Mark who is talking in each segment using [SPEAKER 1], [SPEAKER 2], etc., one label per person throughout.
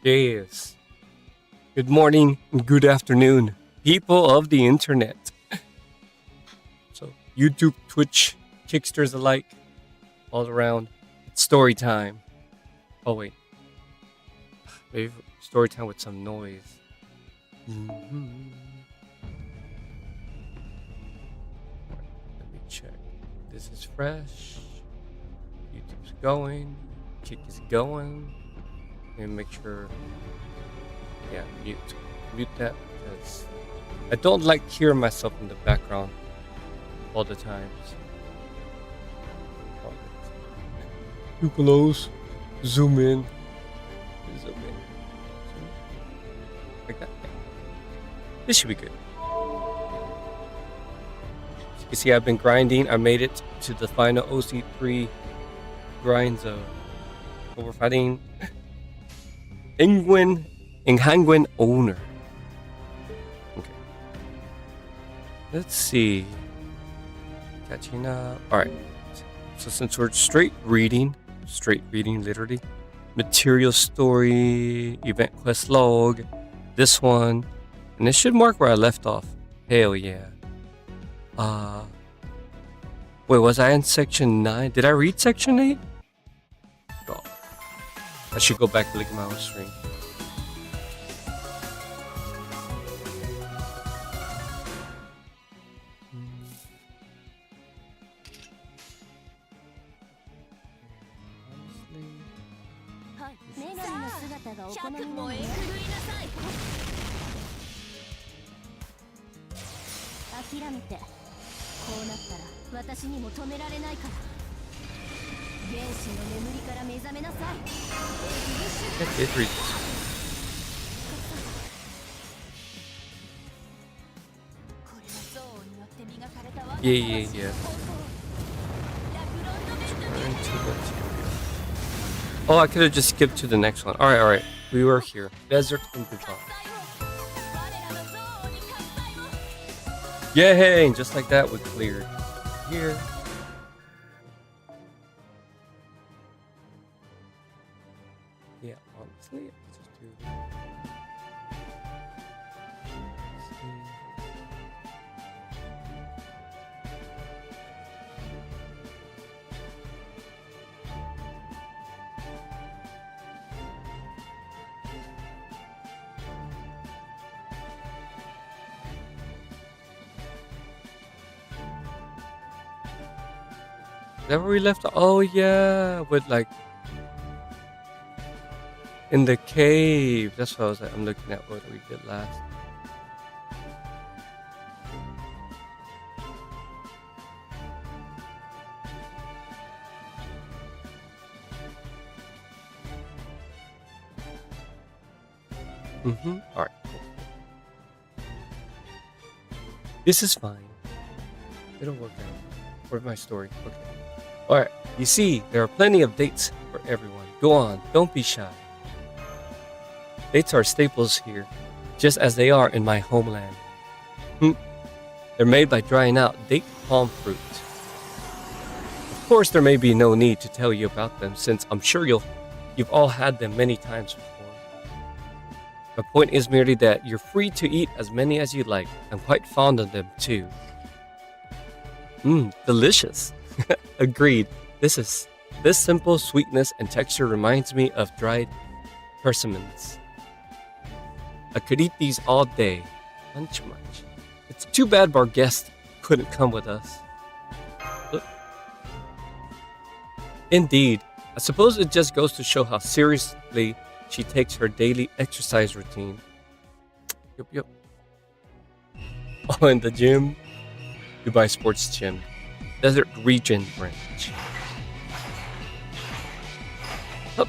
[SPEAKER 1] Yes. Good morning and good afternoon, people of the internet. So, YouTube, Twitch, Kicksters alike, all around. It's story time. Oh, wait. Maybe story time with some noise. Mhm. Let me check. This is fresh. YouTube's going. Kick is going. And make sure. Yeah, mute that because I don't like hearing myself in the background all the times. Too close. Zoom in. Zoom in. Like that. This should be good. As you can see, I've been grinding. I made it to the final OC3 grind zone. But we're fighting Inghanguin owner. Okay. Let's see. Catching up. Alright. So since we're straight reading literally. Material story, event quest log, this one. And it should mark where I left off. Hell yeah. Wait, was I in section 9? Did I read section 8? Oh. I should go back and look at my own stream. Yeah. Oh, I could have just skipped to the next one. Alright. We were here. Desert in Bhutan. Yay! And just like that, we cleared. Here. Yeah, honestly, let's just do that. Is that where we left? Oh yeah, with like in the cave. That's what I was like. I'm looking at what we did last. All right. This is fine. It'll work out. Where's my story? Okay. Alright, you see, there are plenty of dates for everyone. Go on, don't be shy. Dates are staples here, just as they are in my homeland. They're made by drying out date palm fruit. Of course, there may be no need to tell you about them, since I'm sure you've all had them many times before. My point is merely that you're free to eat as many as you like. I'm quite fond of them too. Delicious. Agreed. This simple sweetness and texture reminds me of dried persimmons. I could eat these all day. Munch. It's too bad our guest couldn't come with us. Look. Indeed. I suppose it just goes to show how seriously she takes her daily exercise routine. Yep. Oh, in the gym? Dubai Sports Gym. Desert Region Branch. Up.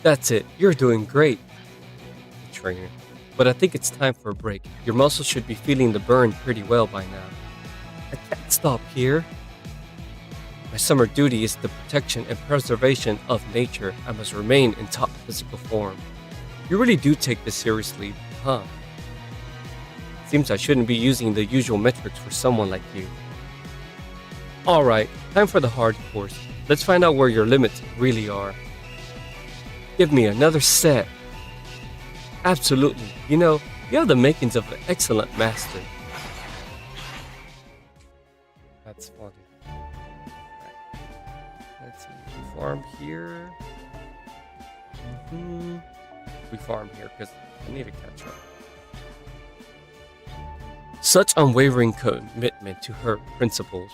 [SPEAKER 1] That's it. You're doing great, trainer. But I think it's time for a break. Your muscles should be feeling the burn pretty well by now. I can't stop here. My summer duty is the protection and preservation of nature. I must remain in top physical form. You really do take this seriously, huh? Seems I shouldn't be using the usual metrics for someone like you. Alright, time for the hard course. Let's find out where your limits really are. Give me another set. Absolutely. You have the makings of an excellent master. That's funny. Right. Let's see. We farm here. We farm here because I need to catch up. Such unwavering commitment to her principles.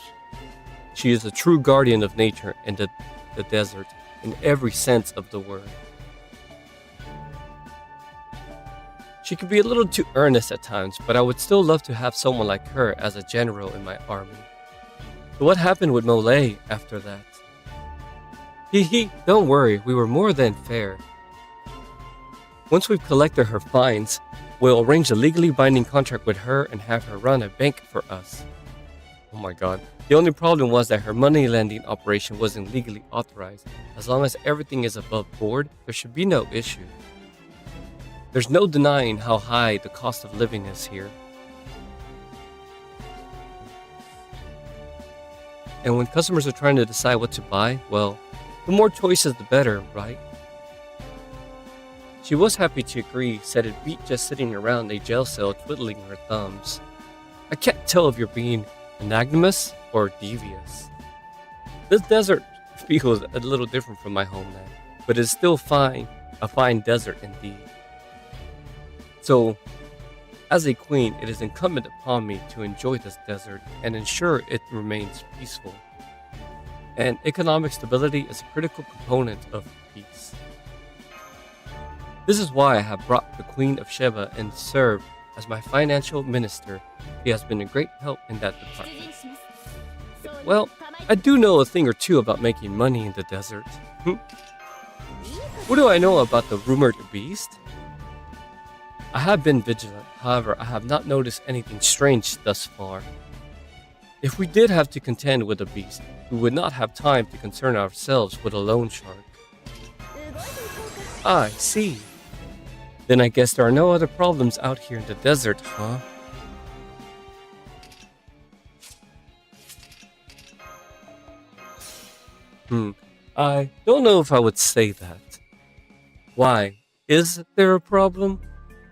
[SPEAKER 1] She is a true guardian of nature and the desert in every sense of the word. She can be a little too earnest at times, but I would still love to have someone like her as a general in my army. So what happened with Molay after that? Don't worry, we were more than fair. Once we've collected her fines, we'll arrange a legally binding contract with her and have her run a bank for us. Oh my god. The only problem was that her money lending operation wasn't legally authorized. As long as everything is above board, there should be no issue. There's no denying how high the cost of living is here. And when customers are trying to decide what to buy, well, the more choices the better, right? She was happy to agree, said it beat just sitting around a jail cell twiddling her thumbs. I can't tell if you're being magnanimous or devious. This desert feels a little different from my homeland, but it's still fine, a fine desert indeed. So, as a queen, it is incumbent upon me to enjoy this desert and ensure it remains peaceful. And economic stability is a critical component of peace. This is why I have brought the Queen of Sheba and served as my financial minister. He has been a great help in that department. Well, I do know a thing or two about making money in the desert. What do I know about the rumored beast? I have been vigilant, however, I have not noticed anything strange thus far. If we did have to contend with a beast, we would not have time to concern ourselves with a loan shark. I see. Then I guess there are no other problems out here in the desert, huh? I don't know if I would say that. Why? Is there a problem?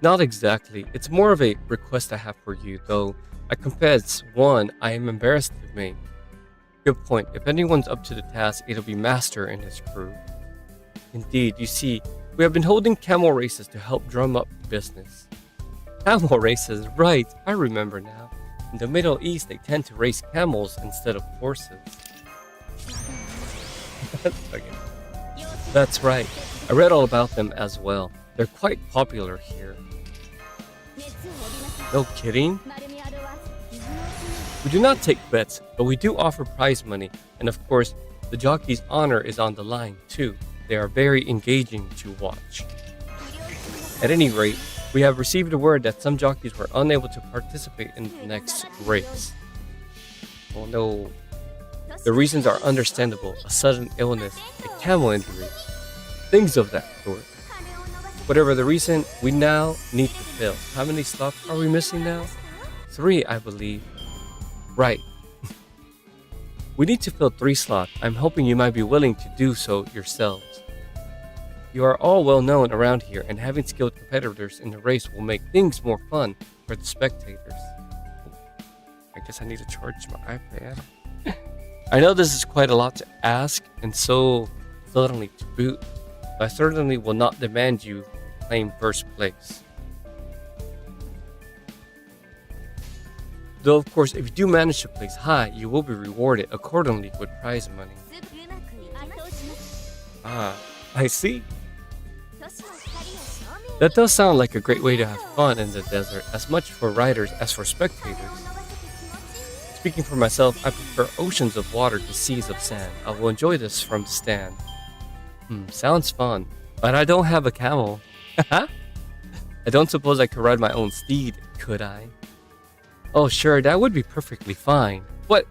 [SPEAKER 1] Not exactly. It's more of a request I have for you, though I confess, one, I am embarrassed to make. Good point. If anyone's up to the task, it'll be Master and his crew. Indeed, you see, we have been holding camel races to help drum up business. Camel races, right, I remember now. In the Middle East, they tend to race camels instead of horses. That's right. I read all about them as well. They're quite popular here. No kidding? We do not take bets, but we do offer prize money, and of course, the jockey's honor is on the line too. They are very engaging to watch. At any rate, we have received a word that some jockeys were unable to participate in the next race. Oh no. The reasons are understandable: a sudden illness, a camel injury, things of that sort. Whatever the reason, we now need to fill. How many slots are we missing now? 3, I believe. Right. We need to fill 3 slots. I'm hoping you might be willing to do so yourselves. You are all well known around here, and having skilled competitors in the race will make things more fun for the spectators. I guess I need to charge my iPad. I know this is quite a lot to ask, and so suddenly to boot, but I certainly will not demand you claim first place. Though, of course, if you do manage to place high, you will be rewarded accordingly with prize money. Ah, I see. That does sound like a great way to have fun in the desert, as much for riders as for spectators. Speaking for myself, I prefer oceans of water to seas of sand. I will enjoy this from the stand. Sounds fun, but I don't have a camel. I don't suppose I could ride my own steed, could I? Oh sure, that would be perfectly fine. What?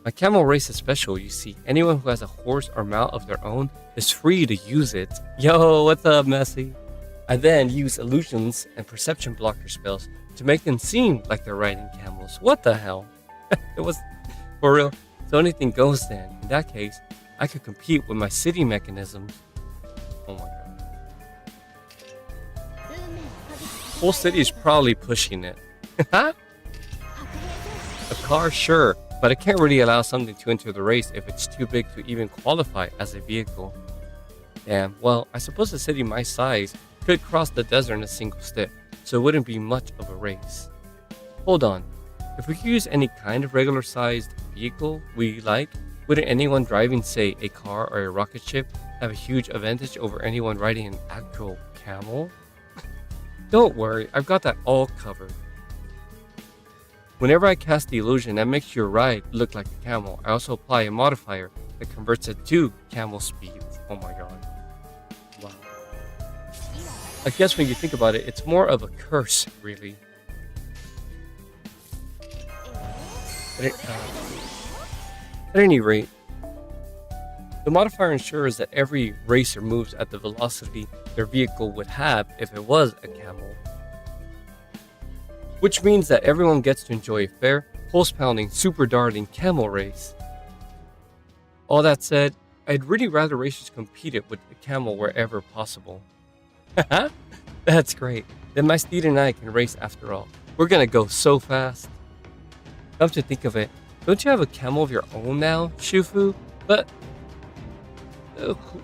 [SPEAKER 1] My camel race is special, you see. Anyone who has a horse or mount of their own is free to use it. Yo, what's up, Messi? I then use illusions and perception blocker spells to make them seem like they're riding camels. What the hell? It was for real. So anything goes then. In that case, I could compete with my city mechanisms. Oh my god. Whole city is probably pushing it. A car, sure, but I can't really allow something to enter the race if it's too big to even qualify as a vehicle. Damn, well, I suppose a city my size could cross the desert in a single step, so it wouldn't be much of a race. Hold on, if we could use any kind of regular sized vehicle we like, wouldn't anyone driving, say, a car or a rocket ship have a huge advantage over anyone riding an actual camel? Don't worry, I've got that all covered. Whenever I cast the illusion that makes your ride look like a camel, I also apply a modifier that converts it to camel speeds. Oh my god. Wow. I guess when you think about it, it's more of a curse, really. At any rate, the modifier ensures that every racer moves at the velocity their vehicle would have if it was a camel. Which means that everyone gets to enjoy a fair, pulse-pounding, super darting camel race. All that said, I'd really rather racers compete it with the camel wherever possible. Haha, that's great. Then my steed and I can race after all. We're gonna go so fast. Come to think of it, don't you have a camel of your own now, Shufu? But...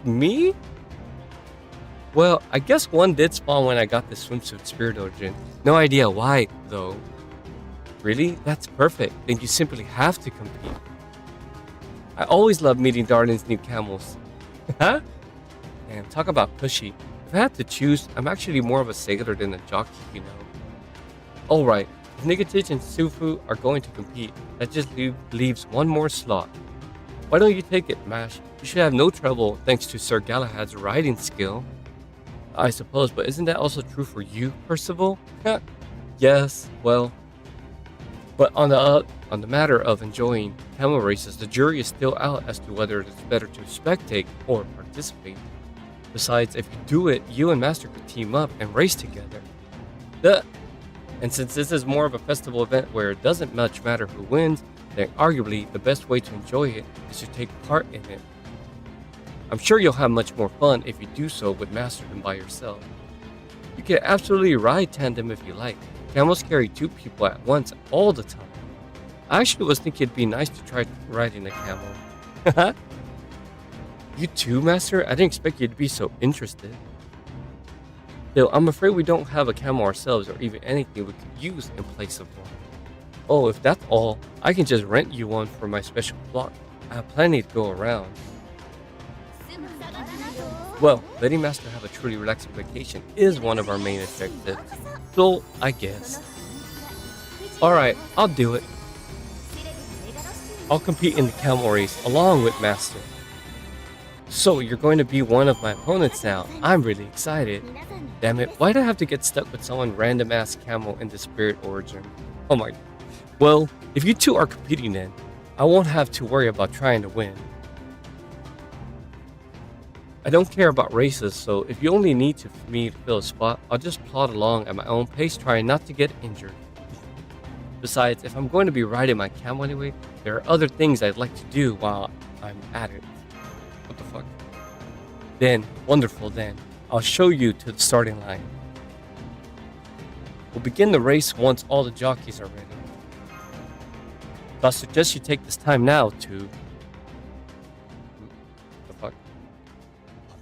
[SPEAKER 1] me? Well, I guess one did spawn when I got the swimsuit spirit origin. No idea why, though. Really? That's perfect. Then you simply have to compete. I always love meeting Darden's new camels. Huh? Man, talk about pushy. If I had to choose, I'm actually more of a sailor than a jockey, you know. Alright, if Nigatich and Sufu are going to compete, that just leaves one more slot. Why don't you take it, Mash? You should have no trouble thanks to Sir Galahad's riding skill. I suppose, but isn't that also true for you, Percival? Yes, well. But on the matter of enjoying camel races, the jury is still out as to whether it's better to spectate or participate. Besides, if you do it, you and Master could team up and race together. Duh. And since this is more of a festival event where it doesn't much matter who wins, then arguably the best way to enjoy it is to take part in it. I'm sure you'll have much more fun if you do so with Master than by yourself. You can absolutely ride tandem if you like. Camels carry two people at once all the time. I actually was thinking it'd be nice to try riding a camel. You too, Master? I didn't expect you to be so interested. Though I'm afraid we don't have a camel ourselves or even anything we could use in place of one. Oh, if that's all, I can just rent you one for my special flock. I have plenty to go around. Well, letting Master have a truly relaxing vacation is one of our main objectives, so I guess. Alright, I'll do it. I'll compete in the camel race along with Master. So you're going to be one of my opponents now. I'm really excited. Damn it, why'd I have to get stuck with someone random ass camel in the spirit origin? Oh my god. Well, if you two are competing then, I won't have to worry about trying to win. I don't care about races, so if you only need me to fill a spot, I'll just plod along at my own pace trying not to get injured. Besides, if I'm going to be riding my camel anyway, there are other things I'd like to do while I'm at it. What the fuck? Then, wonderful then, I'll show you to the starting line. We'll begin the race once all the jockeys are ready. So I suggest you take this time now to... the fuck?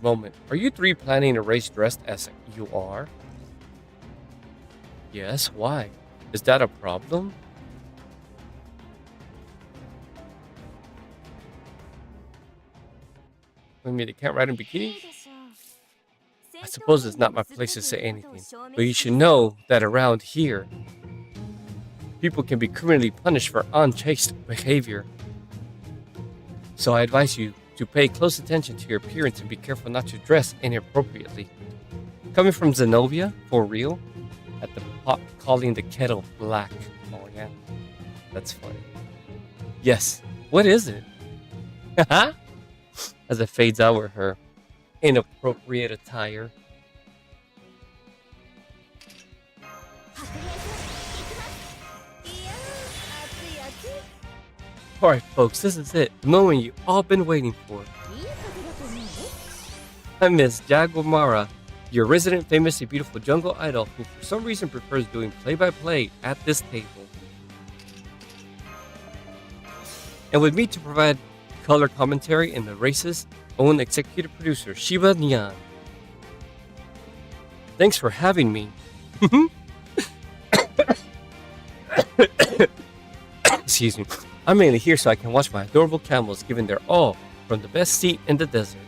[SPEAKER 1] Moment. Are you three planning a race dressed as you are? Yes, why? Is that a problem? I mean, they can't ride in bikini? I suppose it's not my place to say anything, but you should know that around here, people can be criminally punished for unchaste behavior. So I advise you to pay close attention to your appearance and be careful not to dress inappropriately. Coming from Zenobia, for real? At the pot calling the kettle black. Oh yeah, that's funny. Yes, what is it? Haha! As it fades out with her inappropriate attire. Alright folks, this is it. The moment you've all been waiting for. I'm Miss Jaguamara, your resident famously beautiful jungle idol who for some reason prefers doing play-by-play at this table. And with me to provide color commentary in the race's own executive producer, Shiba Nyan. Thanks for having me. Excuse me. I'm mainly here so I can watch my adorable camels giving their all from the best seat in the desert.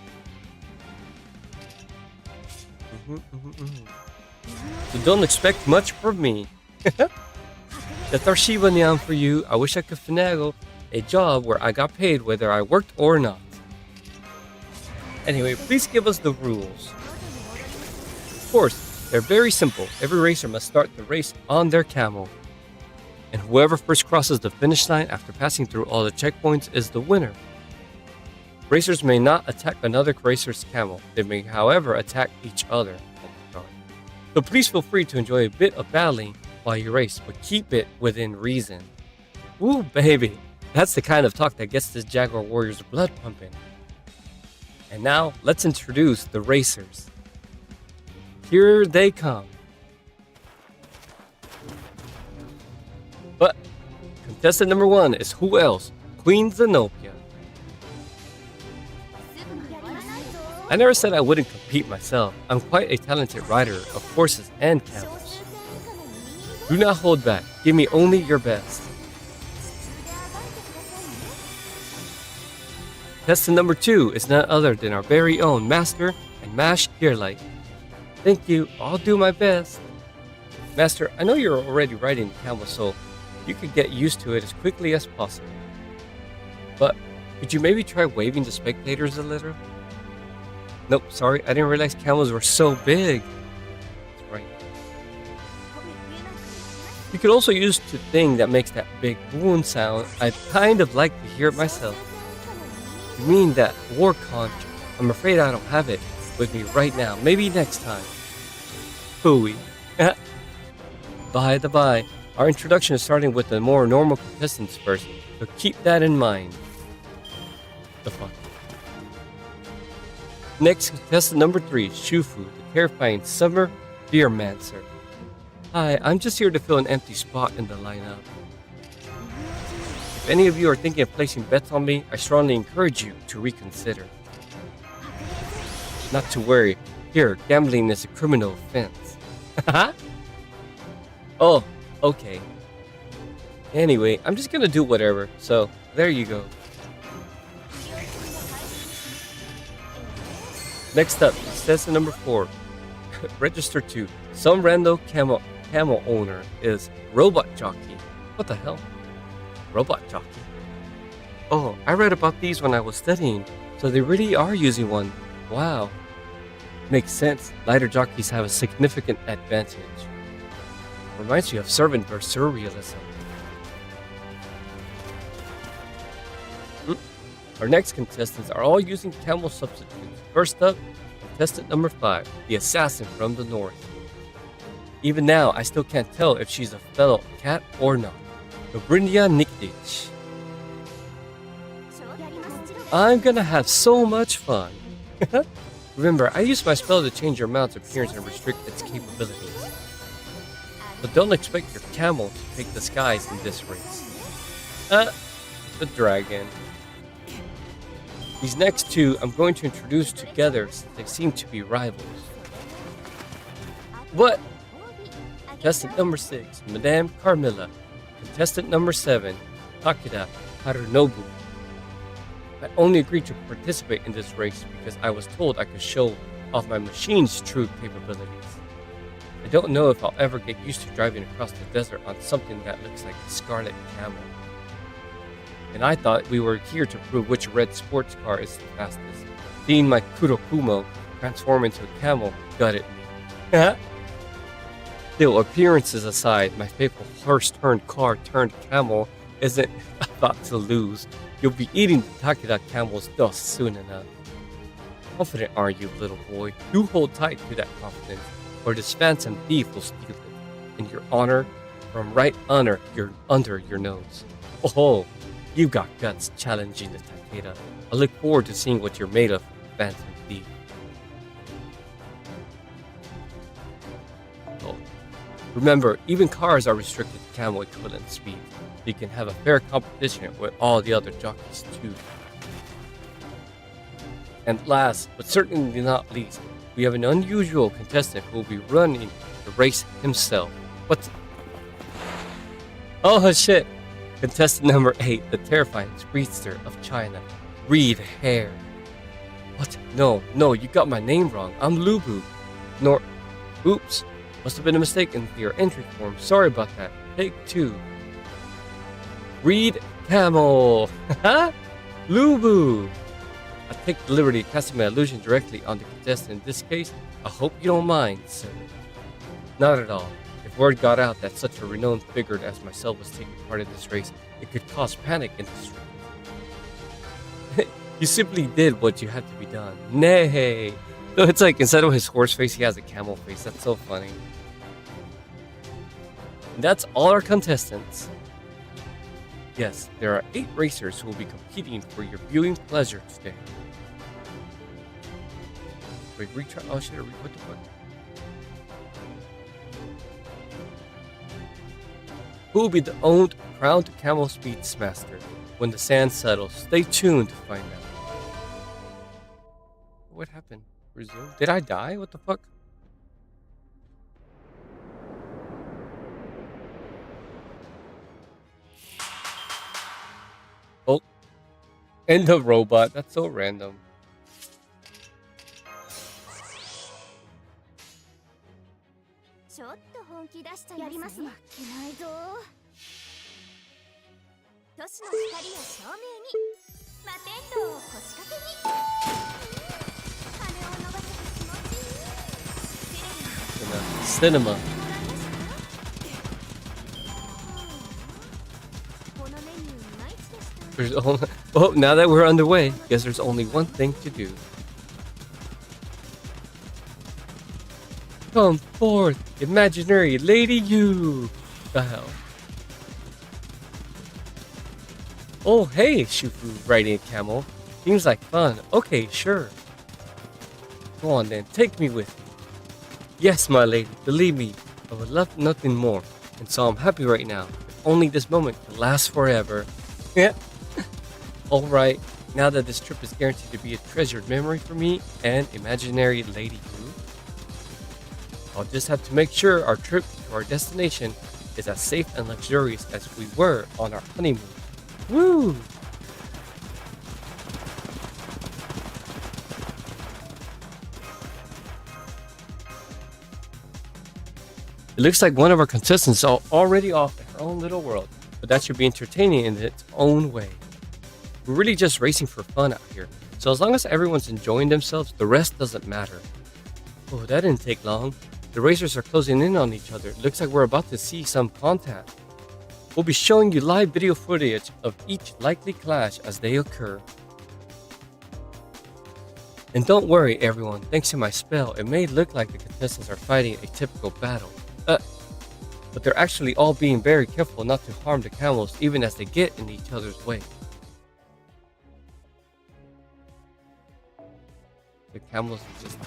[SPEAKER 1] So don't expect much from me. That's our Shiba Nyan for you. I wish I could finagle a job where I got paid whether I worked or not. Anyway, please give us the rules. Of course, they're very simple. Every racer must start the race on their camel. And whoever first crosses the finish line after passing through all the checkpoints is the winner. Racers may not attack another racer's camel. They may, however, attack each other. So please feel free to enjoy a bit of battling while you race, but keep it within reason. Ooh, baby. That's the kind of talk that gets this Jaguar warrior's blood pumping. And now, let's introduce the racers. Here they come. But contestant number 1 is who else? Queen Zenobia. I never said I wouldn't compete myself. I'm quite a talented rider of horses and camels. Do not hold back. Give me only your best. Contestant number 2 is none other than our very own Master and Mash Gearlight. Thank you. I'll do my best. Master, I know you're already riding the camel, so you could get used to it as quickly as possible. But could you maybe try waving to spectators a little? Nope, sorry, I didn't realize camels were so big. That's right. You could also use the thing that makes that big boom sound. I'd kind of like to hear it myself. You mean that war conch? I'm afraid I don't have it with me right now. Maybe next time. Hooey. By the by, our introduction is starting with the more normal contestants first, so keep that in mind. The fuck. Next, contestant number 3, Shufu, the terrifying summer beermancer. Hi, I'm just here to fill an empty spot in the lineup. If any of you are thinking of placing bets on me, I strongly encourage you to reconsider. Not to worry, here, gambling is a criminal offense. Oh, okay. Anyway, I'm just gonna do whatever, so there you go. Next up, contestant number 4, register 2. Some random camel owner is Robot Jockey. What the hell? Robot Jockey. Oh, I read about these when I was studying, so they really are using one. Wow. Makes sense. Lighter jockeys have a significant advantage. Reminds me of servant versus surrealism. Our next contestants are all using camel substitutes. First up, contestant number 5, the assassin from the north. Even now, I still can't tell if she's a fellow cat or not. Dobrindia Nikdic. I'm gonna have so much fun. Remember, I used my spell to change your mount's appearance and restrict its capabilities. But don't expect your camel to take the skies in this race. The dragon. These next two I'm going to introduce together since they seem to be rivals. What? Contestant number 6, Madame Carmilla. Contestant number 7, Takeda Harunobu. I only agreed to participate in this race because I was told I could show off my machine's true capabilities. I don't know if I'll ever get used to driving across the desert on something that looks like a scarlet camel. And I thought we were here to prove which red sports car is the fastest. Seeing my Kurokumo transform into a camel gutted me. Still, appearances aside, my faithful horse-turned-car-turned-camel isn't about to lose. You'll be eating the Takeda camel's dust soon enough. Confident are you, little boy? You hold tight to that confidence, or this phantom thief will steal it. And your honor from right under your nose. Oh, you got guts challenging the Takeda. I look forward to seeing what you're made of, phantom thief. Remember, even cars are restricted to camel equivalent speed, so you can have a fair competition with all the other jockeys too. And last, but certainly not least, we have an unusual contestant who will be running the race himself. What? Oh shit! Contestant number 8, the terrifying speedster of China, Reed Hare. What? No, you got my name wrong. I'm Lubu. Oops. Must have been a mistake in your entry form. Sorry about that. Take 2. Reed Camel. Lubu. I take the liberty of casting my illusion directly on the contestant in this case. I hope you don't mind, sir. Not at all. If word got out that such a renowned figure as myself was taking part in this race, it could cause panic in the street. You simply did what you had to be done. Nay. So it's like instead of his horse face, he has a camel face. That's so funny. And that's all our contestants. Yes, there are 8 racers who will be competing for your viewing pleasure today. Wait, retry. Oh shit, what the fuck? Who will be the owned crowned camel speeds master when the sand settles? Stay tuned to find out. What happened? Resume? Did I die? What the fuck? Oh. And the robot. That's so random. Cinema. There's only, oh, now that we're underway, guess there's only one thing to do. Come forth, imaginary lady you. The hell. Oh, hey, Shufu riding a camel. Seems like fun. Okay, sure. Go on then, take me with you. Yes, my lady, believe me, I would love nothing more, and so I'm happy right now. If only this moment can last forever. Yeah. Alright, now that this trip is guaranteed to be a treasured memory for me and imaginary lady you, I'll just have to make sure our trip to our destination is as safe and luxurious as we were on our honeymoon. Woo! It looks like one of our contestants are already off in her own little world, but that should be entertaining in its own way. We're really just racing for fun out here, so as long as everyone's enjoying themselves, the rest doesn't matter. Oh, that didn't take long. The racers are closing in on each other. It looks like we're about to see some contact. We'll be showing you live video footage of each likely clash as they occur. And don't worry everyone, thanks to my spell, it may look like the contestants are fighting a typical battle. But they're actually all being very careful not to harm the camels even as they get in each other's way. The camels are just...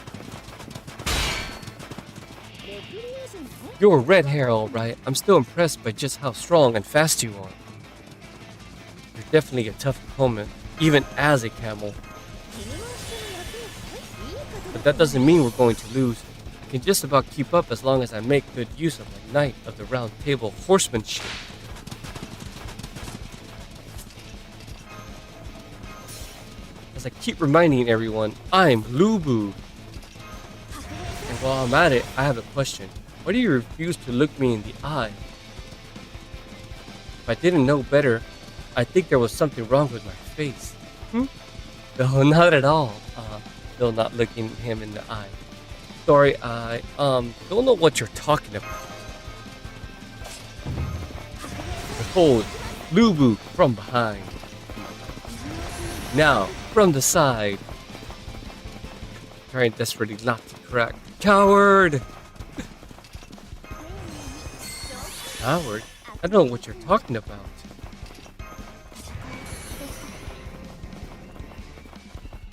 [SPEAKER 1] You're red hair alright. I'm still impressed by just how strong and fast you are. You're definitely a tough opponent, even as a camel. But that doesn't mean we're going to lose. I can just about keep up as long as I make good use of my Knight of the Round Table horsemanship. As I keep reminding everyone, I'm Lubu. And while I'm at it, I have a question. Why do you refuse to look me in the eye? If I didn't know better, I think there was something wrong with my face. No, not at all. Still not looking him in the eye. Sorry, I don't know what you're talking about. Behold, Lubu from behind. Now, from the side. Trying desperately not to crack. Coward! Coward? I don't know what you're talking about.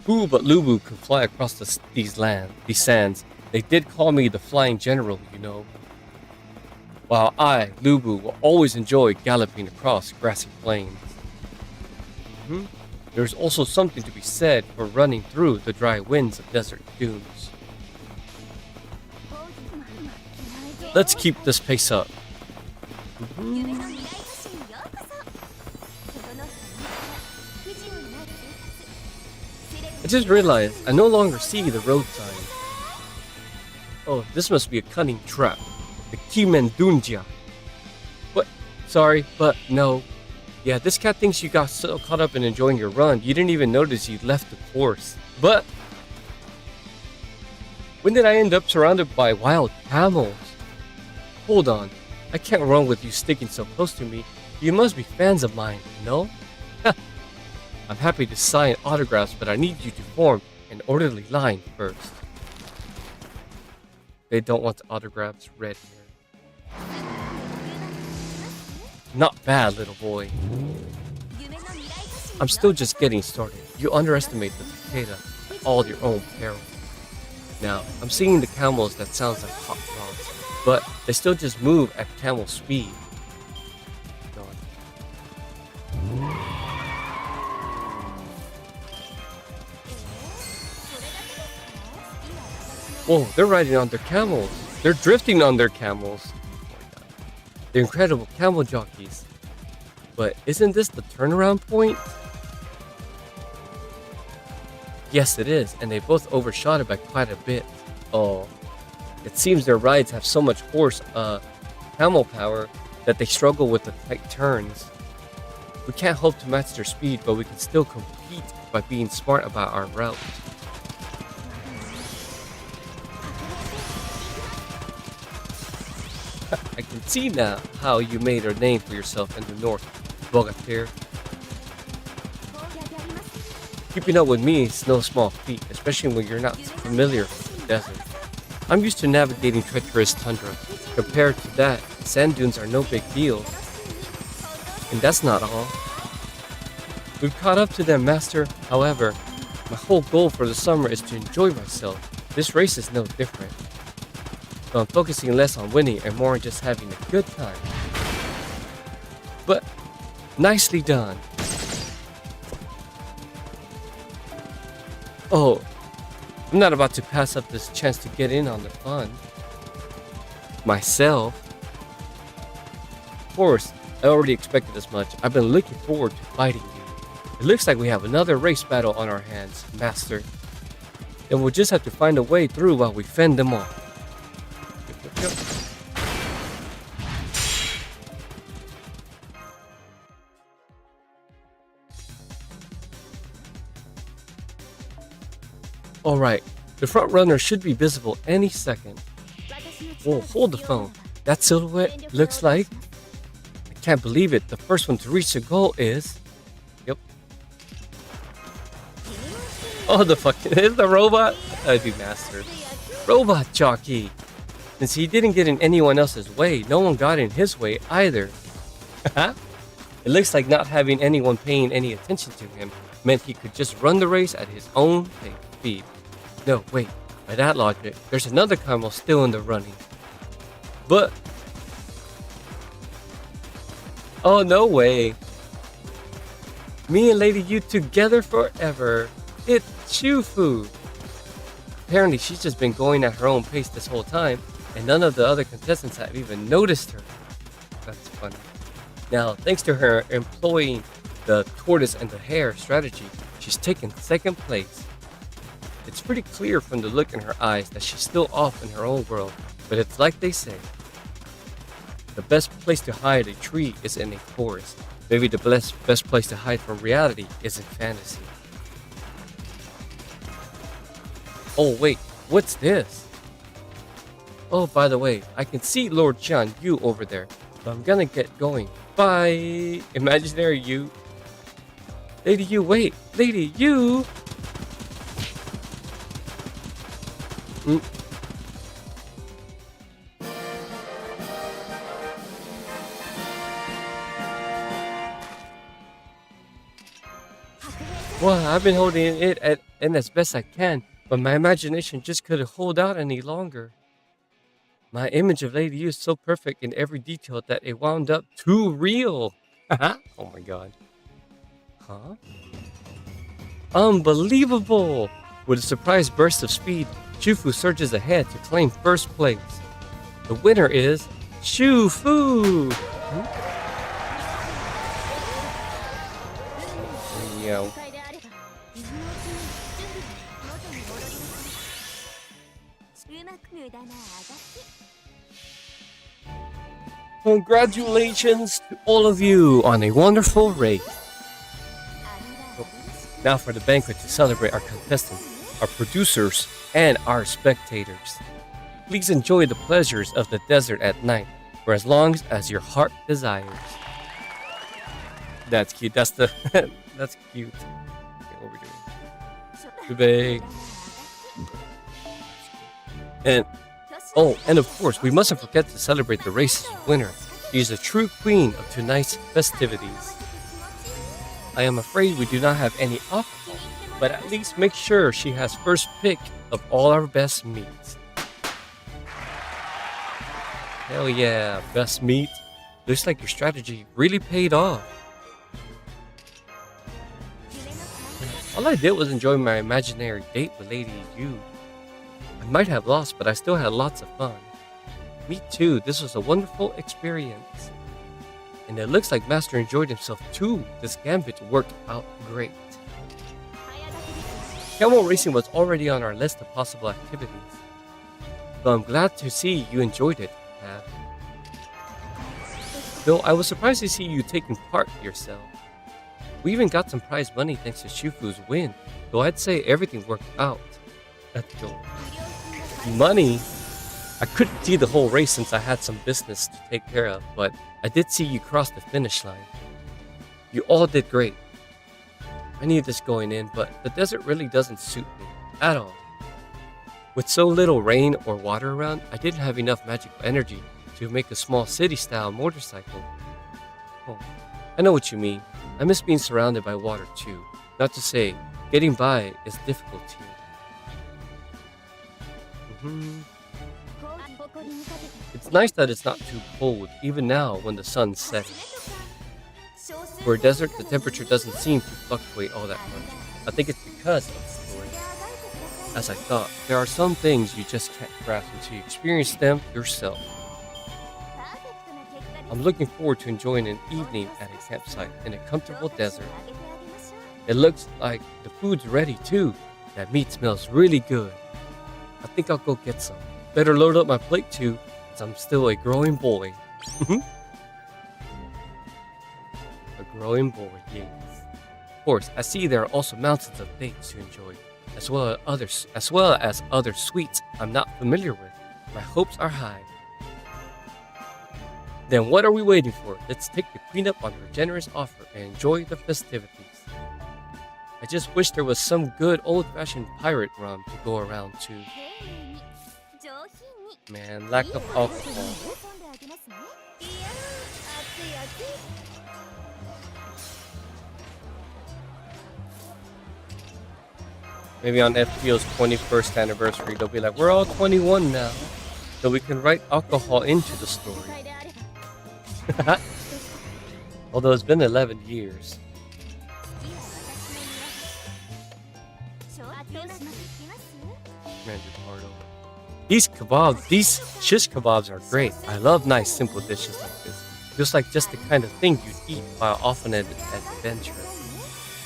[SPEAKER 1] Who but Lubu could fly across these sands? They did call me the Flying General, you know. while I, Lubu, will always enjoy galloping across grassy plains. Mhm. There's also something to be said for running through the dry winds of desert dunes. Let's keep this pace up. Mhm. I just realized I no longer see the road sign. Oh, this must be a cunning trap. The Kimendunjia. What? Sorry, but no. Yeah, this cat thinks you got so caught up in enjoying your run, you didn't even notice you left the course. But when did I end up surrounded by wild camels? Hold on, I can't run with you sticking so close to me. You must be fans of mine, no? I'm happy to sign autographs, but I need you to form an orderly line first. They don't want the autographs read here. Not bad, little boy. I'm still just getting started. You underestimate the cicada at all your own peril. Now, I'm seeing the camels that sounds like hot dogs, but they still just move at camel speed. God. Whoa, they're riding on their camels. They're drifting on their camels. They're incredible camel jockeys. But isn't this the turnaround point? Yes, it is, and they both overshot it by quite a bit. Oh, it seems their rides have so much horse, camel power that they struggle with the tight turns. We can't hope to match their speed, but we can still compete by being smart about our route. I can see now how you made a name for yourself in the north, Bogatyr. Keeping up with me is no small feat, especially when you're not familiar with the desert. I'm used to navigating treacherous tundra. Compared to that, sand dunes are no big deal. And that's not all. We've caught up to them, Master. However, my whole goal for the summer is to enjoy myself. This race is no different. So I'm focusing less on winning and more on just having a good time. But, nicely done. Oh, I'm not about to pass up this chance to get in on the fun. Myself. Of course, I already expected as much. I've been looking forward to fighting you. It looks like we have another race battle on our hands, Master. Then we'll just have to find a way through while we fend them off. Yep. Alright, the front runner should be visible any second. Whoa, hold the phone. That silhouette looks like... I can't believe it. The first one to reach the goal is... Yep. Oh, the fucking... Is the robot? That'd be Master. Robot jockey! Since he didn't get in anyone else's way, no one got in his way either. It looks like not having anyone paying any attention to him meant he could just run the race at his own speed. No, wait. By that logic, there's another camel still in the running. But... Oh, no way. Me and Lady Yu together forever. It's Shufu. Apparently, she's just been going at her own pace this whole time, and none of the other contestants have even noticed her. That's funny. Now, thanks to her employing the tortoise and the hare strategy, she's taken second place. It's pretty clear from the look in her eyes that she's still off in her own world, but it's like they say. The best place to hide a tree is in a forest. Maybe the best place to hide from reality is in fantasy. Oh wait, what's this? Oh, by the way, I can see Lord Xian Yu over there, but I'm gonna get going. Bye, imaginary Yu. Lady Yu, wait, Lady Yu. Well, I've been holding it in as best I can, but my imagination just couldn't hold out any longer. My image of Lady U is so perfect in every detail that it wound up too real. Oh my god. Huh? Unbelievable! With a surprise burst of speed, Shufu surges ahead to claim first place. The winner is Shufu! Yo. Congratulations to all of you on a wonderful race. Now for the banquet to celebrate our contestants, our producers, and our spectators. Please enjoy the pleasures of the desert at night for as long as your heart desires. That's cute. That's the that's cute. Okay, what are we doing? Today. And of course, we mustn't forget to celebrate the race's winner. She is a true queen of tonight's festivities. I am afraid we do not have any alcohol, but at least make sure she has first pick of all our best meats. Hell yeah, best meat. Looks like your strategy really paid off. All I did was enjoy my imaginary date with Lady Yu. I might have lost, but I still had lots of fun. Me too, this was a wonderful experience. And it looks like Master enjoyed himself too. This gambit worked out great. Camel racing was already on our list of possible activities. So I'm glad to see you enjoyed it, Pat. Though I was surprised to see you taking part yourself. We even got some prize money thanks to Shufu's win, though I'd say everything worked out. Let's go. Money? I couldn't see the whole race since I had some business to take care of, but I did see you cross the finish line. You all did great. I knew this going in, but the desert really doesn't suit me at all. With so little rain or water around, I didn't have enough magical energy to make a small city-style motorcycle. Oh, I know what you mean. I miss being surrounded by water too. Not to say, getting by is difficult here. It's nice that it's not too cold, even now when the sun's setting. For a desert, the temperature doesn't seem to fluctuate all that much. I think it's because of the terrain. As I thought, there are some things you just can't grasp until you experience them yourself. I'm looking forward to enjoying an evening at a campsite in a comfortable desert. It looks like the food's ready too. That meat smells really good. I think I'll go get some. Better load up my plate too, as I'm still a growing boy. A growing boy, yes. Of course, I see there are also mountains of dates to enjoy, as well as other sweets I'm not familiar with. My hopes are high. Then what are we waiting for? Let's take the queen up on her generous offer and enjoy the festivities. I just wish there was some good old-fashioned pirate rum to go around too. Man, lack of alcohol. Maybe on FGO's 21st anniversary, they'll be like, we're all 21 now, so we can write alcohol into the story. Although it's been 11 years. These shish kebabs are great. I love nice, simple dishes like this. Feels like just the kind of thing you'd eat while off on an adventure.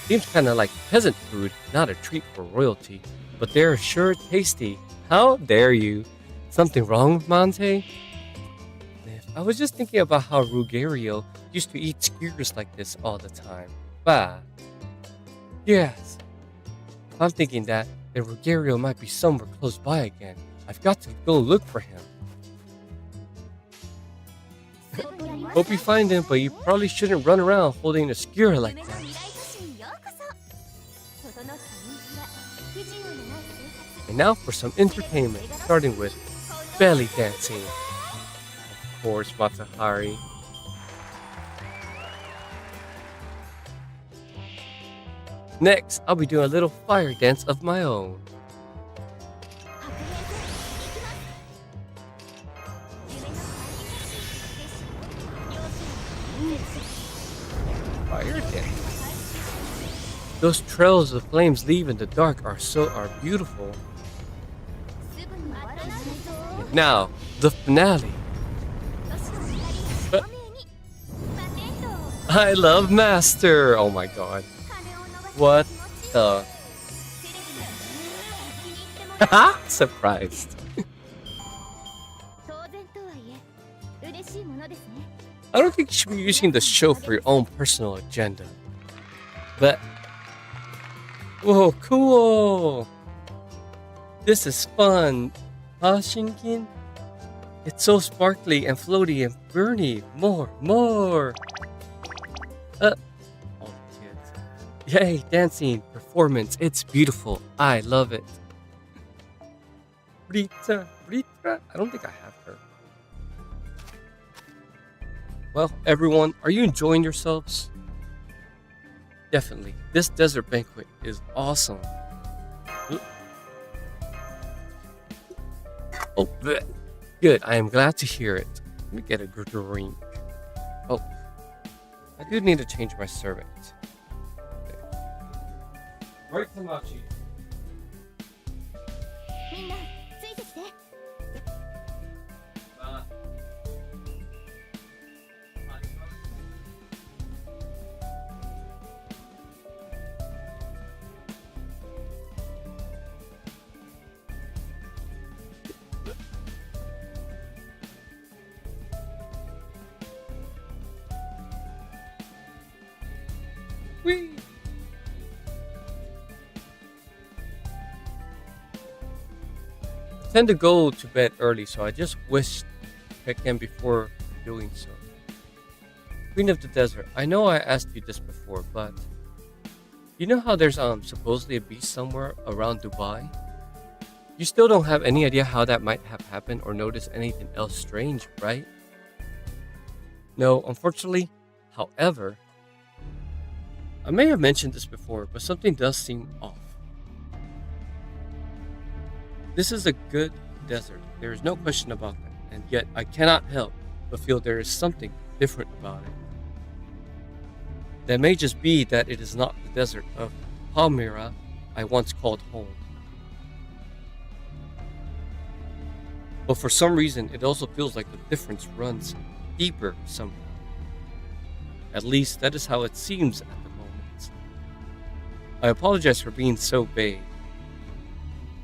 [SPEAKER 1] Seems kind of like peasant food, not a treat for royalty. But they're sure tasty. How dare you? Something wrong with Monte? I was just thinking about how Ruggiero used to eat skewers like this all the time. Bah. Yes. I'm thinking that, then Ruggiero might be somewhere close by again. I've got to go look for him. Hope you find him, but you probably shouldn't run around holding a skewer like that. And now for some entertainment, starting with belly dancing. Of course, Matahari. Next, I'll be doing a little fire dance of my own. Fire dance. Those trails the flames leave in the dark are beautiful. Now, the finale. Uh, I love Master. Oh my god. What the? Surprised. I don't think you should be using the show for your own personal agenda. But whoa, cool! This is fun. Huh, Shinkin? It's so sparkly and floaty and burny. More. Oh, kids. Yay, dancing, performance. It's beautiful. I love it. Rita. I don't think I have her. Well, everyone, are you enjoying yourselves? Definitely. This desert banquet is awesome. Oh, bleh. Good. I am glad to hear it. Let me get a drink. Oh, I do need to change my servant. Okay. Right, Tamachi. Whee! I tend to go to bed early, so I just wish to check in before doing so. Queen of the Desert, I know I asked you this before, but you know how there's supposedly a beach somewhere around Dubai? You still don't have any idea how that might have happened or noticed anything else strange, right? No, unfortunately. However, I may have mentioned this before, but something does seem off. This is a good desert, there is no question about that, and yet I cannot help but feel there is something different about it. That may just be that it is not the desert of Palmyra I once called home. But for some reason, it also feels like the difference runs deeper somehow. At least that is how it seems at the moment. I apologize for being so vague.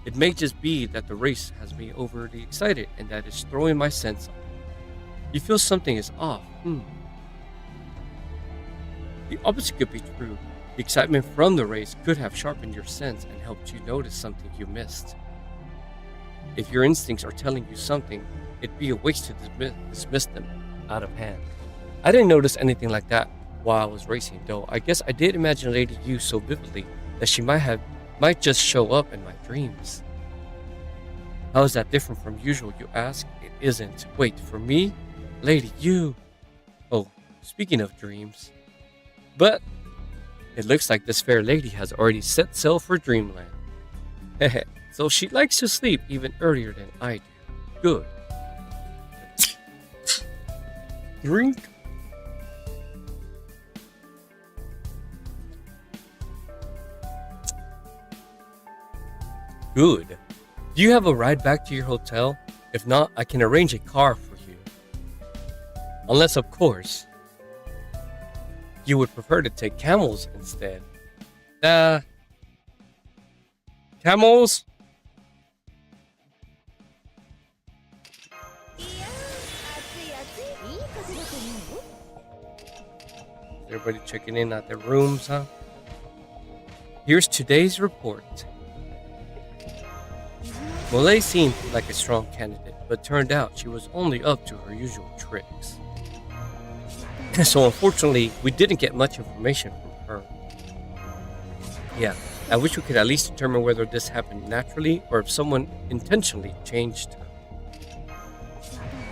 [SPEAKER 1] It may just be that the race has me overly excited and that is throwing my sense off. You feel something is off. The opposite could be true. The excitement from the race could have sharpened your sense and helped you notice something you missed. If your instincts are telling you something, it'd be a waste to dismiss them out of hand. I didn't notice anything like that while I was racing, though I guess I did imagine Lady Yu so vividly that she might just show up in my dreams. How is that different from usual, you ask? It isn't. Wait, for me? Lady Yu! Oh, speaking of dreams. But it looks like this fair lady has already set sail for dreamland. Heh. So she likes to sleep even earlier than I do. Good. Drink. Good. Do you have a ride back to your hotel? If not, I can arrange a car for you. Unless, of course, you would prefer to take camels instead. Camels? Everybody checking in at their rooms, huh? Here's today's report. Molay seemed like a strong candidate, but turned out she was only up to her usual tricks. So unfortunately, we didn't get much information from her. Yeah, I wish we could at least determine whether this happened naturally or if someone intentionally changed her.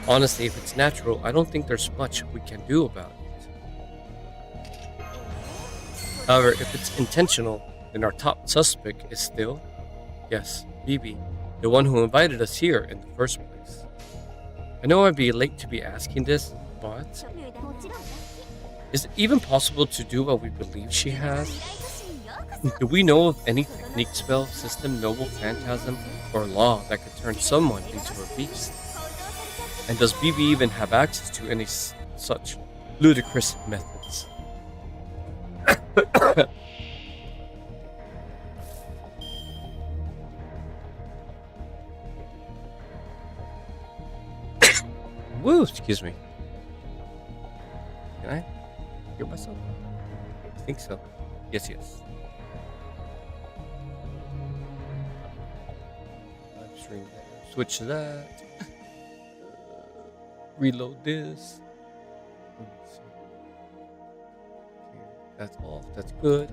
[SPEAKER 1] Honestly, if it's natural, I don't think there's much we can do about it. However, if it's intentional, then our top suspect is still, yes, Bibi, the one who invited us here in the first place. I know I'd be late to be asking this, but Is it even possible to do what we believe she has? Do we know of any technique, spell, system, noble phantasm, or law that could turn someone into a beast? And does BB even have access to any such ludicrous methods? Woo, excuse me. Can I hear myself? I think so. Yes. Live stream there. Switch to that. Reload this. Let's see. Okay, that's off. That's good.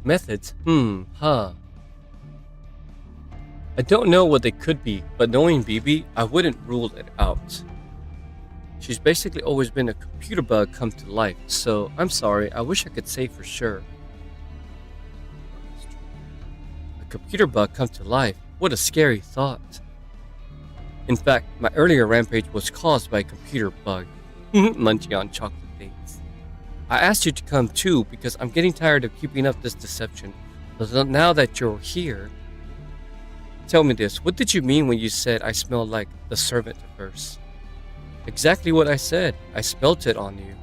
[SPEAKER 1] Methods? I don't know what they could be, but knowing BB, I wouldn't rule it out. She's basically always been a computer bug come to life, so I'm sorry, I wish I could say for sure. A computer bug come to life? What a scary thought. In fact, my earlier rampage was caused by a computer bug. Munching on chocolate dates. I asked you to come too because I'm getting tired of keeping up this deception. So now that you're here, tell me this, what did you mean when you said I smelled like the servant at first? Exactly what I said. I smelt it on you.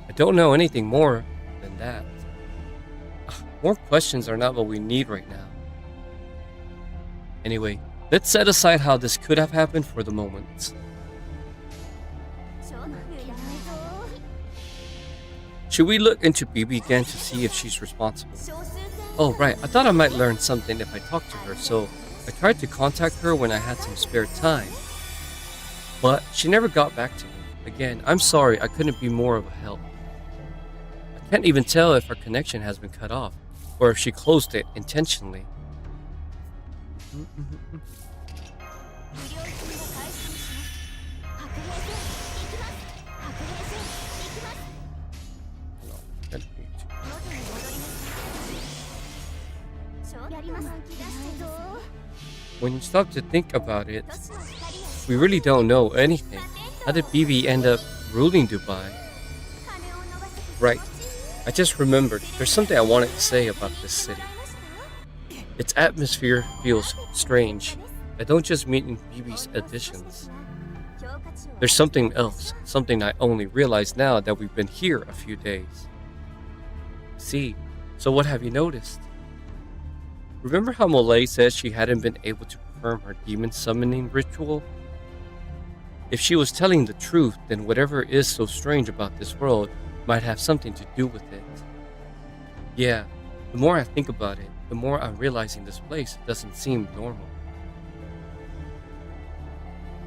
[SPEAKER 1] I don't know anything more than that. More questions are not what we need right now. Anyway, let's set aside how this could have happened for the moment. Should we look into BB again to see if she's responsible? Oh right, I thought I might learn something if I talked to her, so I tried to contact her when I had some spare time. But she never got back to me. Again, I'm sorry I couldn't be more of a help. I can't even tell if our connection has been cut off, or if she closed it intentionally. When you stop to think about it, we really don't know anything. How did BB end up ruling Dubai? Right. I just remembered, there's something I wanted to say about this city. Its atmosphere feels strange. I don't just mean in BB's additions. There's something else, something I only realize now that we've been here a few days. See, so what have you noticed? Remember how Molay says she hadn't been able to perform her demon summoning ritual? If she was telling the truth, then whatever is so strange about this world might have something to do with it. Yeah, the more I think about it, the more I'm realizing this place doesn't seem normal.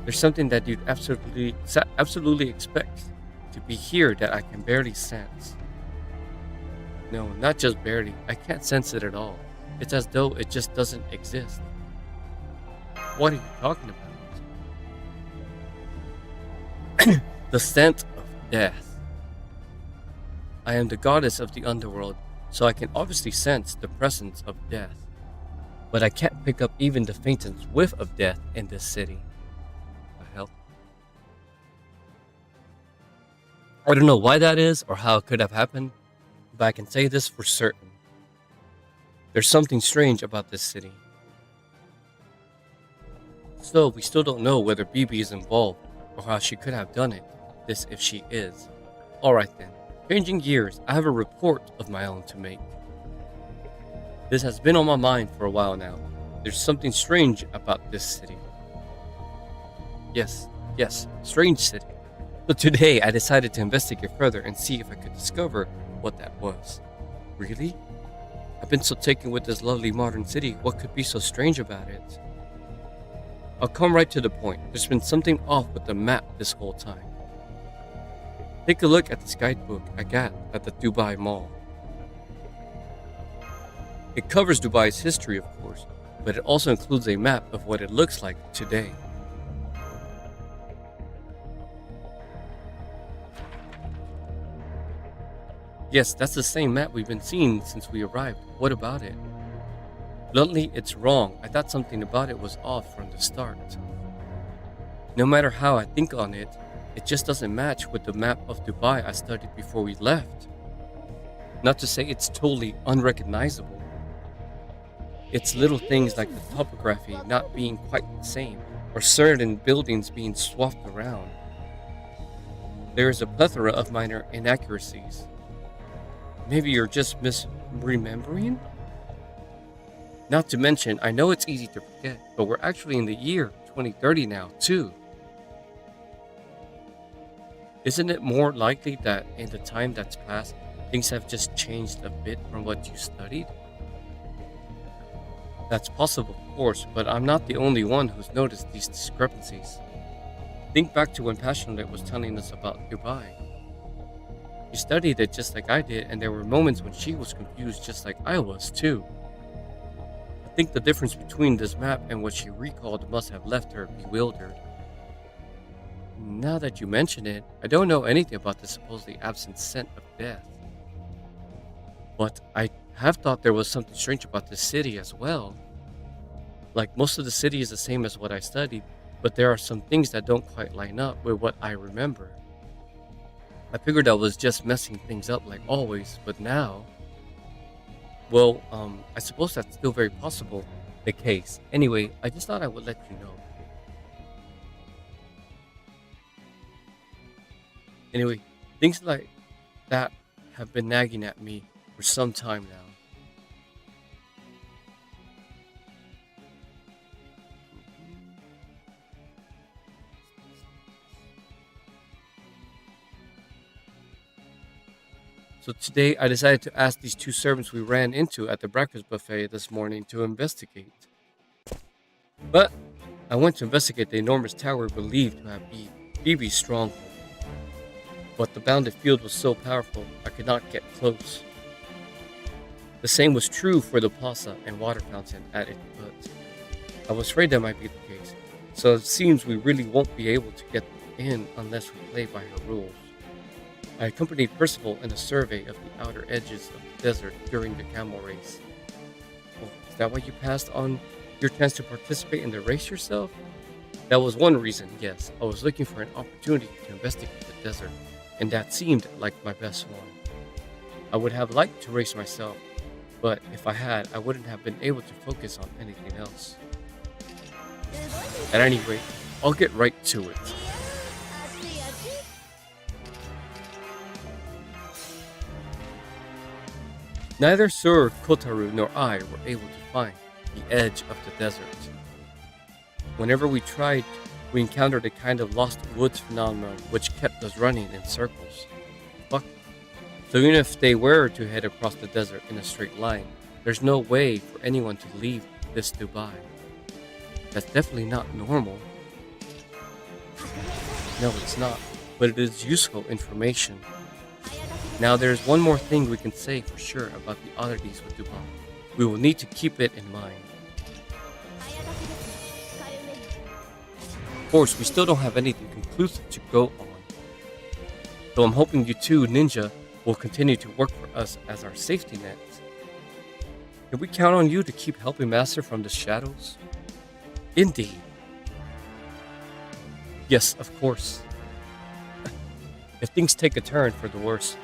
[SPEAKER 1] There's something that you'd absolutely expect to be here that I can barely sense. No, not just barely, I can't sense it at all. It's as though it just doesn't exist. What are you talking about? The scent of death. I am the goddess of the underworld, so I can obviously sense the presence of death. But I can't pick up even the faintest whiff of death in this city. The hell? I don't know why that is or how it could have happened, but I can say this for certain. There's something strange about this city. So we still don't know whether BB is involved or how she could have done this if she is. Alright then, changing gears, I have a report of my own to make. This has been on my mind for a while now. There's something strange about this city. Yes, strange city. So today I decided to investigate further and see if I could discover what that was. Really? I've been so taken with this lovely modern city, what could be so strange about it? I'll come right to the point. There's been something off with the map this whole time. Take a look at this guidebook I got at the Dubai Mall. It covers Dubai's history, of course, but it also includes a map of what it looks like today. Yes, that's the same map we've been seeing since we arrived. What about it? Bluntly, it's wrong. I thought something about it was off from the start. No matter how I think on it, it just doesn't match with the map of Dubai I studied before we left. Not to say it's totally unrecognizable. It's little things like the topography not being quite the same, or certain buildings being swapped around. There is a plethora of minor inaccuracies. Maybe you're just misremembering? Not to mention, I know it's easy to forget, but we're actually in the year 2030 now, too. Isn't it more likely that in the time that's passed, things have just changed a bit from what you studied? That's possible, of course, but I'm not the only one who's noticed these discrepancies. Think back to when Passionate was telling us about Dubai. She studied it just like I did, and there were moments when she was confused just like I was, too. I think the difference between this map and what she recalled must have left her bewildered. Now that you mention it, I don't know anything about the supposedly absent scent of death. But I have thought there was something strange about this city as well. Like, most of the city is the same as what I studied, but there are some things that don't quite line up with what I remember. I figured I was just messing things up like always, but now... Well, I suppose that's still very possible the case. Anyway, I just thought I would let you know. Anyway, things like that have been nagging at me for some time now. So today I decided to ask these two servants we ran into at the breakfast buffet this morning to investigate. But I went to investigate the enormous tower believed to have been Phoebe's stronghold. But the bounded field was so powerful I could not get close. The same was true for the plaza and water fountain at its foot. I was afraid that might be the case, so it seems we really won't be able to get in unless we play by her rules. I accompanied Percival in a survey of the outer edges of the desert during the camel race. Oh, is that why you passed on your chance to participate in the race yourself? That was one reason, yes. I was looking for an opportunity to investigate the desert, and that seemed like my best one. I would have liked to race myself, but if I had, I wouldn't have been able to focus on anything else. At any rate, I'll get right to it. Neither Sir Kotaru nor I were able to find the edge of the desert. Whenever we tried, we encountered a kind of lost woods phenomenon which kept us running in circles. Fuck. So even if they were to head across the desert in a straight line, there's no way for anyone to leave this Dubai. That's definitely not normal. No, it's not, but it is useful information. Now there's one more thing we can say for sure about the oddities with Dubai. We will need to keep it in mind. Of course, we still don't have anything conclusive to go on. So I'm hoping you two, Ninja, will continue to work for us as our safety net. Can we count on you to keep helping Master from the shadows? Indeed. Yes, of course. If things take a turn for the worse,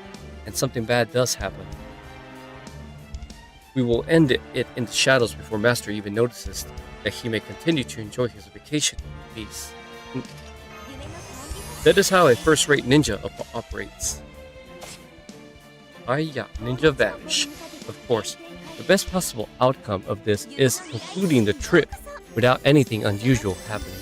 [SPEAKER 1] and something bad does happen, we will end it in the shadows before Master even notices, that he may continue to enjoy his vacation in peace. That is how a first-rate ninja operates. Hiya, ninja vanish. Of course, the best possible outcome of this is concluding the trip without anything unusual happening.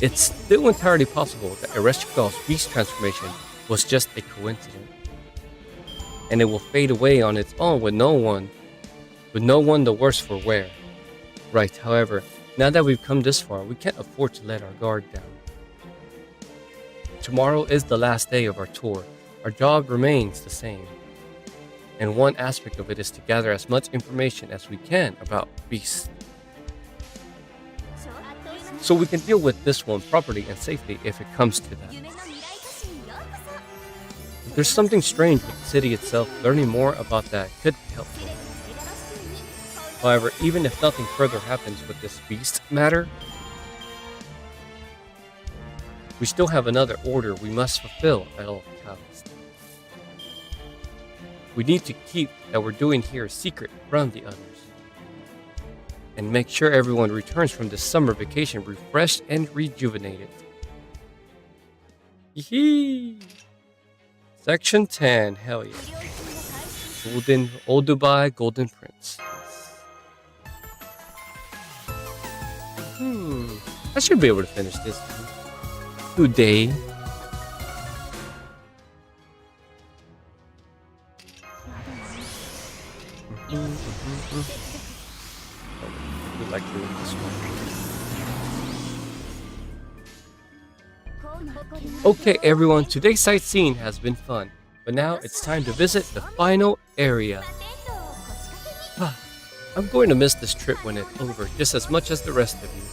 [SPEAKER 1] It's still entirely possible that Ereshkigal's beast transformation was just a coincidence, and it will fade away on its own with no one the worse for wear. Right, however, now that we've come this far, we can't afford to let our guard down. Tomorrow is the last day of our tour. Our job remains the same, and one aspect of it is to gather as much information as we can about beasts, so we can deal with this one properly and safely if it comes to that. There's something strange with the city itself. Learning more about that could be helpful. However, even if nothing further happens with this beast matter, we still have another order we must fulfill at all costs. We need to keep that we're doing here secret from the others. And make sure everyone returns from this summer vacation refreshed and rejuvenated. Yee! Section 10, hell yeah. Old Dubai Golden Prince. I should be able to finish this today. I like doing this one. Okay, everyone, today's sightseeing has been fun, but now it's time to visit the final area. I'm going to miss this trip when it's over just as much as the rest of you.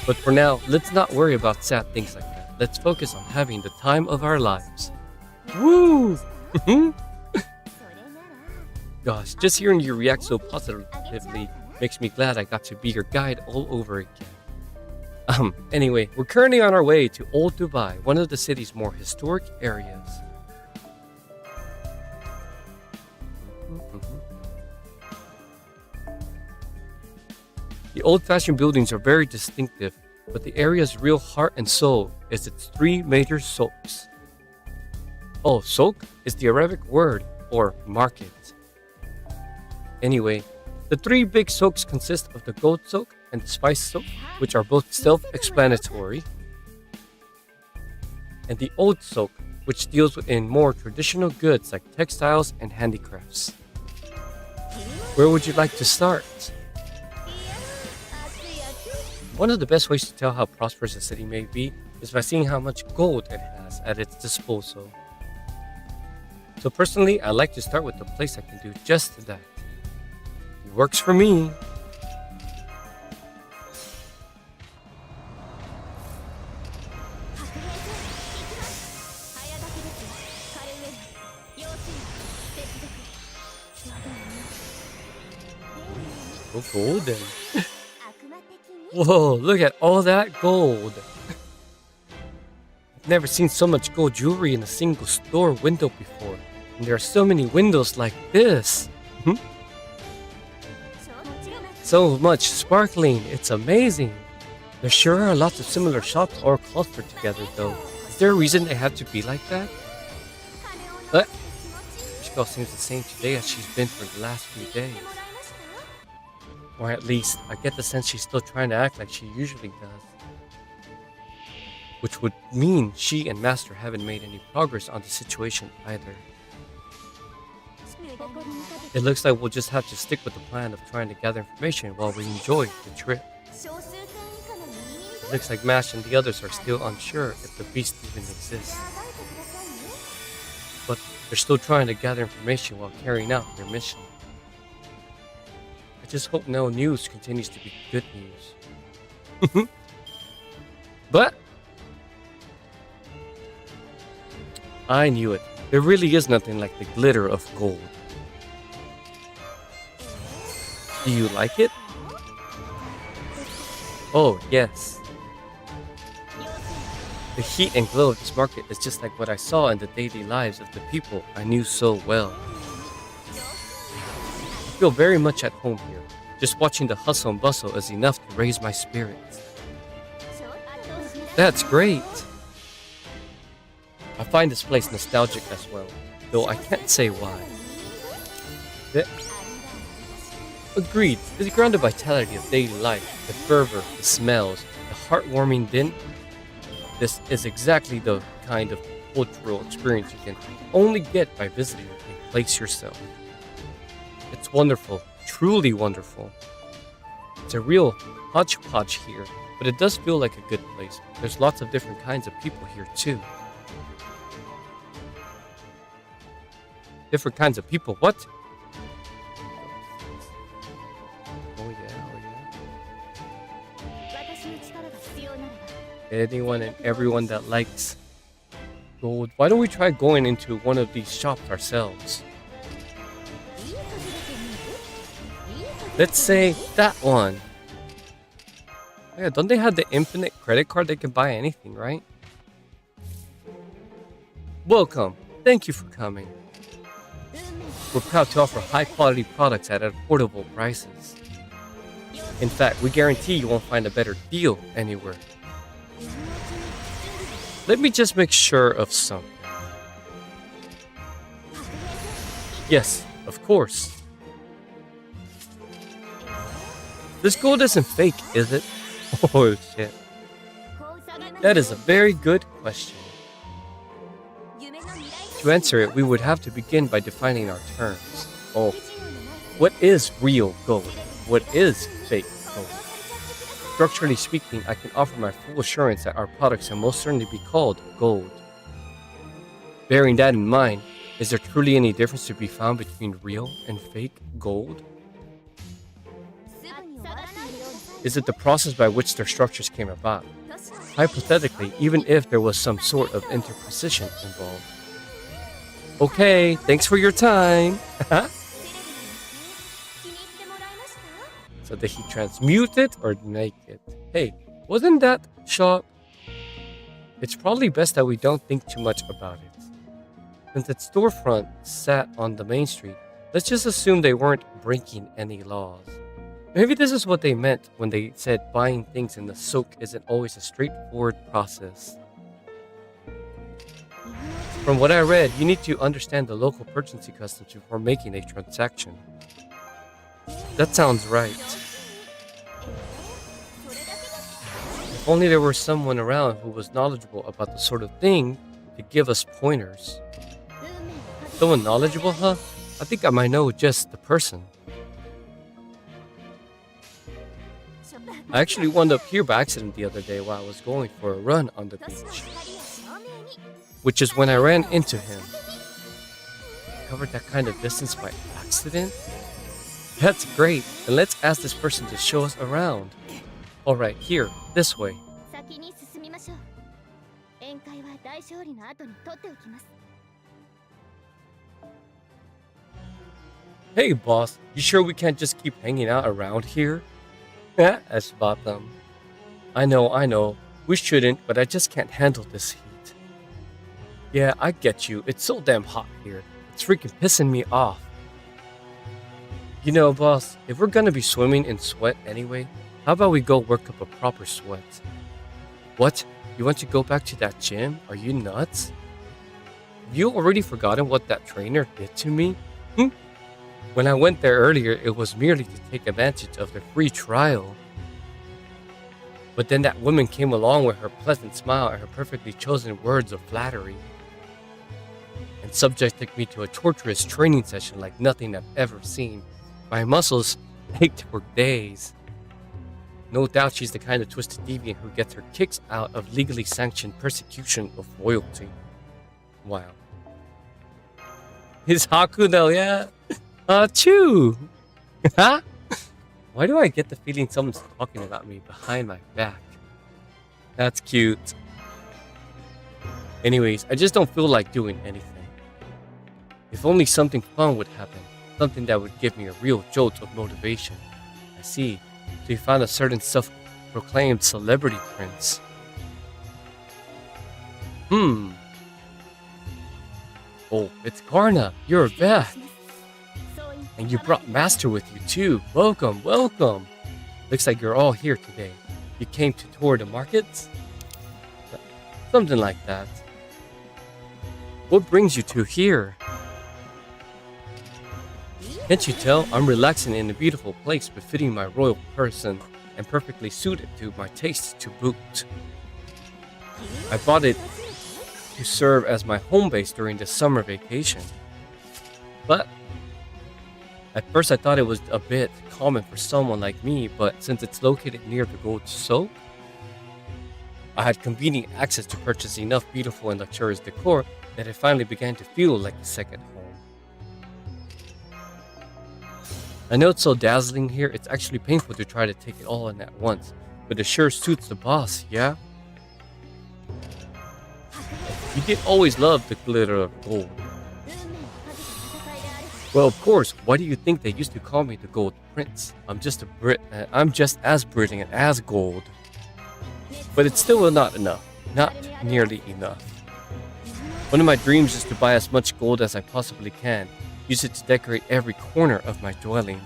[SPEAKER 1] But for now, let's not worry about sad things like that. Let's focus on having the time of our lives. Woo! Gosh, just hearing you react so positively makes me glad I got to be your guide all over again. Anyway, we're currently on our way to Old Dubai, one of the city's more historic areas. The old-fashioned buildings are very distinctive, but the area's real heart and soul is its three major souks. Oh, souk is the Arabic word for market. Anyway, the three big souks consist of the gold souk and the spice souk, which are both self-explanatory, and the old souk, which deals in more traditional goods like textiles and handicrafts. Where would you like to start? One of the best ways to tell how prosperous a city may be is by seeing how much gold it has at its disposal. So personally, I like to start with the place that can do just that. It works for me. So golden. Whoa, look at all that gold. I've never seen so much gold jewelry in a single store window before. And there are so many windows like this. So much sparkling, it's amazing. There sure are lots of similar shops all clustered together though. Is there a reason they have to be like that? But this girl seems the same today as she's been for the last few days. Or at least, I get the sense she's still trying to act like she usually does. Which would mean she and Master haven't made any progress on the situation either. It looks like we'll just have to stick with the plan of trying to gather information while we enjoy the trip. It looks like Mash and the others are still unsure if the beast even exists. But they're still trying to gather information while carrying out their mission. I just hope no news continues to be good news. But I knew it. There really is nothing like the glitter of gold. Do you like it? Oh, yes. The heat and glow of this market is just like what I saw in the daily lives of the people I knew so well. I feel very much at home here. Just watching the hustle and bustle is enough to raise my spirits. That's great! I find this place nostalgic as well, though I can't say why. Agreed, the grounded vitality of daily life, the fervor, the smells, the heartwarming din. This is exactly the kind of cultural experience you can only get by visiting a place yourself. It's wonderful, truly wonderful. It's a real hodgepodge here, but it does feel like a good place. There's lots of different kinds of people here too. Different kinds of people, what? Anyone and everyone that likes gold. Why don't we try going into one of these shops ourselves? Let's say that one. Yeah, don't they have the infinite credit card? They can buy anything, right? Welcome. Thank you for coming. We're proud to offer high quality products at affordable prices. In fact, we guarantee you won't find a better deal anywhere. Let me just make sure of something. Yes, of course. This gold isn't fake, is it? Oh shit. That is a very good question. To answer it, we would have to begin by defining our terms. Oh, what is real gold? What is fake gold? Structurally speaking, I can offer my full assurance that our products can most certainly be called gold. Bearing that in mind, is there truly any difference to be found between real and fake gold? Is it the process by which their structures came about? Hypothetically, even if there was some sort of interposition involved. Okay, thanks for your time. So did he transmute it or make it? Hey, wasn't that shop? It's probably best that we don't think too much about it. Since its storefront sat on the main street, let's just assume they weren't breaking any laws. Maybe this is what they meant when they said buying things in the souk isn't always a straightforward process. From what I read, you need to understand the local purchasing customs before making a transaction. That sounds right. If only there were someone around who was knowledgeable about the sort of thing to give us pointers. Someone knowledgeable, huh? I think I might know just the person. I actually wound up here by accident the other day while I was going for a run on the beach. Which is when I ran into him. Covered that kind of distance by accident? That's great, and let's ask this person to show us around. Alright, here, this way. Hey boss, you sure we can't just keep hanging out around here? That's bottom. I know, we shouldn't, but I just can't handle this heat. Yeah, I get you, it's so damn hot here. It's freaking pissing me off. You know, boss, if we're gonna be swimming in sweat anyway, how about we go work up a proper sweat? What? You want to go back to that gym? Are you nuts? Have you already forgotten what that trainer did to me? When I went there earlier, it was merely to take advantage of their free trial. But then that woman came along with her pleasant smile and her perfectly chosen words of flattery, and subjected me to a torturous training session like nothing I've ever seen. My muscles ached for days. No doubt she's the kind of twisted deviant who gets her kicks out of legally sanctioned persecution of royalty. Wow. His Hakuno, yeah? Achoo! Huh? Why do I get the feeling someone's talking about me behind my back? That's cute. Anyways, I just don't feel like doing anything. If only something fun would happen. Something that would give me a real jolt of motivation. I see. So you found a certain self-proclaimed celebrity prince. Oh, it's Karna. You're back. And you brought Master with you too. Welcome, welcome. Looks like you're all here today. You came to tour the markets? Something like that. What brings you two here? Can't you tell I'm relaxing in a beautiful place befitting my royal person and perfectly suited to my taste to boot? I bought it to serve as my home base during the summer vacation. But at first I thought it was a bit common for someone like me, but since it's located near the Gold Soak, I had convenient access to purchase enough beautiful and luxurious decor that it finally began to feel like a second home. I know it's so dazzling here, it's actually painful to try to take it all in at once, but it sure suits the boss, yeah? Of You did always love the glitter of gold. Well, of course, why do you think they used to call me the Gold Prince? I'm just a Brit, I'm just as brilliant as gold. But it's still not enough. Not nearly enough. One of my dreams is to buy as much gold as I possibly can, use it to decorate every corner of my dwelling,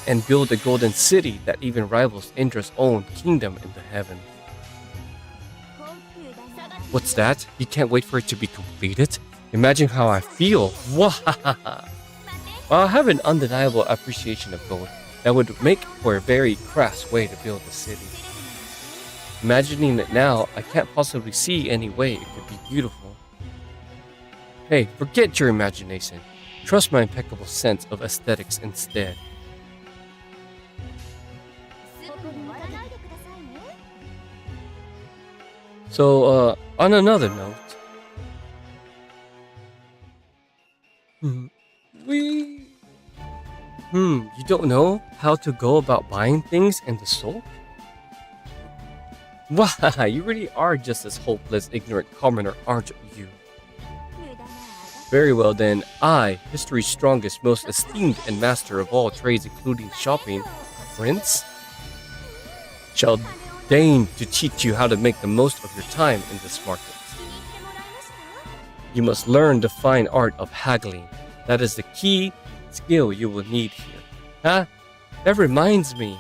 [SPEAKER 1] and build a golden city that even rivals Indra's own kingdom in the heavens. What's that? You can't wait for it to be completed? Imagine how I feel. Wahahaha. Well, I have an undeniable appreciation of gold that would make for a very crass way to build a city. Imagining it now, I can't possibly see any way it could be beautiful. Hey, forget your imagination. Trust my impeccable sense of aesthetics instead. So, on another note, you don't know how to go about buying things in the soul? Wow, you really are just as hopeless, ignorant commoner, aren't you? Very well then, I, history's strongest, most esteemed, and master of all trades including shopping, Prince, shall deign to teach you how to make the most of your time in this market. You must learn the fine art of haggling. That is the key skill you will need here. Huh? That reminds me.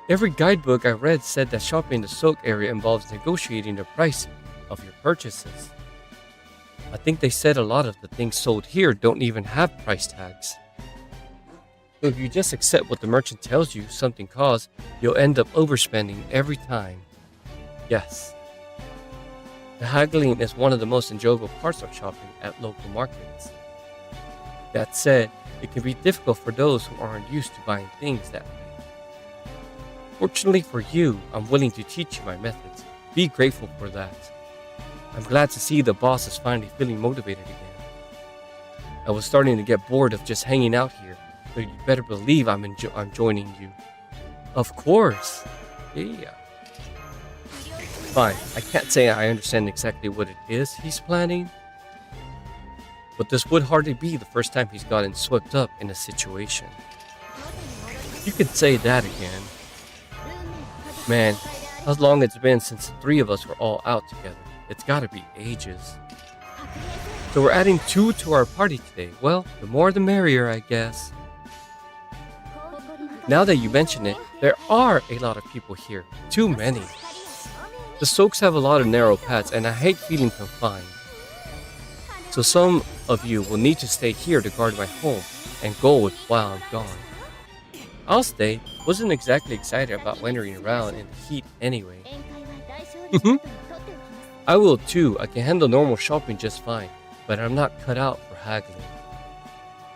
[SPEAKER 1] Every guidebook I read said that shopping in the soak area involves negotiating the price of your purchases. I think they said a lot of the things sold here don't even have price tags. So if you just accept what the merchant tells you something costs, you'll end up overspending every time. Yes. The haggling is one of the most enjoyable parts of shopping at local markets. That said, it can be difficult for those who aren't used to buying things that way. Fortunately for you, I'm willing to teach you my methods. Be grateful for that. I'm glad to see the boss is finally feeling motivated again. I was starting to get bored of just hanging out here, so you better believe I'm joining you. Of course. Yeah. Fine, I can't say I understand exactly what it is he's planning, but this would hardly be the first time he's gotten swept up in a situation. You could say that again. Man, how long it's been since the three of us were all out together. It's gotta be ages. So we're adding 2 to our party today. Well, the more the merrier, I guess. Now that you mention it, there are a lot of people here. Too many. The soaks have a lot of narrow paths and I hate feeling confined. So some of you will need to stay here to guard my home and gold while I'm gone. I'll stay. Wasn't exactly excited about wandering around in the heat anyway. I will too. I can handle normal shopping just fine, but I'm not cut out for haggling.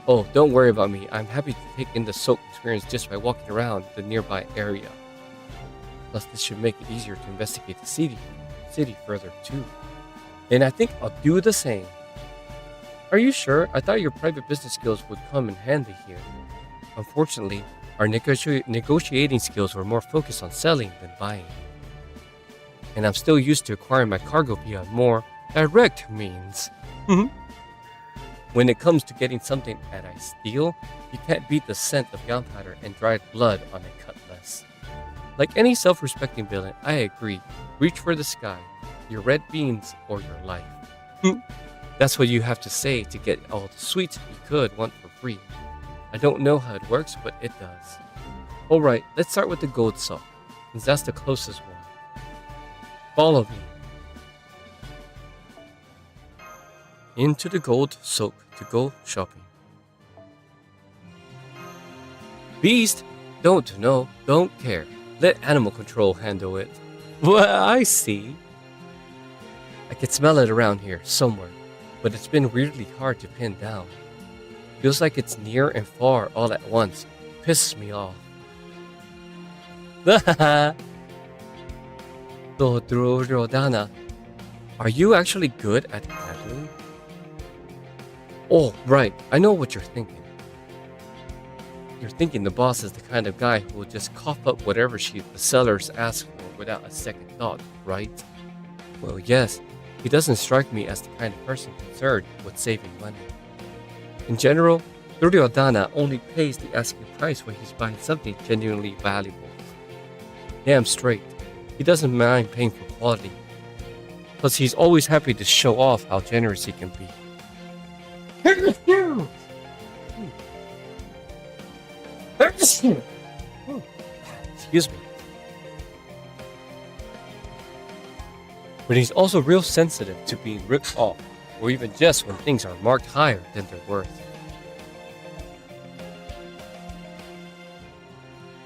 [SPEAKER 1] Oh, don't worry about me. I'm happy to take in the soak experience just by walking around the nearby area. Plus, this should make it easier to investigate the city further too. And I think I'll do the same. Are you sure? I thought your private business skills would come in handy here. Unfortunately, our negotiating skills were more focused on selling than buying. And I'm still used to acquiring my cargo via more direct means. When it comes to getting something that I steal, you can't beat the scent of gunpowder and dried blood on a cutlass. Like any self-respecting villain, I agree. Reach for the sky, your red beans, or your life. That's what you have to say to get all the sweets you could want for free. I don't know how it works, but it does. Alright, let's start with the gold sock, since that's the closest one. Follow me. Into the gold soak to go shopping. Beast! Don't know, don't care. Let animal control handle it. Well, I see. I can smell it around here, somewhere, but it's been weirdly hard to pin down. Feels like it's near and far all at once. Pisses me off. Rodana, are you actually good at handling? Oh, right, I know what you're thinking. You're thinking the boss is the kind of guy who will just cough up whatever the sellers ask for. without a second thought, right? Well, yes, he doesn't strike me as the kind of person concerned with saving money. In general, Duryodhana only pays the asking price when he's buying something genuinely valuable. Damn straight, he doesn't mind paying for quality. Plus, he's always happy to show off how generous he can be. Excuse me. But he's also real sensitive to being ripped off, or even just when things are marked higher than they're worth.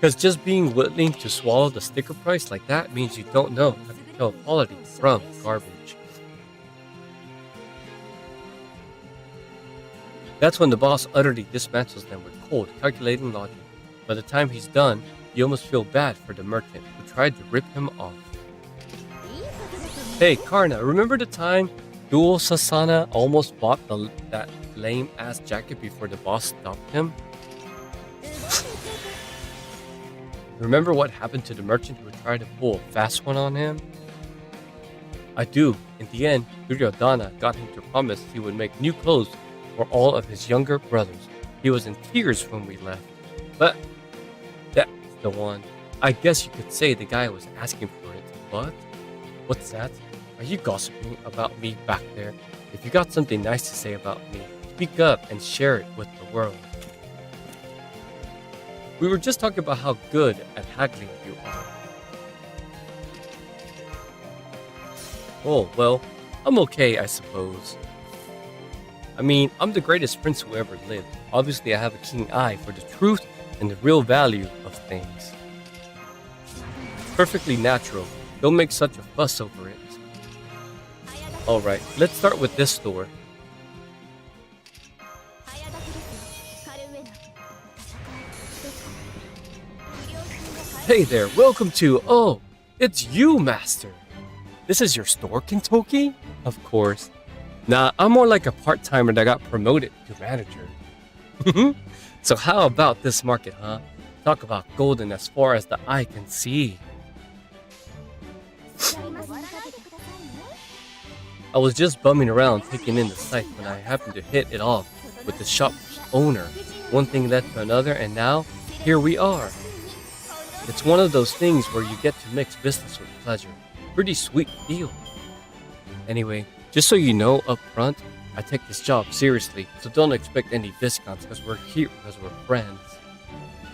[SPEAKER 1] Because just being willing to swallow the sticker price like that means you don't know how to tell quality from garbage. That's when the boss utterly dismantles them with cold, calculating logic. By the time he's done, you almost feel bad for the merchant who tried to rip him off. Hey Karna, remember the time Dual Sasana almost bought that lame-ass jacket before the boss stopped him? Remember what happened to the merchant who tried to pull a fast one on him? I do. In the end, Duryodhana got him to promise he would make new clothes for all of his younger brothers. He was in tears when we left. But that's the one. I guess you could say the guy was asking for it. But what's that? Are you gossiping about me back there? If you got something nice to say about me, speak up and share it with the world. We were just talking about how good at haggling you are. Oh, well, I'm okay, I suppose. I mean, I'm the greatest prince who ever lived. Obviously, I have a keen eye for the truth and the real value of things. Perfectly natural. Don't make such a fuss over it. Alright, let's start with this store. Hey there, welcome to... Oh, it's you, Master. This is your store, Kintoki? Of course. Nah, I'm more like a part-timer that got promoted to manager. So how about this market, huh? Talk about golden as far as the eye can see. I was just bumming around taking in the sight when I happened to hit it off with the shop's owner. One thing led to another, and now, here we are. It's one of those things where you get to mix business with pleasure. Pretty sweet deal. Anyway, just so you know up front, I take this job seriously, so don't expect any discounts because we're here because we're friends.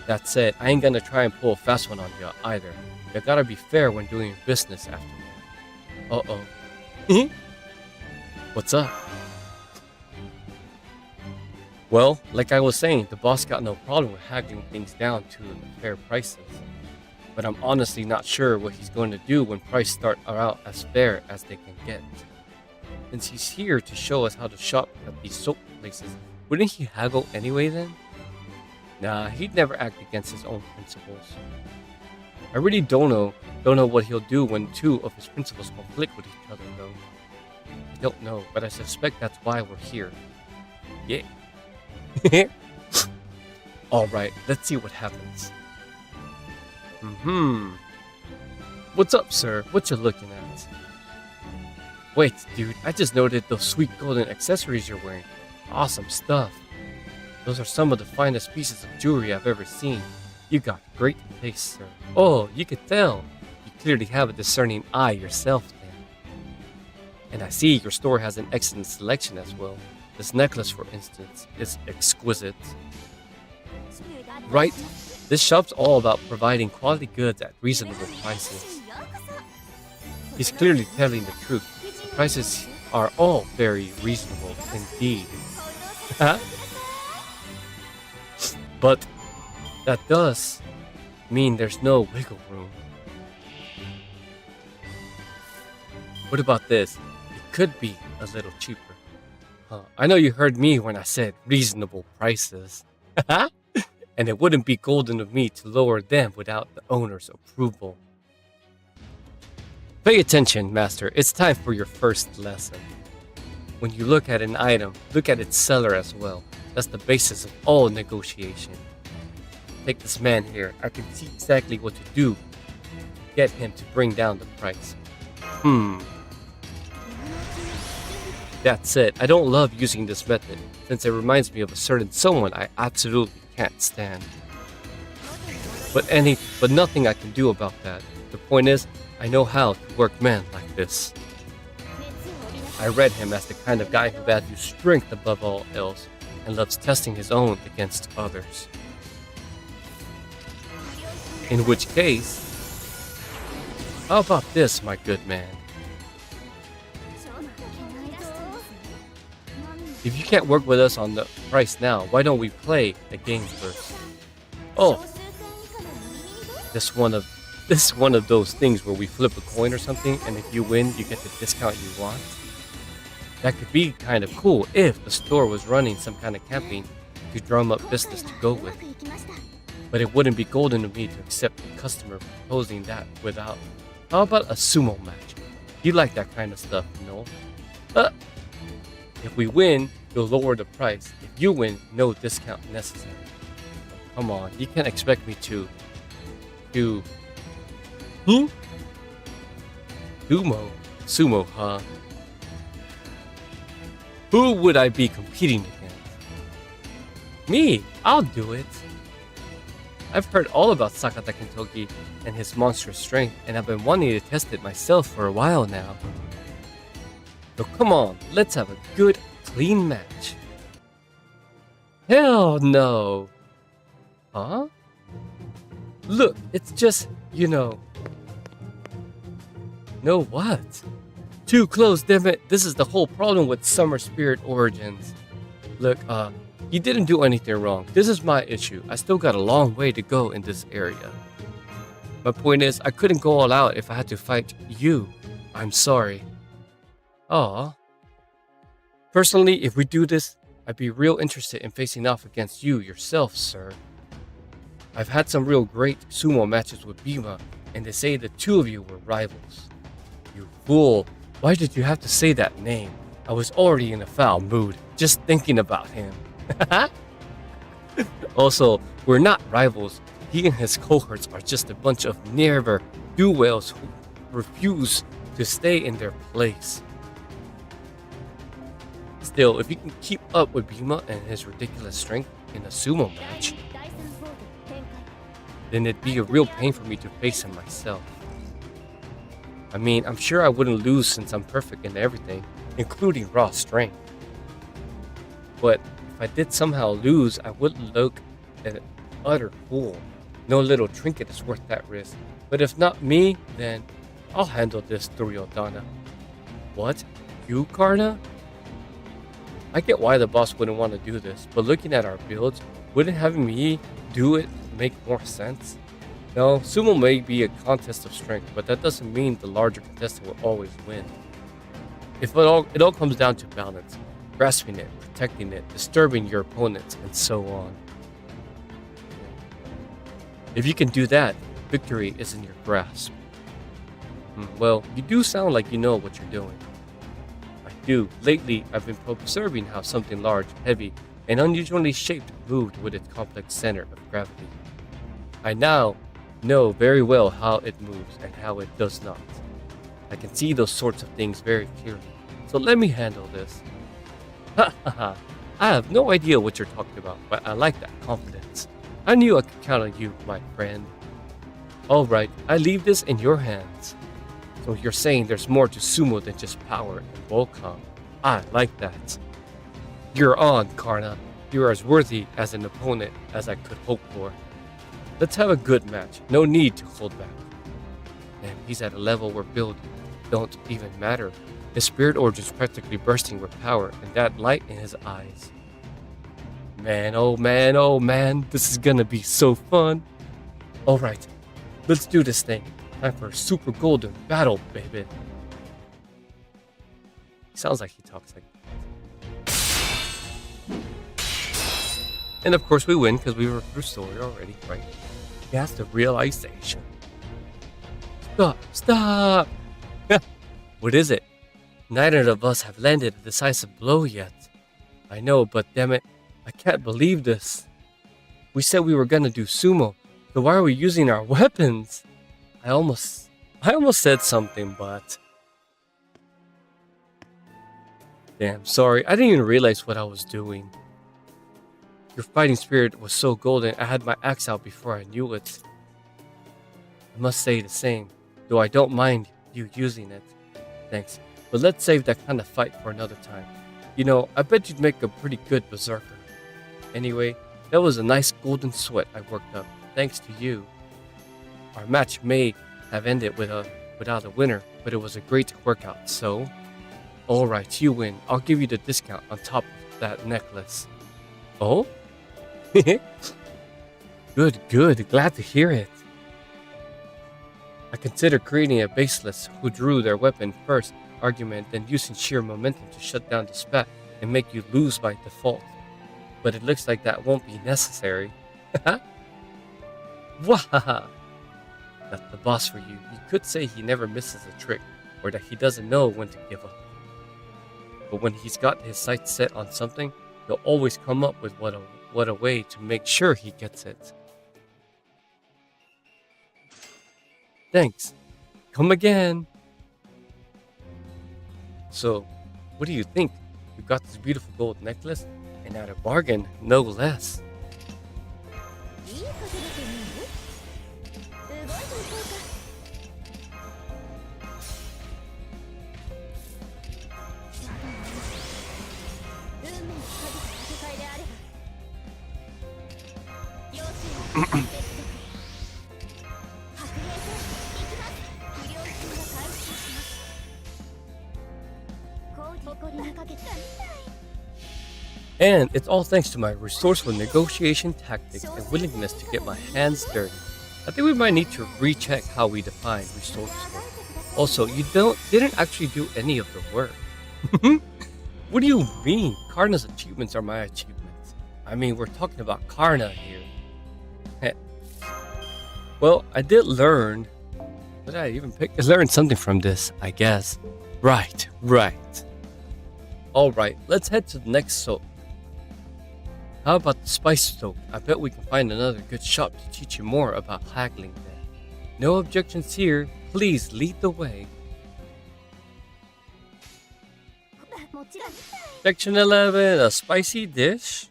[SPEAKER 1] That said, I ain't gonna try and pull a fast one on you either. You gotta be fair when doing business after. Uh-oh. What's up? Well, like I was saying, the boss got no problem with haggling things down to fair prices. But I'm honestly not sure what he's going to do when prices start out as fair as they can get. Since he's here to show us how to shop at these soap places, wouldn't he haggle anyway then? Nah, he'd never act against his own principles. I really don't know what he'll do when two of his principles conflict with each other though. I don't know, but I suspect that's why we're here. Yeah. Alright, let's see what happens. What's up, sir? What you looking at? Wait, dude, I just noted those sweet golden accessories you're wearing. Awesome stuff. Those are some of the finest pieces of jewelry I've ever seen. You got great taste, sir. Oh, you could tell. You clearly have a discerning eye yourself, then. And I see your store has an excellent selection as well. This necklace, for instance, is exquisite. Right? This shop's all about providing quality goods at reasonable prices. He's clearly telling the truth. The prices are all very reasonable indeed. But that does mean there's no wiggle room. What about this? It could be a little cheaper. I know you heard me when I said reasonable prices. And it wouldn't be golden of me to lower them without the owner's approval. Pay attention, Master. It's time for your first lesson. When you look at an item, look at its seller as well. That's the basis of all negotiation. Take this man here. I can see exactly what to do get him to bring down the price. That's it. I don't love using this method, since it reminds me of a certain someone I absolutely can't stand. But nothing I can do about that. The point is, I know how to work men like this. I read him as the kind of guy who values strength above all else, and loves testing his own against others. In which case, how about this, my good man? If you can't work with us on the price now, why don't we play the game first? Oh, this one of those things where we flip a coin or something, and if you win, you get the discount you want. That could be kind of cool if the store was running some kind of campaign to drum up business to go with. But it wouldn't be golden to me to accept a customer proposing that without. How about a sumo match? You like that kind of stuff, you know? If we win, you'll lower the price. If you win, no discount necessary. Come on, you can't expect me to. Sumo, huh? Who would I be competing against? Me, I'll do it. I've heard all about Sakata Kentoki and his monstrous strength, and I've been wanting to test it myself for a while now. So come on, let's have a good, clean match. Hell no! Huh? Look, it's just, No what? Too close, damn it. This is the whole problem with Summer Spirit Origins. Look, you didn't do anything wrong. This is my issue. I still got a long way to go in this area. My point is, I couldn't go all out if I had to fight you. I'm sorry. Aw. Personally, if we do this, I'd be real interested in facing off against you yourself, sir. I've had some real great sumo matches with Bima, and they say the two of you were rivals. You fool. Why did you have to say that name? I was already in a foul mood, just thinking about him. Also, we're not rivals. He and his cohorts are just a bunch of ne'er-do-wells who refuse to stay in their place. Still, if you can keep up with Bima and his ridiculous strength in a sumo match, then it'd be a real pain for me to face him myself. I mean, I'm sure I wouldn't lose since I'm perfect in everything, including raw strength. But if I did somehow lose, I wouldn't look an utter fool. No little trinket is worth that risk. But if not me, then I'll handle this, Duryodhana. What? You, Karna? I get why the boss wouldn't want to do this, but looking at our builds, wouldn't having me do it make more sense? No, sumo may be a contest of strength, but that doesn't mean the larger contestant will always win. It all comes down to balance, grasping it, protecting it, disturbing your opponents, and so on. If you can do that, victory is in your grasp. Well, you do sound like you know what you're doing. I do. Lately, I've been observing how something large, heavy, and unusually shaped moved with its complex center of gravity. I now know very well how it moves and how it does not. I can see those sorts of things very clearly, so let me handle this. Ha ha ha. I have no idea what you're talking about, but I like that confidence. I knew I could count on you, my friend. Alright, I leave this in your hands. So you're saying there's more to sumo than just power and Volcom. I like that. You're on, Karna. You're as worthy as an opponent as I could hope for. Let's have a good match. No need to hold back. And he's at a level where build don't even matter. His spirit origin's practically bursting with power and that light in his eyes. Man, oh man, this is gonna be so fun. Alright, let's do this thing. Time for a super golden battle, baby. He sounds like he talks like that. And of course we win because we were through story already, right? That's the realization. Stop! What is it? Neither of us have landed a decisive blow yet. I know, but damn it, I can't believe this. We said we were gonna do sumo, so why are we using our weapons? I almost I almost said something, but... Damn, sorry. I didn't even realize what I was doing. Your fighting spirit was so golden, I had my axe out before I knew it. I must say the same, though I don't mind you using it. Thanks, but let's save that kind of fight for another time. You know, I bet you'd make a pretty good berserker. Anyway, that was a nice golden sweat I worked up, thanks to you. Our match may have ended without a winner, but it was a great workout, so... Alright, you win. I'll give you the discount on top of that necklace. Oh? Good, good. Glad to hear it. I considered creating a baseless who drew their weapon first argument, then using sheer momentum to shut down the spat and make you lose by default. But it looks like that won't be necessary. Wahaha! That's the boss for you. You could say he never misses a trick, or that he doesn't know when to give up. But when he's got his sights set on something, he'll always come up with what a way to make sure he gets it. Thanks. Come again. So, what do you think? You got this beautiful gold necklace, and at a bargain, no less. And it's all thanks to my resourceful negotiation tactics and willingness to get my hands dirty. I think we might need to recheck how we define resourceful. Also, you didn't actually do any of the work. What do you mean? Karna's achievements are my achievements. I mean, we're talking about Karna here. Well, I did learn. What did I even pick? I learned something from this, I guess. Right. Alright, let's head to the next soap. How about the spice soap? I bet we can find another good shop to teach you more about haggling there. No objections here. Please lead the way. Section 11, a spicy dish.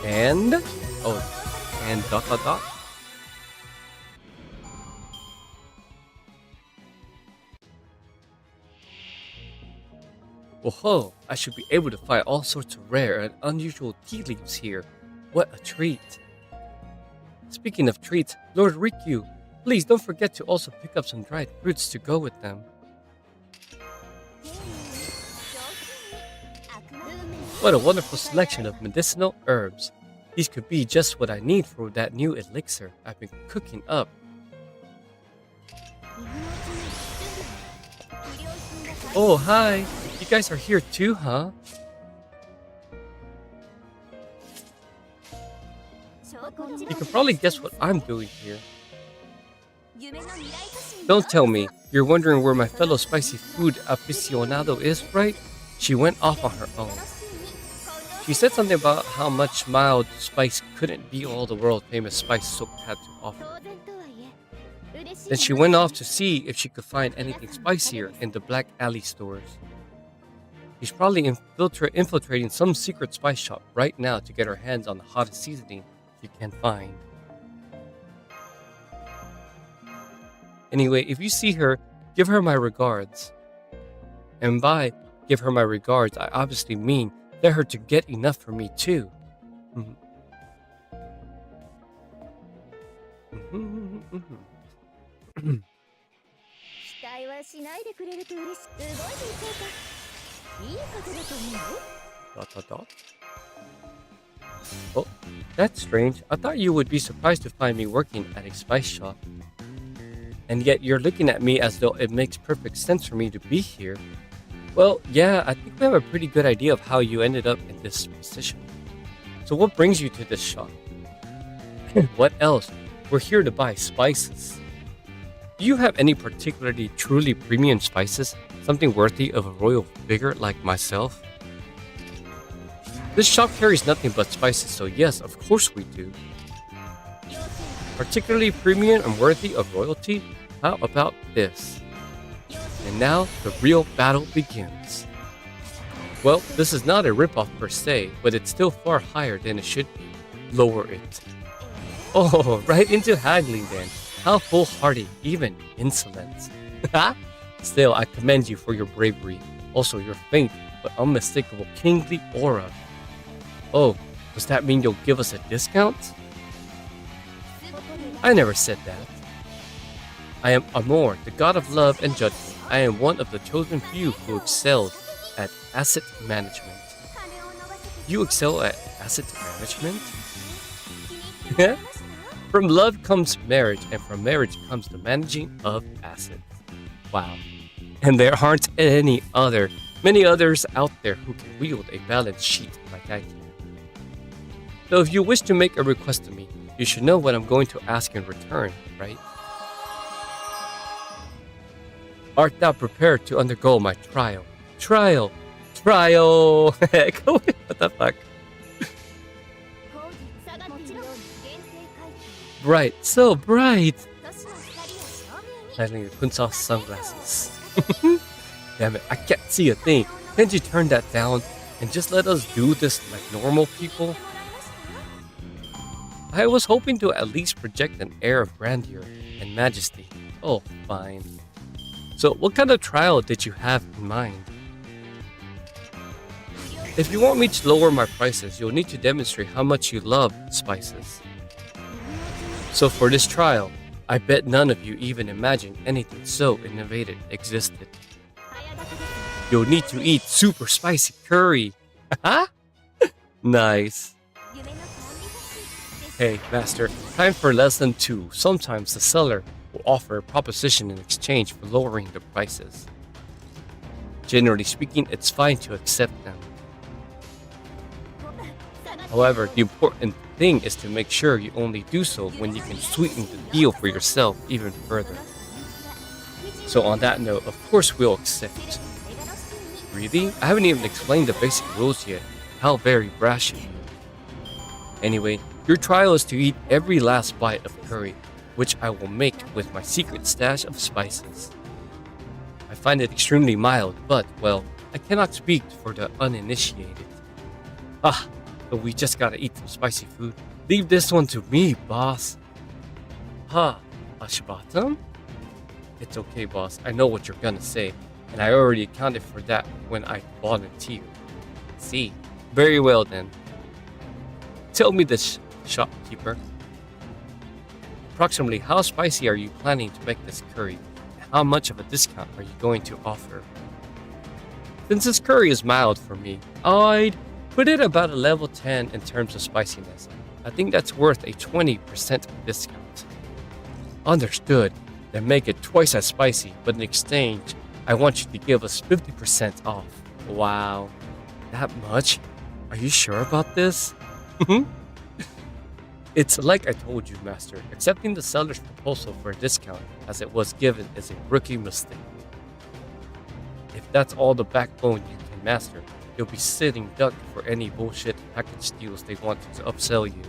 [SPEAKER 1] And dot. Whoa, I should be able to find all sorts of rare and unusual tea leaves here. What a treat. Speaking of treats, Lord Rikyu, please don't forget to also pick up some dried fruits to go with them. What a wonderful selection of medicinal herbs. These could be just what I need for that new elixir I've been cooking up. Oh, hi. You guys are here too, huh? You can probably guess what I'm doing here. Don't tell me. You're wondering where my fellow spicy food aficionado is, right? She went off on her own. She said something about how much mild spice couldn't be all the world-famous spice soap had to offer. Then she went off to see if she could find anything spicier in the back alley stores. She's probably infiltrating some secret spice shop right now to get her hands on the hottest seasoning she can find. Anyway, if you see her, give her my regards. And by give her my regards, I obviously mean tell her to get enough for me too. Oh, that's strange. I thought you would be surprised to find me working at a spice shop. And yet you're looking at me as though it makes perfect sense for me to be here. Well, yeah, I think we have a pretty good idea of how you ended up in this position. So what brings you to this shop? What else? We're here to buy spices. Do you have any particularly truly premium spices? Something worthy of a royal figure like myself? This shop carries nothing but spices, so yes, of course we do. Particularly premium and worthy of royalty? How about this? And now the real battle begins. Well, this is not a ripoff per se, but it's still far higher than it should be. Lower it. Oh, right into haggling then. How foolhardy, even insolent. Still, I commend you for your bravery. Also, your faint but unmistakable kingly aura. Oh, does that mean you'll give us a discount? I never said that. I am Amor, the god of love and judgment. I am one of the chosen few who excelled at asset management. You excel at asset management? From love comes marriage, and from marriage comes the managing of assets. Wow. And there aren't many others out there who can wield a balance sheet like I can. So if you wish to make a request to me, you should know what I'm going to ask in return, right? Art thou prepared to undergo my trial? Trial! What the fuck? Bright, so bright! I need to put off sunglasses. Damn it, I can't see a thing. Can't you turn that down and just let us do this like normal people? I was hoping to at least project an air of grandeur and majesty. Oh, fine. So, what kind of trial did you have in mind? If you want me to lower my prices, you'll need to demonstrate how much you love spices. So for this trial, I bet none of you even imagined anything so innovative existed. You'll need to eat super spicy curry. Nice. Hey, master, time for lesson 2. Sometimes the seller will offer a proposition in exchange for lowering the prices. Generally speaking, it's fine to accept them. However, the important thing is to make sure you only do so when you can sweeten the deal for yourself even further. So on that note, of course we'll accept. Really? I haven't even explained the basic rules yet. How very brash of you. Anyway, your trial is to eat every last bite of curry, which I will make with my secret stash of spices. I find it extremely mild, but, well, I cannot speak for the uninitiated. But we just gotta eat some spicy food. Leave this one to me, boss. Ashbatam? It's okay, boss. I know what you're gonna say, and I already accounted for that when I volunteered. See? Very well then. Tell me this, shopkeeper. Approximately how spicy are you planning to make this curry? And how much of a discount are you going to offer? Since this curry is mild for me, I'd put it about a level 10 in terms of spiciness. I think that's worth a 20% discount. Understood. Then make it twice as spicy, but in exchange, I want you to give us 50% off. Wow. That much? Are you sure about this? It's like I told you, master. Accepting the seller's proposal for a discount as it was given is a rookie mistake. If that's all the backbone you can master, you'll be sitting duck for any bullshit package deals they want to upsell you.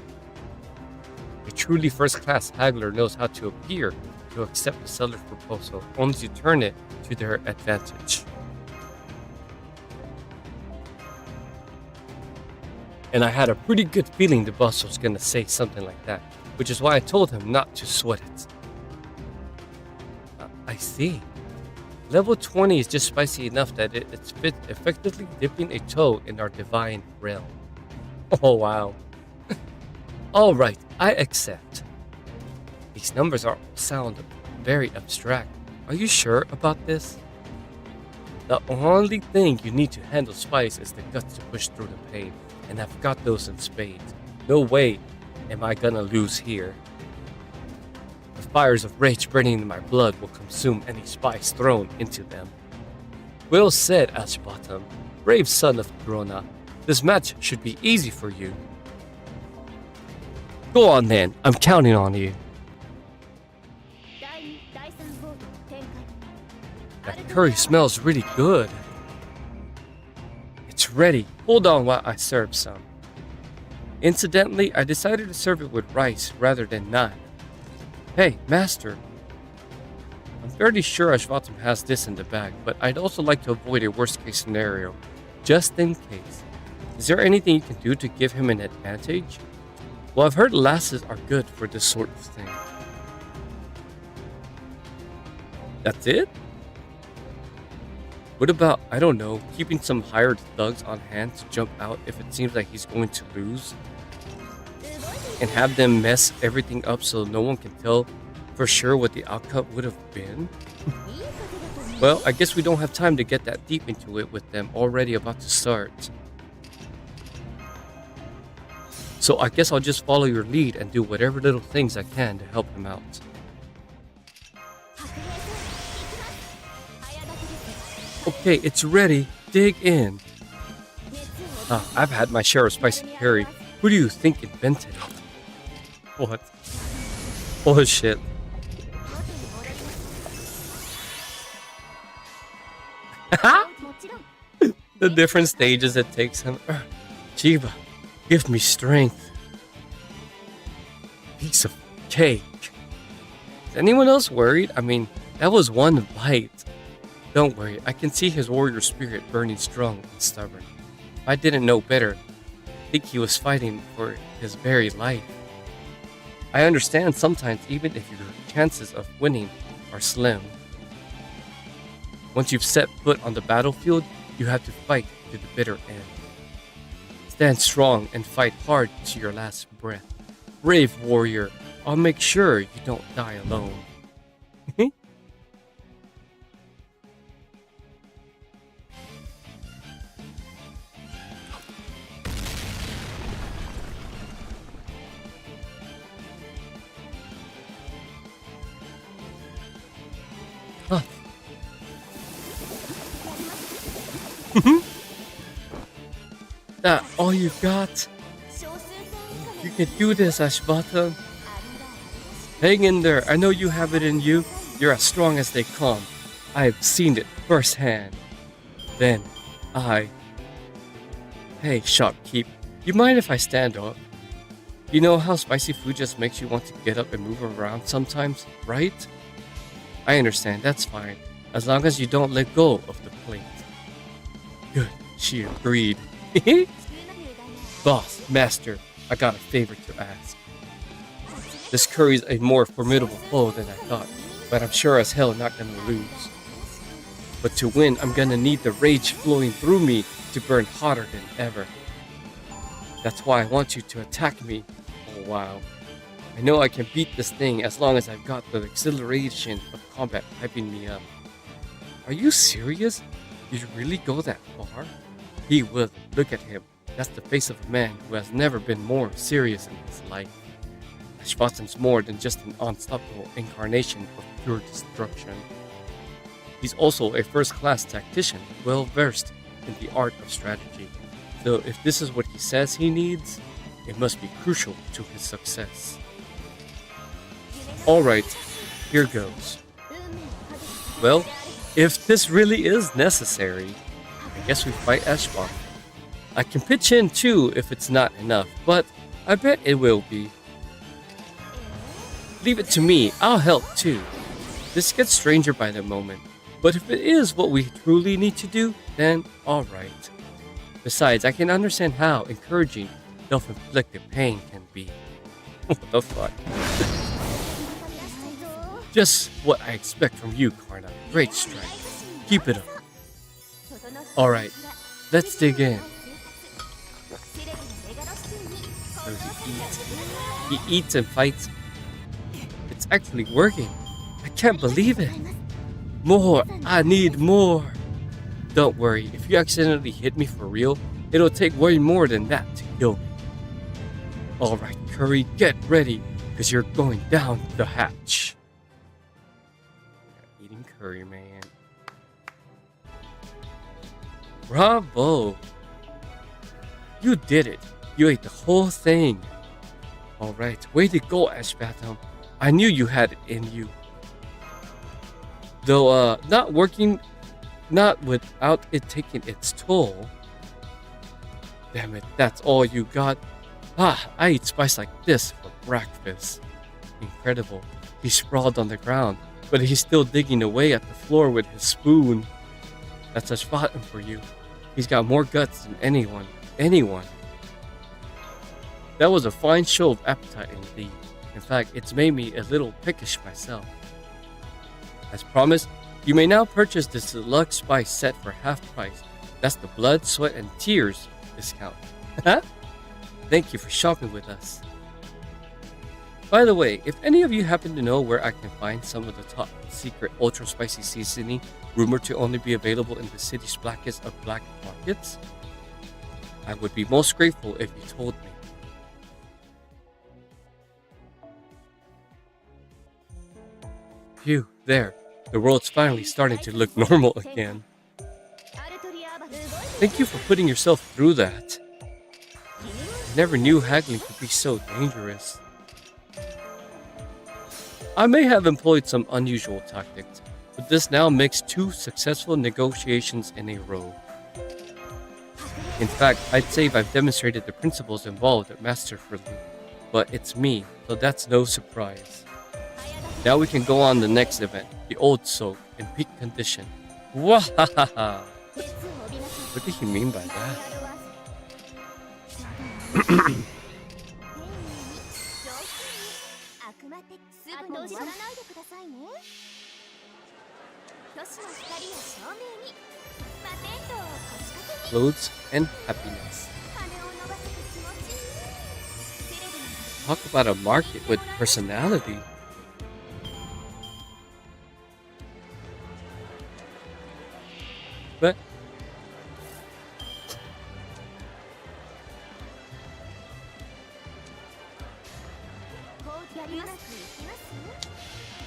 [SPEAKER 1] A truly first-class haggler knows how to appear to accept the seller's proposal, only to turn it to their advantage. And I had a pretty good feeling the boss was gonna say something like that, which is why I told him not to sweat it. I see. Level 20 is just spicy enough that it's effectively dipping a toe in our divine realm. Oh wow. Alright, I accept. These numbers sound very abstract. Are you sure about this? The only thing you need to handle spice is the guts to push through the pain, and I've got those in spades. No way am I gonna lose here. The fires of rage burning in my blood will consume any spice thrown into them. Well said, Ashbottom, brave son of Drona. This match should be easy for you. Go on then, I'm counting on you. That curry smells really good. It's ready. Hold on while I serve some. Incidentally, I decided to serve it with rice rather than not. Hey, master. I'm fairly sure Ashvatam has this in the bag, but I'd also like to avoid a worst case scenario, just in case. Is there anything you can do to give him an advantage? Well, I've heard lasses are good for this sort of thing. That's it? What about, I don't know, keeping some hired thugs on hand to jump out if it seems like he's going to lose? And have them mess everything up so no one can tell for sure what the outcome would have been? Well, I guess we don't have time to get that deep into it with them already about to start. So I guess I'll just follow your lead and do whatever little things I can to help him out. Okay, it's ready. Dig in. I've had my share of spicy curry. Who do you think invented it? What? Oh shit. The different stages it takes him. Chiba, give me strength. Piece of cake. Is anyone else worried? I mean, that was one bite. Don't worry, I can see his warrior spirit burning strong and stubborn. If I didn't know better, I think he was fighting for his very life. I understand sometimes even if your chances of winning are slim. Once you've set foot on the battlefield, you have to fight to the bitter end. Stand strong and fight hard to your last breath. Brave warrior, I'll make sure you don't die alone. Huh. That all you got? You can do this, Ashvatam. Hang in there. I know you have it in you. You're as strong as they come. I've seen it firsthand. Then, Hey, shopkeep. You mind if I stand up? You know how spicy food just makes you want to get up and move around sometimes, right? I understand, that's fine. As long as you don't let go of the plate. Good, she agreed. Boss, master, I got a favor to ask. This curry's a more formidable foe than I thought, but I'm sure as hell not gonna lose. But to win, I'm gonna need the rage flowing through me to burn hotter than ever. That's why I want you to attack me. Oh wow. I know I can beat this thing as long as I've got the exhilaration of combat hyping me up. Are you serious? Did you really go that far? He will. Look at him. That's the face of a man who has never been more serious in his life. Ashvatam's more than just an unstoppable incarnation of pure destruction. He's also a first-class tactician, well versed in the art of strategy. So if this is what he says he needs, it must be crucial to his success. Alright, here goes. Well, if this really is necessary, I guess we fight Ashvatam. I can pitch in too if it's not enough, but I bet it will be. Leave it to me, I'll help too. This gets stranger by the moment, but if it is what we truly need to do, then alright. Besides, I can understand how encouraging self-inflicted pain can be. What the fuck? Just what I expect from you, Karna. Great strength. Keep it up. Alright, let's dig in. What does he eat? He eats and fights. It's actually working. I can't believe it. More! I need more! Don't worry, if you accidentally hit me for real, it'll take way more than that to kill me. Alright, Curry, get ready, because you're going down the hatch. Eating curry, man. Bravo! You did it. You ate the whole thing. Alright, way to go, Ashvatam. I knew you had it in you. Though, not without it taking its toll. Damn it, that's all you got? Ah, I eat spice like this for breakfast. Incredible. He sprawled on the ground, but he's still digging away at the floor with his spoon. That's a Spartan for you. He's got more guts than anyone. That was a fine show of appetite indeed. In fact, it's made me a little peckish myself. As promised, you may now purchase this deluxe spice set for half price. That's the blood, sweat, and tears discount. Thank you for shopping with us. By the way, if any of you happen to know where I can find some of the top secret ultra spicy seasoning rumored to only be available in the city's blackest of black markets, I would be most grateful if you told me. Phew, there. The world's finally starting to look normal again. Thank you for putting yourself through that. I never knew haggling could be so dangerous. I may have employed some unusual tactics, but this now makes 2 successful negotiations in a row. In fact, I'd say I've demonstrated the principles involved masterfully, but it's me, so that's no surprise. Now we can go on the next event, the Old Soak, in peak condition. Wahahaha! What did he mean by that? Clothes and happiness. Talk about a market with personality.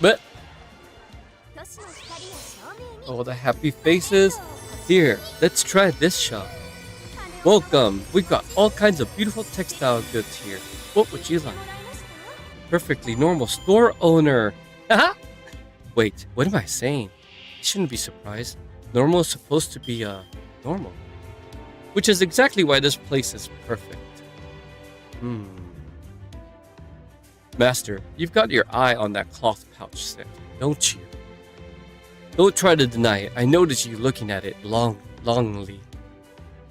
[SPEAKER 1] But all the happy faces. Here, let's try this shop. Welcome. We've got all kinds of beautiful textile goods here. What would you like? Perfectly normal store owner. Haha. Wait, what am I saying? You shouldn't be surprised. Normal is supposed to be normal. Which is exactly why this place is perfect. Master, you've got your eye on that cloth pouch set, don't you? Don't try to deny it. I noticed you looking at it longingly.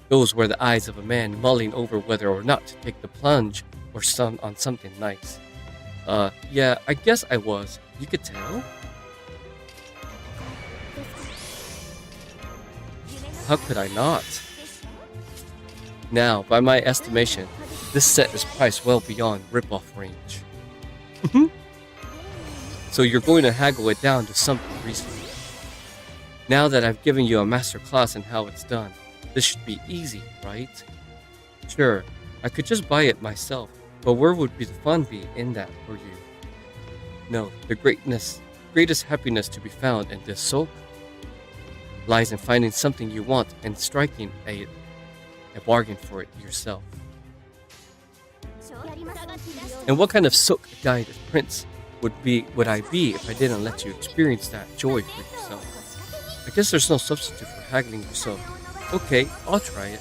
[SPEAKER 1] Those were the eyes of a man mulling over whether or not to take the plunge or on something nice. Yeah, I guess I was. You could tell? How could I not? Now, by my estimation, this set is priced well beyond rip-off range. So you're going to haggle it down to something reasonable. Now that I've given you a master class in how it's done, this should be easy, right? Sure, I could just buy it myself, but where would the fun be in that for you? No, the greatest happiness to be found in this soak lies in finding something you want and striking a bargain for it yourself. And what kind of soak guide prince would I be if I didn't let you experience that joy for yourself? I guess there's no substitute for haggling yourself. Okay, I'll try it.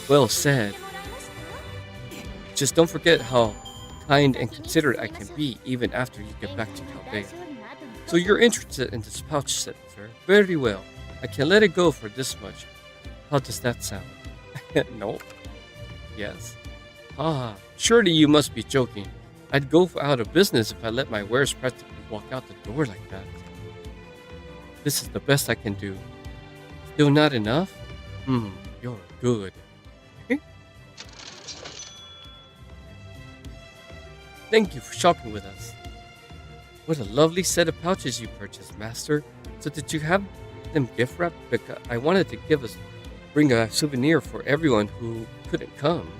[SPEAKER 1] Well said. Just don't forget how kind and considerate I can be even after you get back to Chaldea. So you're interested in this pouch set, sir? Very well. I can let it go for this much. How does that sound? Nope. Yes. Ah, surely you must be joking. I'd go out of business if I let my wares practically walk out the door like that. This is the best I can do. Still not enough? You're good. Thank you for shopping with us. What a lovely set of pouches you purchased, Master. So did you have them gift wrapped? Because I wanted to bring a souvenir for everyone who couldn't come.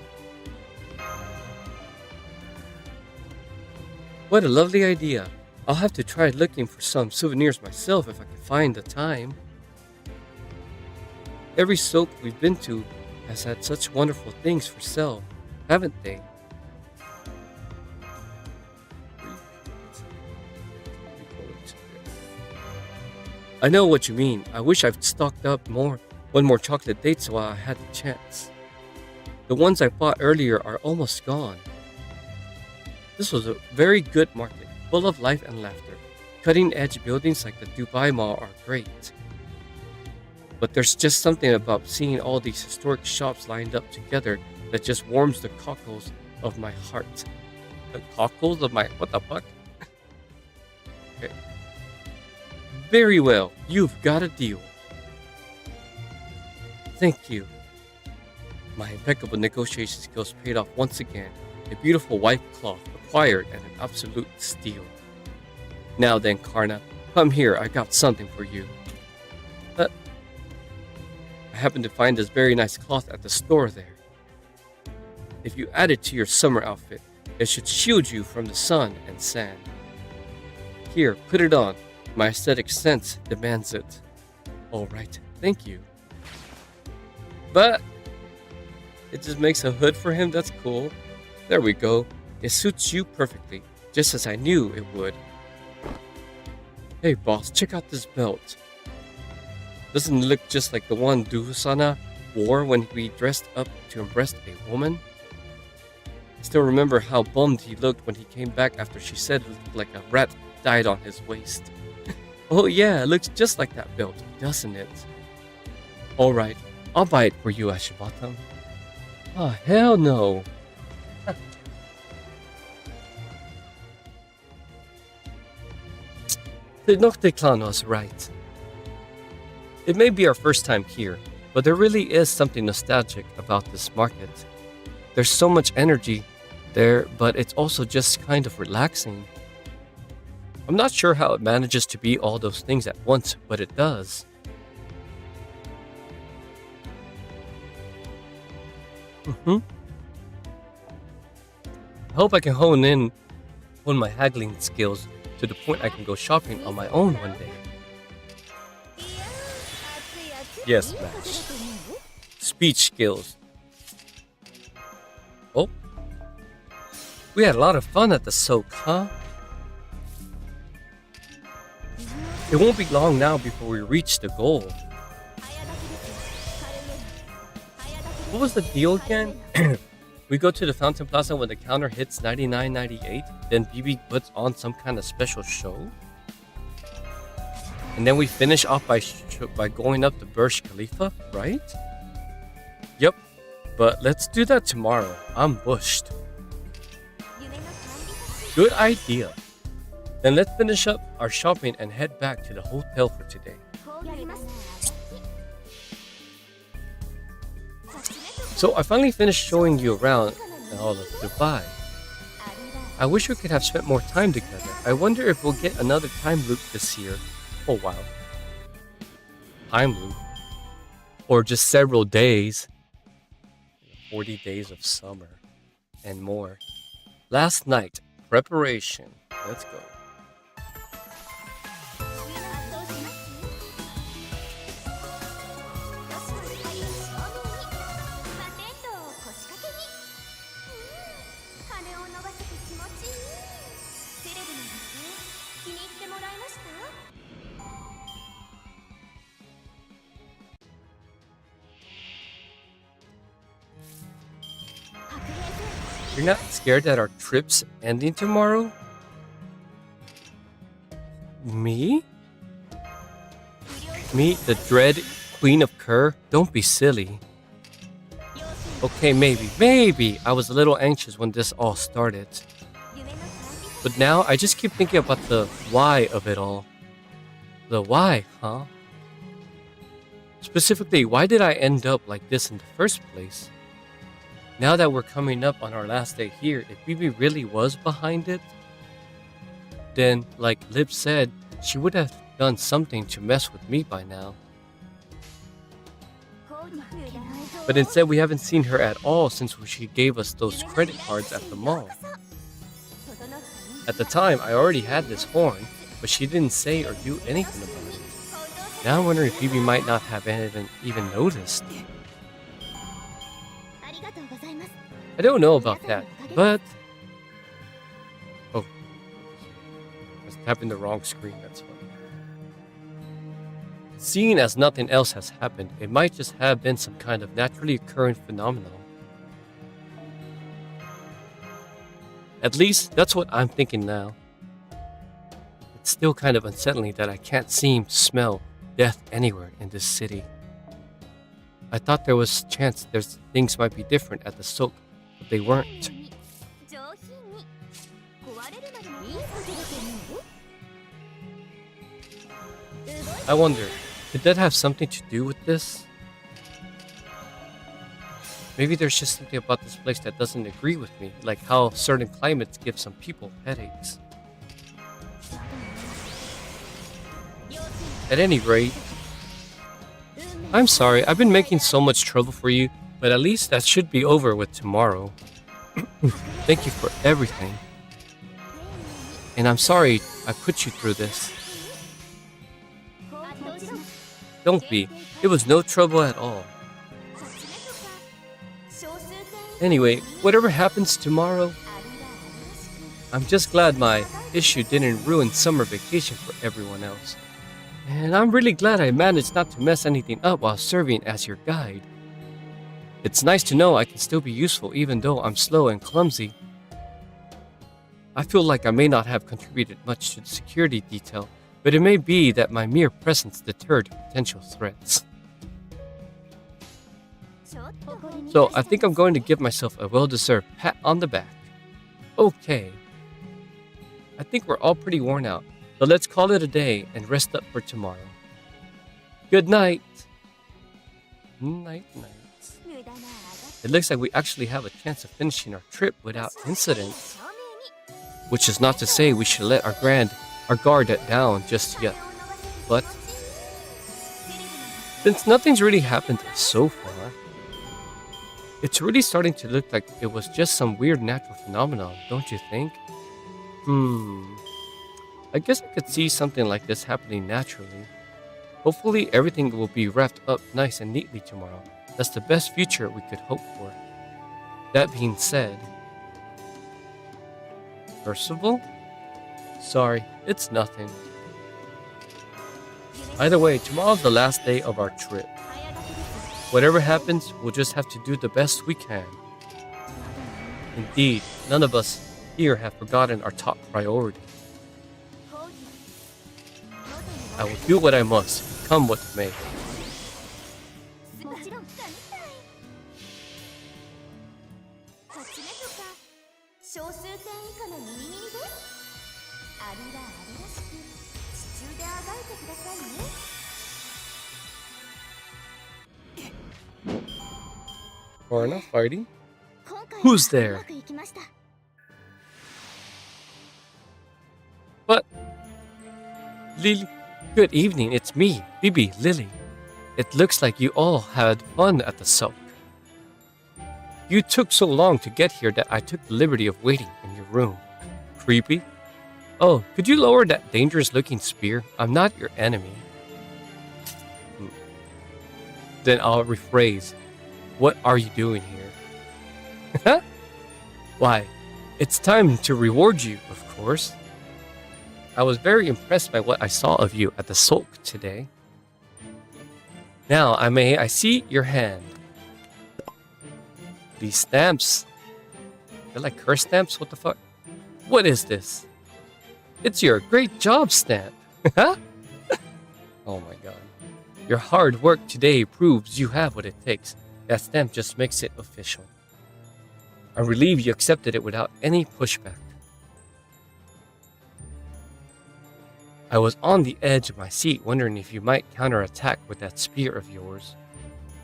[SPEAKER 1] What a lovely idea. I'll have to try looking for some souvenirs myself if I can find the time. Every soak we've been to has had such wonderful things for sale, haven't they? I know what you mean. I wish I'd stocked up more One more chocolate dates while I had the chance. The ones I bought earlier are almost gone. This was a very good market, full of life and laughter. Cutting-edge buildings like the Dubai Mall are great. But there's just something about seeing all these historic shops lined up together that just warms the cockles of my heart. The cockles of my... what the fuck? Okay. Very well, you've got a deal. Thank you. My impeccable negotiation skills paid off once again. A beautiful white cloth acquired at an absolute steal. Now then, Karna, come here, I got something for you. I happened to find this very nice cloth at the store there. If you add it to your summer outfit, it should shield you from the sun and sand. Here, put it on. My aesthetic sense demands it. Alright, thank you. But it just makes a hood for him, that's cool. There we go. It suits you perfectly, just as I knew it would. Hey boss, check out this belt. Doesn't it look just like the one Duhusana wore when we dressed up to impress a woman? Still remember how bummed he looked when he came back after she said it looked like a rat died on his waist. Oh yeah, it looks just like that belt, doesn't it? Alright, I'll buy it for you, Ashibata. Oh, hell no. The Nocte clan was right. It may be our first time here, but there really is something nostalgic about this market. There's so much energy there, but it's also just kind of relaxing. I'm not sure how it manages to be all those things at once, but it does. I hope I can hone my haggling skills to the point I can go shopping on my own one day. Yes, Mash. Speech skills. Oh. We had a lot of fun at the soak, huh? It won't be long now before we reach the goal. What was the deal again? We go to the Fountain Plaza when the counter hits $99.98, then BB puts on some kind of special show. And then we finish off by going up to Burj Khalifa, right? Yep, but let's do that tomorrow. I'm bushed. Good idea. Then let's finish up our shopping and head back to the hotel for today. So I finally finished showing you around all of Dubai. I wish we could have spent more time together. I wonder if we'll get another time loop this year. Oh wow. Time loop. Or just several days. 40 days of summer. And more. Last night, preparation. Let's go. You're not scared that our trip's ending tomorrow? Me? Me, the dread Queen of Kerr? Don't be silly. Okay, maybe. I was a little anxious when this all started. But now I just keep thinking about the why of it all. The why, huh? Specifically, why did I end up like this in the first place? Now that we're coming up on our last day here, if Bibi really was behind it, then, like Lip said, she would have done something to mess with me by now. But instead, we haven't seen her at all since she gave us those credit cards at the mall. At the time, I already had this horn, but she didn't say or do anything about it. Now I'm wondering if Bibi might not have even noticed. I don't know about that, but... Oh. I was tapping the wrong screen, that's funny. Seeing as nothing else has happened, it might just have been some kind of naturally occurring phenomenon. At least, that's what I'm thinking now. It's still kind of unsettling that I can't seem to smell death anywhere in this city. I thought there was a chance things might be different at the soak, but they weren't. I wonder, could that have something to do with this? Maybe there's just something about this place that doesn't agree with me, like how certain climates give some people headaches. At any rate, I'm sorry, I've been making so much trouble for you, but at least that should be over with tomorrow. Thank you for everything. And I'm sorry I put you through this. Don't be. It was no trouble at all. Anyway, whatever happens tomorrow, I'm just glad my issue didn't ruin summer vacation for everyone else. And I'm really glad I managed not to mess anything up while serving as your guide. It's nice to know I can still be useful even though I'm slow and clumsy. I feel like I may not have contributed much to the security detail, but it may be that my mere presence deterred potential threats. So I think I'm going to give myself a well-deserved pat on the back. Okay. I think we're all pretty worn out, so let's call it a day and rest up for tomorrow. Good night. Night. It looks like we actually have a chance of finishing our trip without incident. Which is not to say we should let our guard down just yet. But since nothing's really happened so far, it's really starting to look like it was just some weird natural phenomenon, don't you think? I guess I could see something like this happening naturally. Hopefully everything will be wrapped up nice and neatly tomorrow. That's the best future we could hope for. That being said, Percival? Sorry, it's nothing. Either way, tomorrow's the last day of our trip. Whatever happens, we'll just have to do the best we can. Indeed, none of us here have forgotten our top priority. I will do what I must, come what may. Or not fighting? Who's there? But Lily, good evening, it's me, Bibi, Lily. It looks like you all had fun at the soak. You took so long to get here that I took the liberty of waiting in your room. Creepy? Oh, could you lower that dangerous looking spear? I'm not your enemy. Then I'll rephrase. What are you doing here? Why, it's time to reward you, of course. I was very impressed by what I saw of you at the soak today. Now, I see your hand. These stamps. They're like curse stamps? What the fuck? What is this? It's your great job stamp. Oh my god. Your hard work today proves you have what it takes. That stamp just makes it official. I'm relieved you accepted it without any pushback. I was on the edge of my seat wondering if you might counterattack with that spear of yours.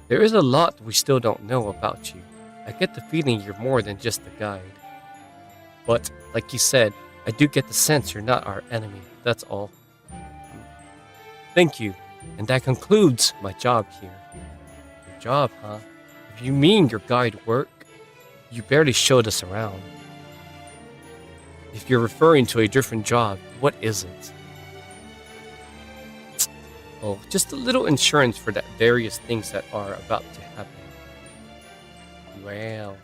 [SPEAKER 1] There is a lot we still don't know about you. I get the feeling you're more than just a guide. But, like you said, I do get the sense you're not our enemy, that's all. Thank you, and that concludes my job here. Your job, huh? If you mean your guide work, you barely showed us around. If you're referring to a different job, what is it? Oh, just a little insurance for that various things that are about to happen. Well.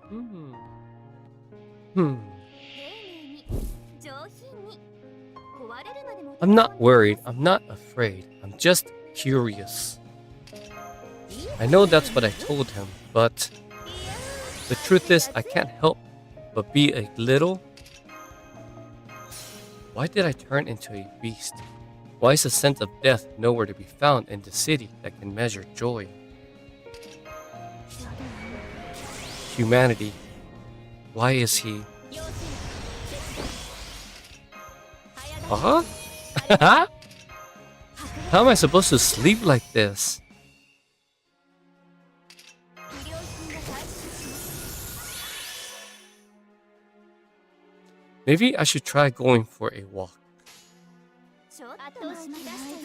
[SPEAKER 1] Hmm. Hmm. I'm not worried. I'm not afraid. I'm just curious. I know that's what I told him, but the truth is, I can't help but be a little. Why did I turn into a beast? Why is the sense of death nowhere to be found in the city that can measure joy? Humanity. Why is he? Huh? How am I supposed to sleep like this? Maybe I should try going for a walk.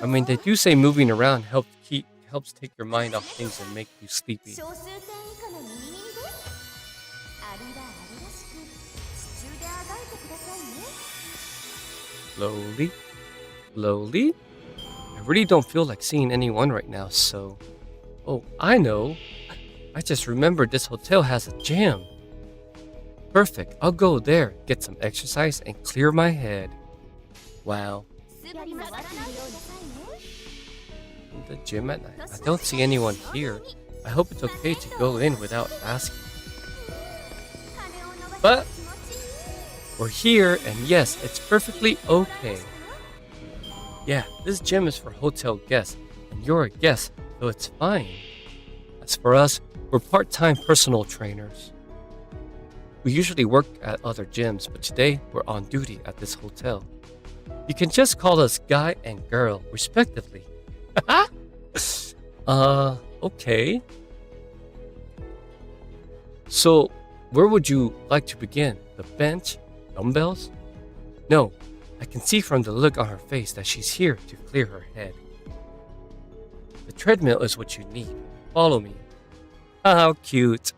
[SPEAKER 1] I mean, they do say moving around helps take your mind off things and make you sleepy. Slowly, slowly. I really don't feel like seeing anyone right now, so... Oh, I know. I just remembered this hotel has a gym. Perfect, I'll go there, get some exercise, and clear my head. Wow. The gym at night. I don't see anyone here. I hope it's okay to go in without asking. But we're here, and yes, it's perfectly okay. Yeah, this gym is for hotel guests, and you're a guest, so it's fine. As for us, we're part-time personal trainers. We usually work at other gyms, but today we're on duty at this hotel. You can just call us guy and girl, respectively. Okay. So, where would you like to begin? The bench? Dumbbells? No, I can see from the look on her face that she's here to clear her head. The treadmill is what you need. Follow me. How cute.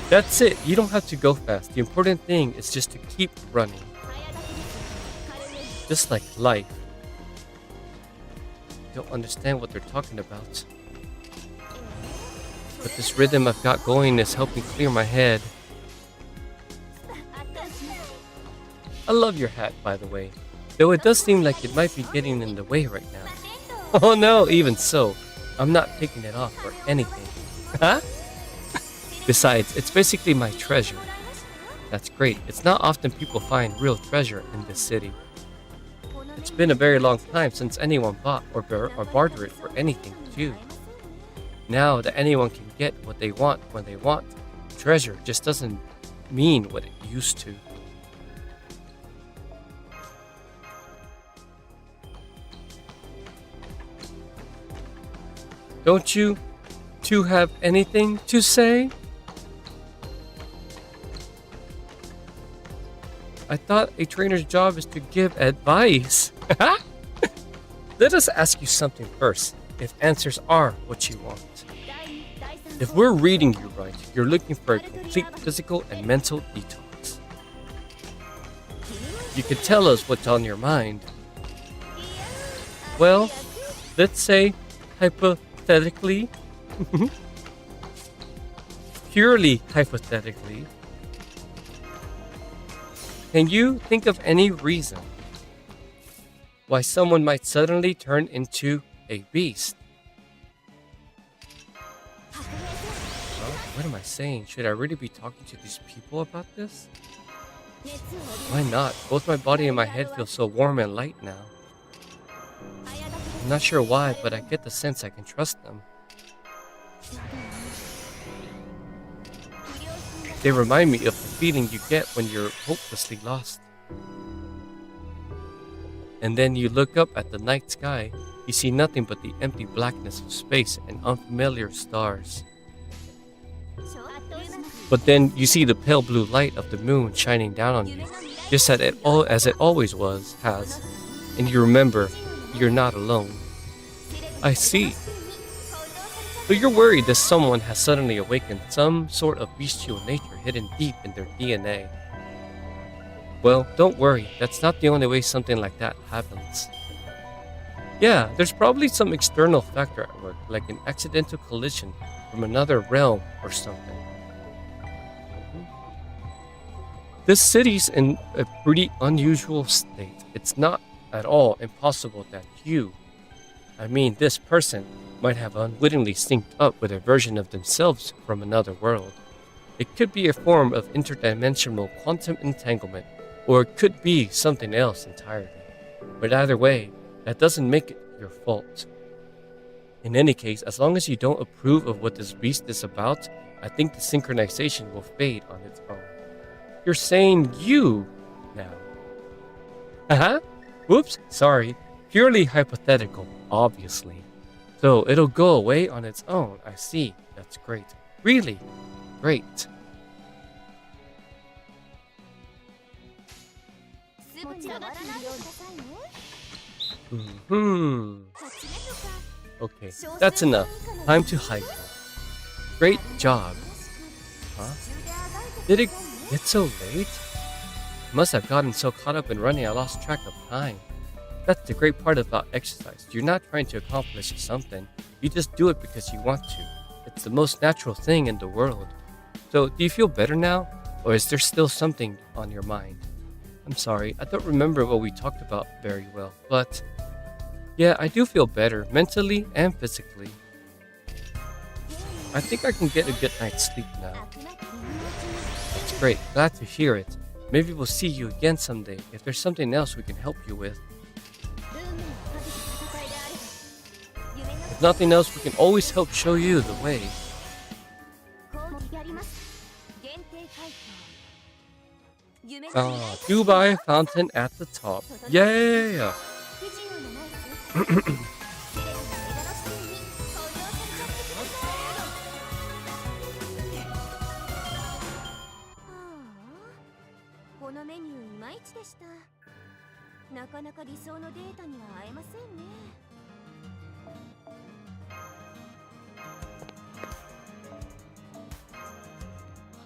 [SPEAKER 1] That's it. You don't have to go fast. The important thing is just to keep running. Just like life. I don't understand what they're talking about. But this rhythm I've got going is helping clear my head. I love your hat, by the way. Though it does seem like it might be getting in the way right now. Oh no, even so. I'm not taking it off for anything. Huh? Besides, it's basically my treasure. That's great. It's not often people find real treasure in this city. It's been a very long time since anyone bought or bartered it for anything too. Now that anyone can get what they want when they want, treasure just doesn't mean what it used to. Don't you two have anything to say? I thought a trainer's job is to give advice. Let us ask you something first, if answers are what you want. If we're reading you right, you're looking for a complete physical and mental detox. You could tell us what's on your mind. Well, let's say hypothetically, purely hypothetically, can you think of any reason why someone might suddenly turn into a beast? Well, what am I saying? Should I really be talking to these people about this? Why not? Both my body and my head feel so warm and light now. I'm not sure why, but I get the sense I can trust them. They remind me of the feeling you get when you're hopelessly lost. And then you look up at the night sky, you see nothing but the empty blackness of space and unfamiliar stars. But then you see the pale blue light of the moon shining down on you, just as it always has, and you remember you're not alone. I see. So you're worried that someone has suddenly awakened some sort of bestial nature hidden deep in their DNA. Well, don't worry, that's not the only way something like that happens. Yeah, there's probably some external factor at work, like an accidental collision from another realm or something. Mhm. This city's in a pretty unusual state. It's not at all impossible that this person, might have unwittingly synced up with a version of themselves from another world. It could be a form of interdimensional quantum entanglement, or it could be something else entirely. But either way, that doesn't make it your fault. In any case, as long as you don't approve of what this beast is about, I think the synchronization will fade on its own. You're saying you now. Haha. Whoops, sorry. Purely hypothetical, obviously. So it'll go away on its own. I see. That's great. Really great. Hmm. Okay, that's enough. Time to hike. Great job. Huh? Did it get so late? Must have gotten so caught up in running I lost track of time. That's the great part about exercise. You're not trying to accomplish something. You just do it because you want to. It's the most natural thing in the world. So, do you feel better now? Or is there still something on your mind? I'm sorry, I don't remember what we talked about very well, but yeah, I do feel better, mentally and physically. I think I can get a good night's sleep now. That's great, glad to hear it. Maybe we'll see you again someday if there's something else we can help you with. If nothing else, we can always help show you the way. Dubai fountain at the top. Yeah!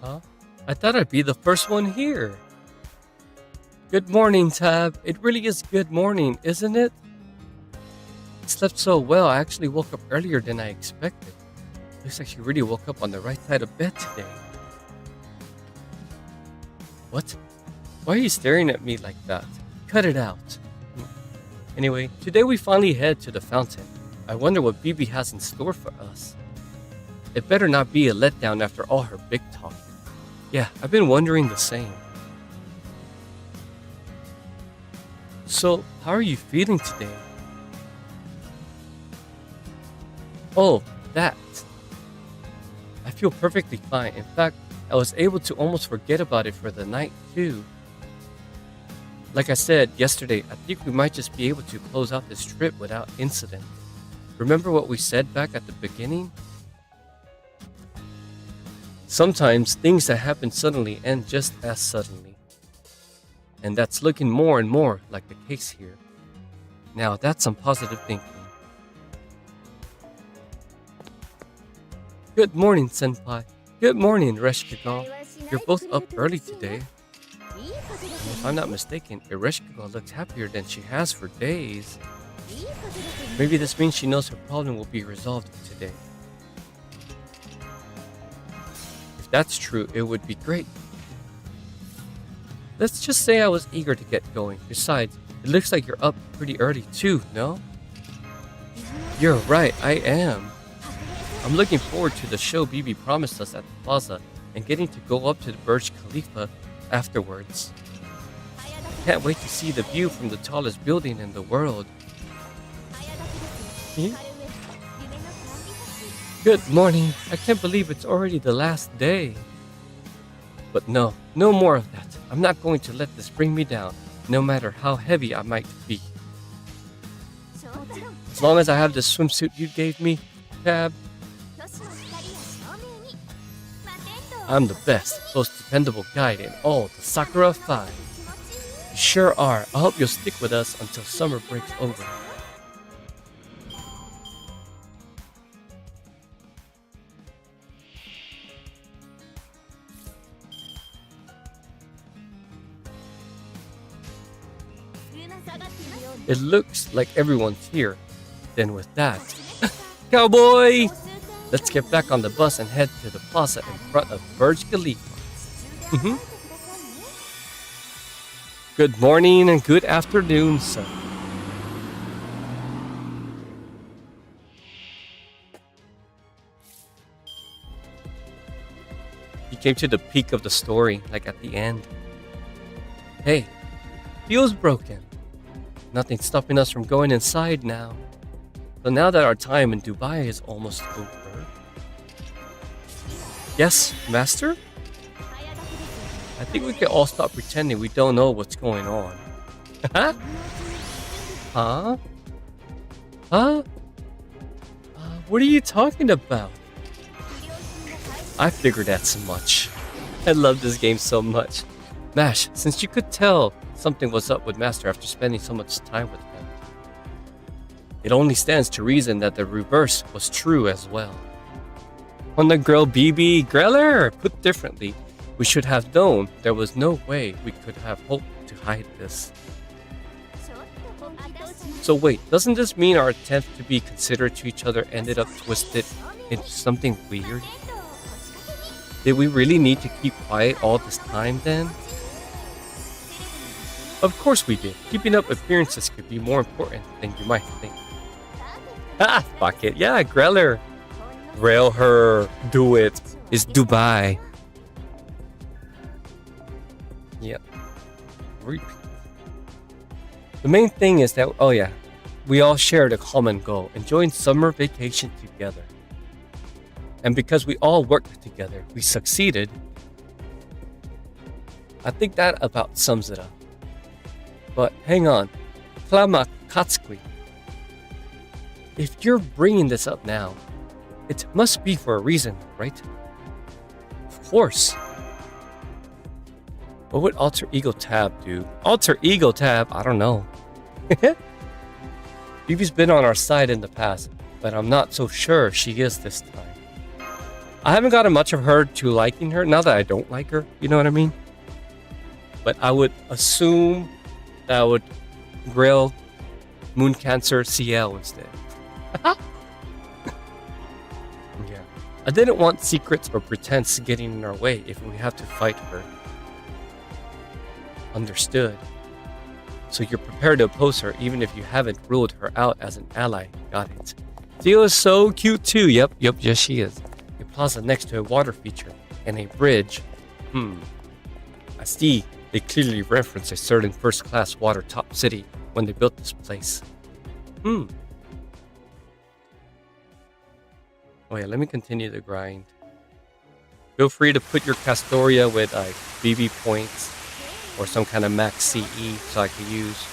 [SPEAKER 1] Huh? I thought I'd be the first one here. Good morning, Tab. It really is good morning, isn't it? I slept so well, I actually woke up earlier than I expected. Looks like she really woke up on the right side of bed today. What? Why are you staring at me like that? Cut it out. Anyway, today we finally head to the fountain. I wonder what BB has in store for us. It better not be a letdown after all her big talk. Yeah, I've been wondering the same. So, how are you feeling today? Oh, that. I feel perfectly fine. In fact, I was able to almost forget about it for the night, too. Like I said yesterday, I think we might just be able to close out this trip without incident. Remember what we said back at the beginning? Sometimes things that happen suddenly end just as suddenly. And that's looking more and more like the case here. Now that's some positive thinking. Good morning, Senpai. Good morning, Ereshkigal. You're both up early today. And if I'm not mistaken, Ereshkigal looks happier than she has for days. Maybe this means she knows her problem will be resolved today. If that's true, it would be great. Let's just say I was eager to get going. Besides, it looks like you're up pretty early too, no? You're right, I am. I'm looking forward to the show BB promised us at the plaza and getting to go up to the Burj Khalifa afterwards. Can't wait to see the view from the tallest building in the world. Good morning. I can't believe it's already the last day. But no more of that. I'm not going to let this bring me down, no matter how heavy I might be. As long as I have the swimsuit you gave me, Tab, I'm the best, most dependable guide in all the Sakura 5. You sure are. I hope you'll stick with us until summer breaks over. It looks like everyone's here. Then with that, cowboy! Let's get back on the bus and head to the plaza in front of Burj Khalifa. Good morning and good afternoon, sir. You came to the peak of the story, like at the end. Hey, fuel's broken. Nothing's stopping us from going inside now. So now that our time in Dubai is almost over. Yes, Master? I think we can all stop pretending we don't know what's going on. Huh? Huh? What are you talking about? I figured as much. I love this game so much. Mash, since you could tell something was up with Master after spending so much time with him, it only stands to reason that the reverse was true as well. On the grill, BB Greller! Put differently, we should have known there was no way we could have hoped to hide this. So wait, doesn't this mean our attempt to be considerate to each other ended up twisted into something weird? Did we really need to keep quiet all this time then? Of course we did. Keeping up appearances could be more important than you might think. Ah, fuck it. Yeah, Greller. Rail her. Do it. It's Dubai. Yep. Repeat. The main thing is that, oh yeah, we all shared a common goal, enjoying summer vacation together. And because we all worked together, we succeeded. I think that about sums it up. But hang on, Klama Katskui. If you're bringing this up now, it must be for a reason, right? Of course. What would Alter Ego Tab do? Alter Ego Tab? I don't know. Phoebe's been on our side in the past, but I'm not so sure she is this time. I haven't gotten much of her to liking her, now that I don't like her, you know what I mean? But I would assume that I would grill Moon Cancer CL instead. Yeah. I didn't want secrets or pretense getting in our way if we have to fight her. Understood. So you're prepared to oppose her even if you haven't ruled her out as an ally. Got it. Theo is so cute too. Yep, yes she is. A plaza next to a water feature and a bridge. I see. They clearly reference a certain first-class water top city when they built this place. Oh yeah, let me continue the grind. Feel free to put your Castoria with like BB points or some kind of max CE so I can use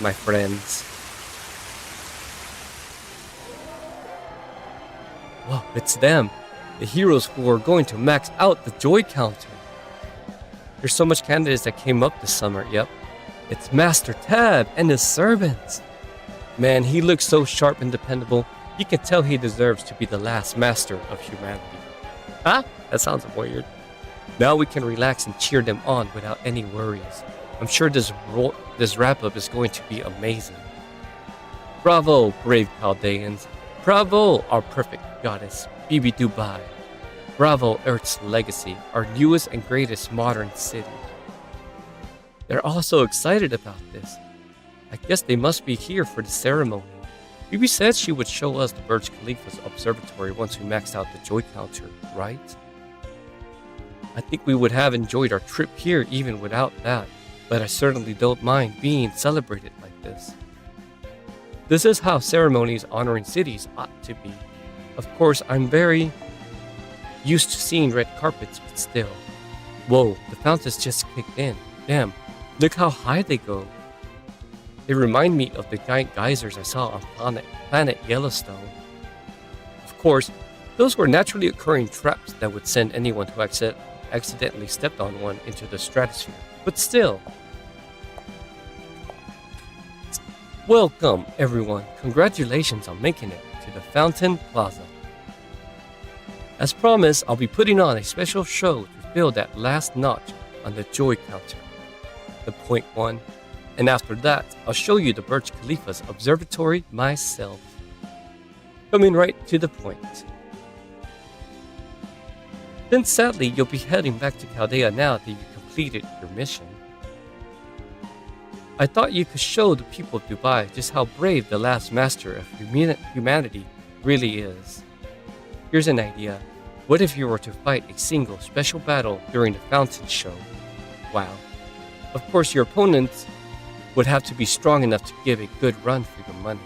[SPEAKER 1] my friends. Whoa, it's them. The heroes who are going to max out the joy counter. There's so much candidates that came up this summer, yep. It's Master Tab and his servants. Man, he looks so sharp and dependable. You can tell he deserves to be the last master of humanity. Huh? That sounds weird. Now we can relax and cheer them on without any worries. I'm sure this wrap-up is going to be amazing. Bravo, brave Chaldeans. Bravo, our perfect goddess, Bibi Dubai. Bravo, Earth's legacy, our newest and greatest modern city. They're all so excited about this. I guess they must be here for the ceremony. Bibi said she would show us the Burj Khalifa's observatory once we maxed out the joy counter, right? I think we would have enjoyed our trip here even without that, but I certainly don't mind being celebrated like this. This is how ceremonies honoring cities ought to be. Of course, I'm very used to seeing red carpets, but still. Whoa, the fountains just kicked in. Damn, look how high they go. They remind me of the giant geysers I saw on planet Yellowstone. Of course, those were naturally occurring traps that would send anyone who accidentally stepped on one into the stratosphere. But still. Welcome, everyone. Congratulations on making it to the Fountain Plaza. As promised, I'll be putting on a special show to fill that last notch on the joy counter. The point one. And after that, I'll show you the Burj Khalifa's observatory myself. Coming right to the point. Then sadly, you'll be heading back to Chaldea now that you completed your mission. I thought you could show the people of Dubai just how brave the last master of humanity really is. Here's an idea. What if you were to fight a single special battle during the fountain show? Wow. Of course, your opponent would have to be strong enough to give a good run for your money.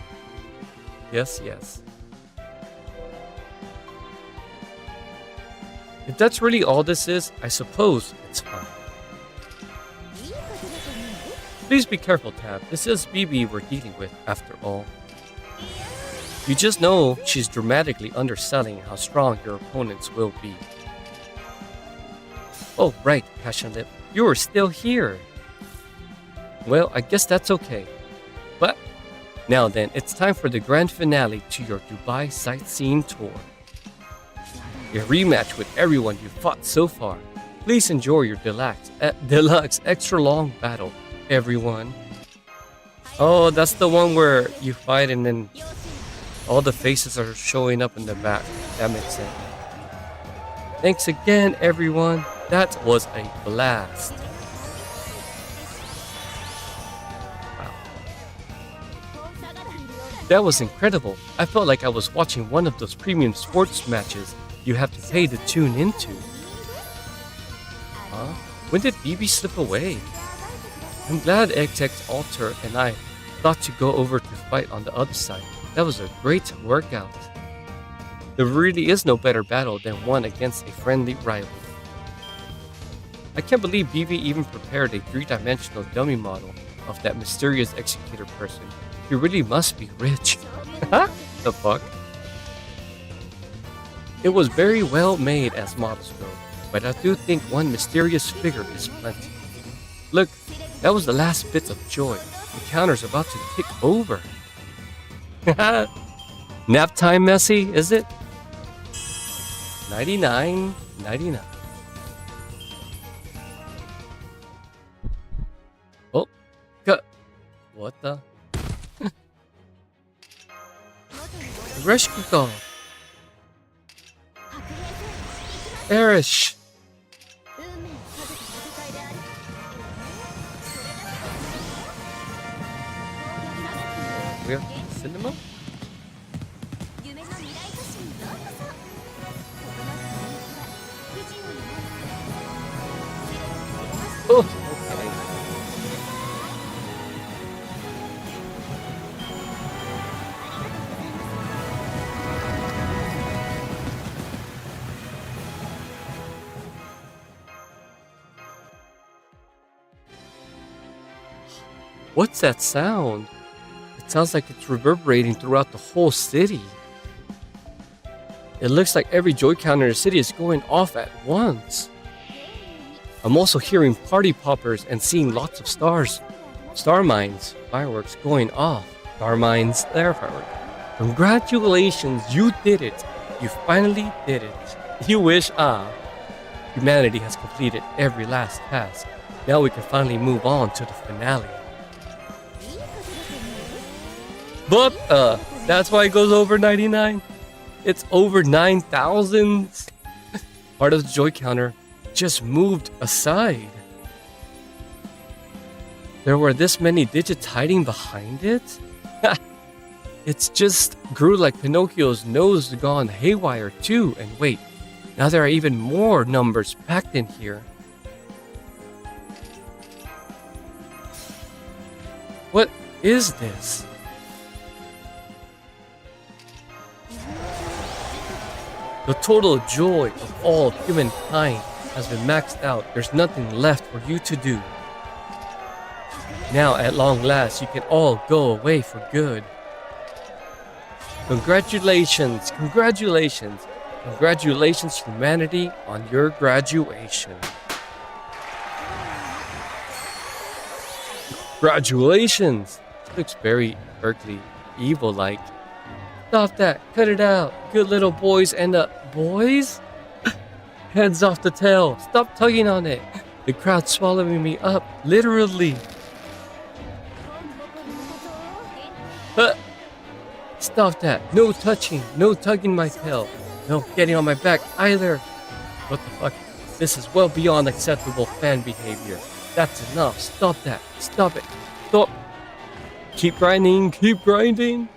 [SPEAKER 1] Yes, yes. If that's really all this is, I suppose it's fine. Please be careful, Tab. This is BB we're dealing with, after all. You just know she's dramatically underselling how strong your opponents will be. Oh, right, Passion Lip. You are still here. Well, I guess that's okay. But now then, it's time for the grand finale to your Dubai sightseeing tour. A rematch with everyone you've fought so far. Please enjoy your deluxe extra long battle, everyone. Oh, that's the one where you fight and then all the faces are showing up in the back. That makes sense. Thanks again, everyone. That was a blast. Wow. That was incredible. I felt like I was watching one of those premium sports matches you have to pay to tune into. Huh? When did BB slip away? I'm glad Egg-Tech's Alter and I thought to go over to fight on the other side. That was a great workout. There really is no better battle than one against a friendly rival. I can't believe BB even prepared a 3-dimensional dummy model of that mysterious executor person. He really must be rich. The fuck? It was very well made as models go, but I do think one mysterious figure is plenty. Look, that was the last bit of joy. The counter's about to tick over. Nap time, Messi, is it? 99.99. Oh, cut. What the? Rescue call. Erish. We have cinema? Oh, okay. What's that sound? It sounds like it's reverberating throughout the whole city. It looks like every joy counter in the city is going off at once. I'm also hearing party poppers and seeing lots of star mines, fireworks going off. Star mines, there fireworks. Congratulations, you did it. You finally did it. You wish, humanity has completed every last task. Now we can finally move on to the finale. But, that's why it goes over 99. It's over 9,000. Part of the joy counter just moved aside. There were this many digits hiding behind it? It's just grew like Pinocchio's nose gone haywire too. And wait, now there are even more numbers packed in here. What is this? The total joy of all humankind has been maxed out. There's nothing left for you to do. Now, at long last, you can all go away for good. Congratulations, congratulations, congratulations, humanity, on your graduation. Congratulations! Looks very Berkeley evil-like. Stop that, cut it out. Good little boys and boys? Hands off the tail. Stop tugging on it. The crowd's swallowing me up, literally. Uh, Stop that. No touching. No tugging my tail. No getting on my back either. What the fuck? This is well beyond acceptable fan behavior. That's enough. Stop that. Stop it. Stop. Keep grinding. Keep grinding.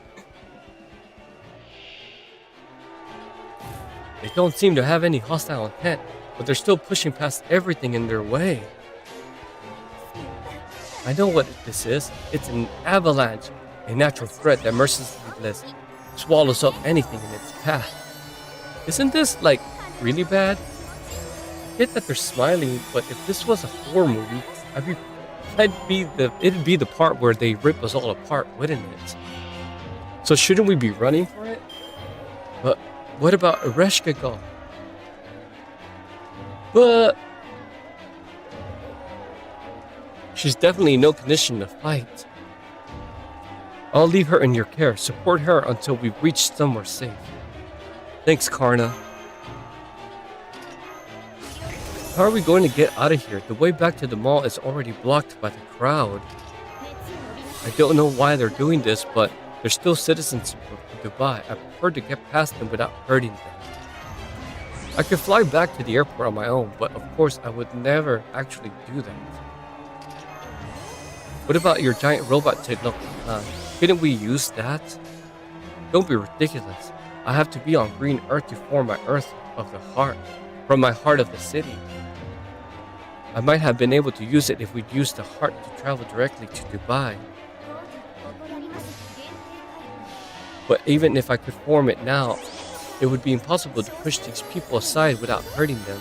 [SPEAKER 1] They don't seem to have any hostile intent, but they're still pushing past everything in their way. I know what this is. It's an avalanche, a natural threat that mercilessly swallows up anything in its path. Isn't this, like, really bad? I get that they're smiling, but if this was a horror movie, it'd be the part where they rip us all apart, wouldn't it? So shouldn't we be running for it? But what about Ereshkigal? But she's definitely in no condition to fight. I'll leave her in your care. Support her until we've reached somewhere safe. Thanks, Karna. How are we going to get out of here? The way back to the mall is already blocked by the crowd. I don't know why they're doing this, but they're still citizens of Dubai. I prefer to get past them without hurting them. I could fly back to the airport on my own, but of course I would never actually do that. What about your giant robot technology? Couldn't we use that? Don't be ridiculous. I have to be on green earth to form my earth of the heart, from my heart of the city. I might have been able to use it if we'd used the heart to travel directly to Dubai. But even if I could form it now, it would be impossible to push these people aside without hurting them.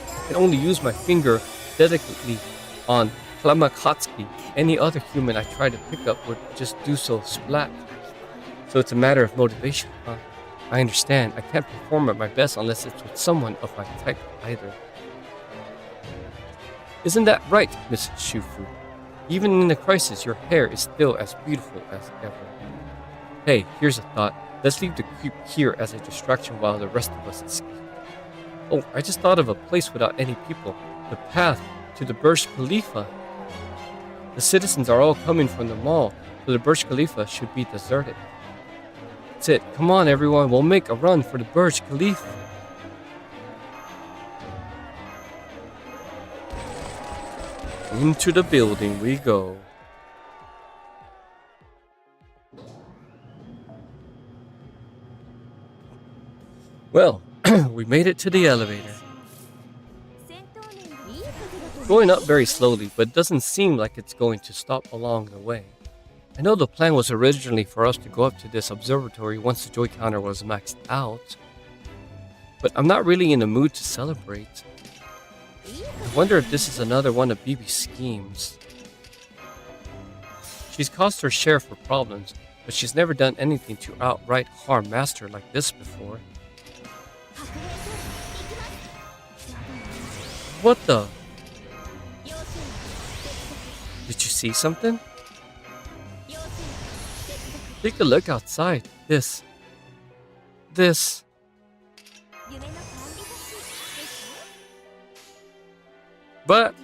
[SPEAKER 1] I can only use my finger delicately on Klamakatsky. Any other human I try to pick up would just do so splat. So it's a matter of motivation, huh? I understand. I can't perform at my best unless it's with someone of my type either. Isn't that right, Miss Shufu? Even in the crisis, your hair is still as beautiful as ever. Hey, here's a thought. Let's leave the creep here as a distraction while the rest of us escape. Oh, I just thought of a place without any people. The path to the Burj Khalifa. The citizens are all coming from the mall, so the Burj Khalifa should be deserted. That's it. Come on, everyone. We'll make a run for the Burj Khalifa. Into the building we go. Well, we made it to the elevator. Going up very slowly, but it doesn't seem like it's going to stop along the way. I know the plan was originally for us to go up to this observatory once the joy counter was maxed out, but I'm not really in the mood to celebrate. I wonder if this is another one of BB's schemes. She's caused her share for problems, but she's never done anything to outright harm Master like this before. What the? Did you see something? Take a look outside. This. But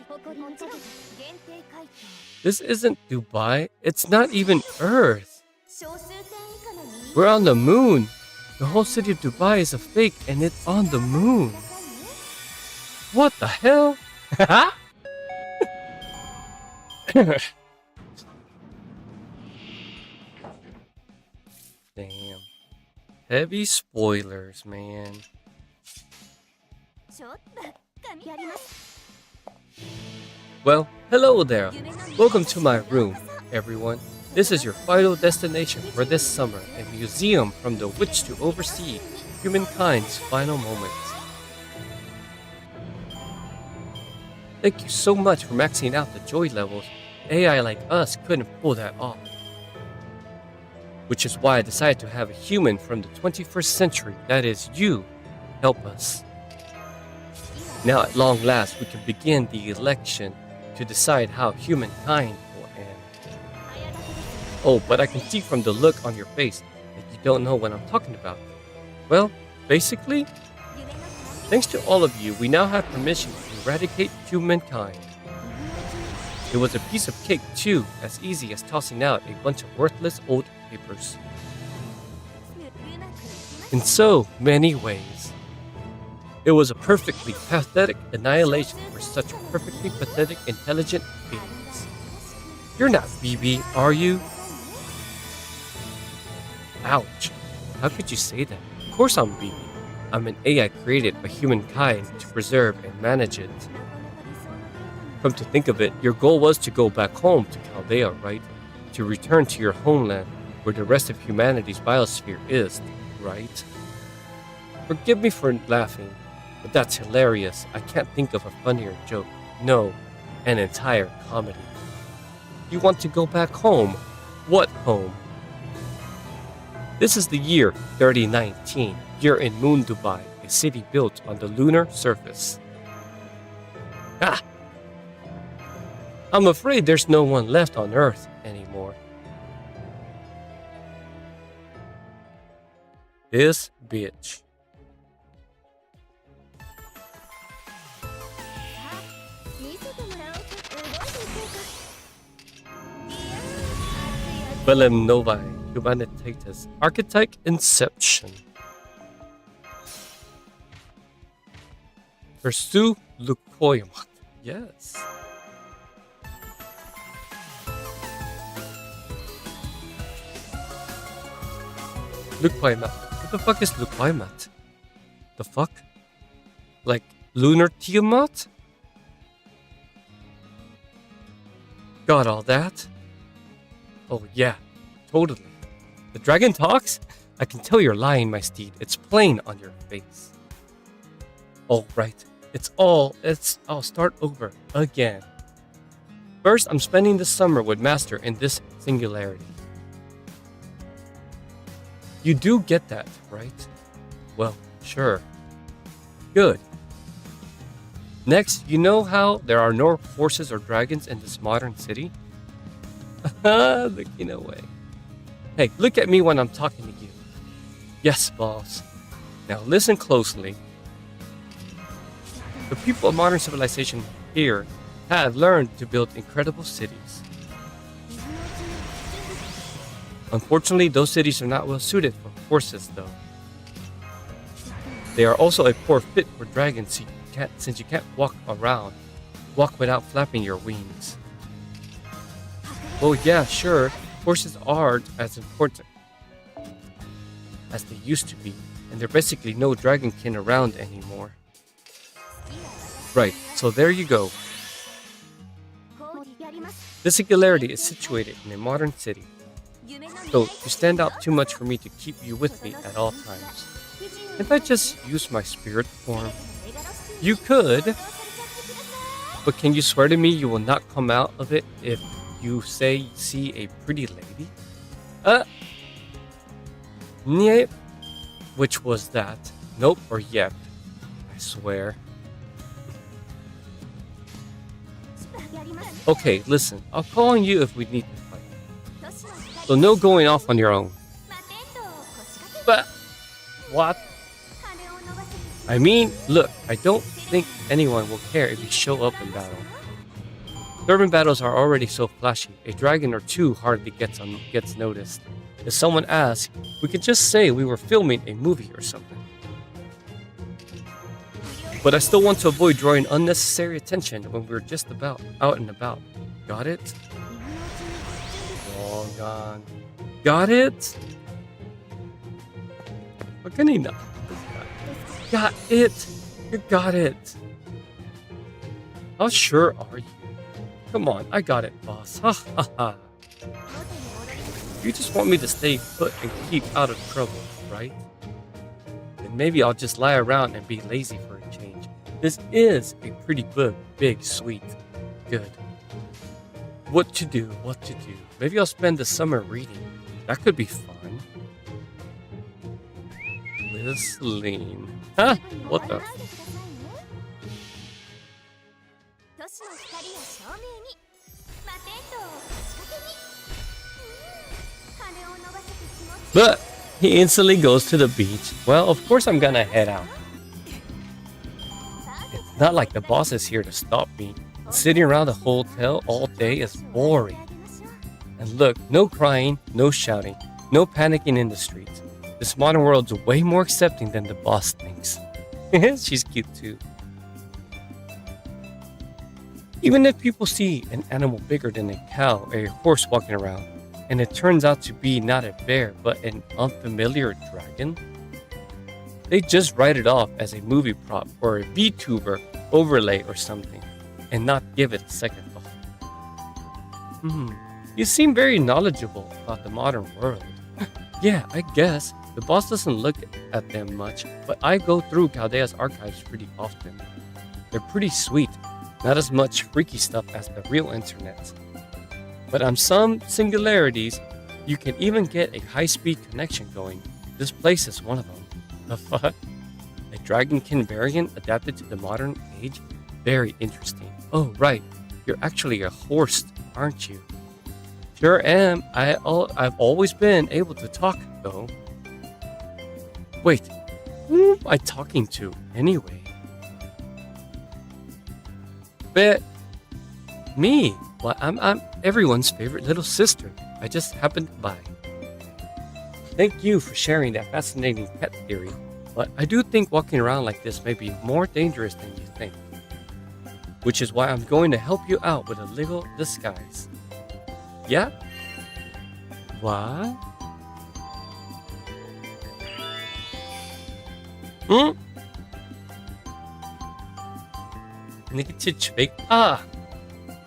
[SPEAKER 1] this isn't Dubai. It's not even Earth. We're on the moon. The whole city of Dubai is a fake and it's on the moon. What the hell? Damn. Heavy spoilers, man. Well, hello there. Welcome to my room, everyone. This is your final destination for this summer, a museum from which to oversee humankind's final moments. Thank you so much for maxing out the joy levels. AI like us couldn't pull that off. Which is why I decided to have a human from the 21st century, that is you, help us. Now at long last we can begin the election to decide how humankind will end. Oh, but I can see from the look on your face that you don't know what I'm talking about. Well, basically, thanks to all of you, we now have permission to eradicate humankind. It was a piece of cake too, as easy as tossing out a bunch of worthless old papers. In so many ways. It was a perfectly pathetic annihilation for such perfectly pathetic intelligent beings. You're not BB, are you? Ouch. How could you say that? Of course I'm BB. I'm an AI created by humankind to preserve and manage it. Come to think of it, your goal was to go back home to Chaldea, right? To return to your homeland, where the rest of humanity's biosphere is, right? Forgive me for laughing, but that's hilarious. I can't think of a funnier joke. No, an entire comedy. You want to go back home? What home? This is the year 3019. You're in Moon Dubai, a city built on the lunar surface. Ah! I'm afraid there's no one left on Earth anymore. This bitch. Willem Novae, Humanitatis, Architect Inception. Pursue Lukoyamat. Yes. Lukoyamat. What the fuck is Lukoyamat? The fuck? Like Lunar Tiamat? Got all that? Oh yeah, totally. The dragon talks? I can tell you're lying, my steed. It's plain on your face. All right. I'll start over again. First, I'm spending the summer with Master in this singularity. You do get that, right? Well, sure. Good. Next, you know how there are no horses or dragons in this modern city? Looking away. Hey, look at me when I'm talking to you. Yes, boss. Now listen closely. The people of modern civilization here have learned to build incredible cities. Unfortunately, those cities are not well suited for horses, though. They are also a poor fit for dragons since you can't walk without flapping your wings. Well, yeah, sure, horses aren't as important as they used to be, and there are basically no dragonkin around anymore. Right, so there you go. This singularity is situated in a modern city, so you stand out too much for me to keep you with me at all times. Can't I just use my spirit form? You could, but can you swear to me you will not come out of it if you see a pretty lady? Yep. Which was that? Nope or yep? I swear. Okay, listen. I'll call on you if we need to fight. So no going off on your own. But what? I mean, look, I don't think anyone will care if you show up in battle. Urban battles are already so flashy. A dragon or two hardly gets noticed. If someone asks, we could just say we were filming a movie or something. But I still want to avoid drawing unnecessary attention when we're just out and about. Got it? Long gone. Got it? What can he not? Got it. You got it. How sure are you? Come on, I got it, boss. Ha ha ha. You just want me to stay put and keep out of trouble, right? Then maybe I'll just lie around and be lazy for a change. This is a pretty big, sweet, good. What to do? Maybe I'll spend the summer reading. That could be fun. Whistling. Huh? What the? But he instantly goes to the beach. Well, of course I'm gonna head out. It's not like the boss is here to stop me. Sitting around the hotel all day is boring. And look, no crying, no shouting, no panicking in the streets. This modern world's way more accepting than the boss thinks. She's cute too. Even if people see an animal bigger than a cow or a horse walking around, and it turns out to be not a bear but an unfamiliar dragon, they just write it off as a movie prop or a VTuber overlay or something, and not give it a second thought. You seem very knowledgeable about the modern world. Yeah, I guess. The boss doesn't look at them much, but I go through Caldea's archives pretty often. They're pretty sweet, not as much freaky stuff as the real internet. But on some singularities, you can even get a high-speed connection going. This place is one of them. The fuck? A dragonkin variant adapted to the modern age? Very interesting. Oh, right. You're actually a horse, aren't you? Sure am. I've always been able to talk, though. Wait, who am I talking to, anyway? But me? Well, I'm everyone's favorite little sister. I just happened by. Thank you for sharing that fascinating pet theory, but I do think walking around like this may be more dangerous than you think. Which is why I'm going to help you out with a little disguise. Yeah? What? Nikitich fake.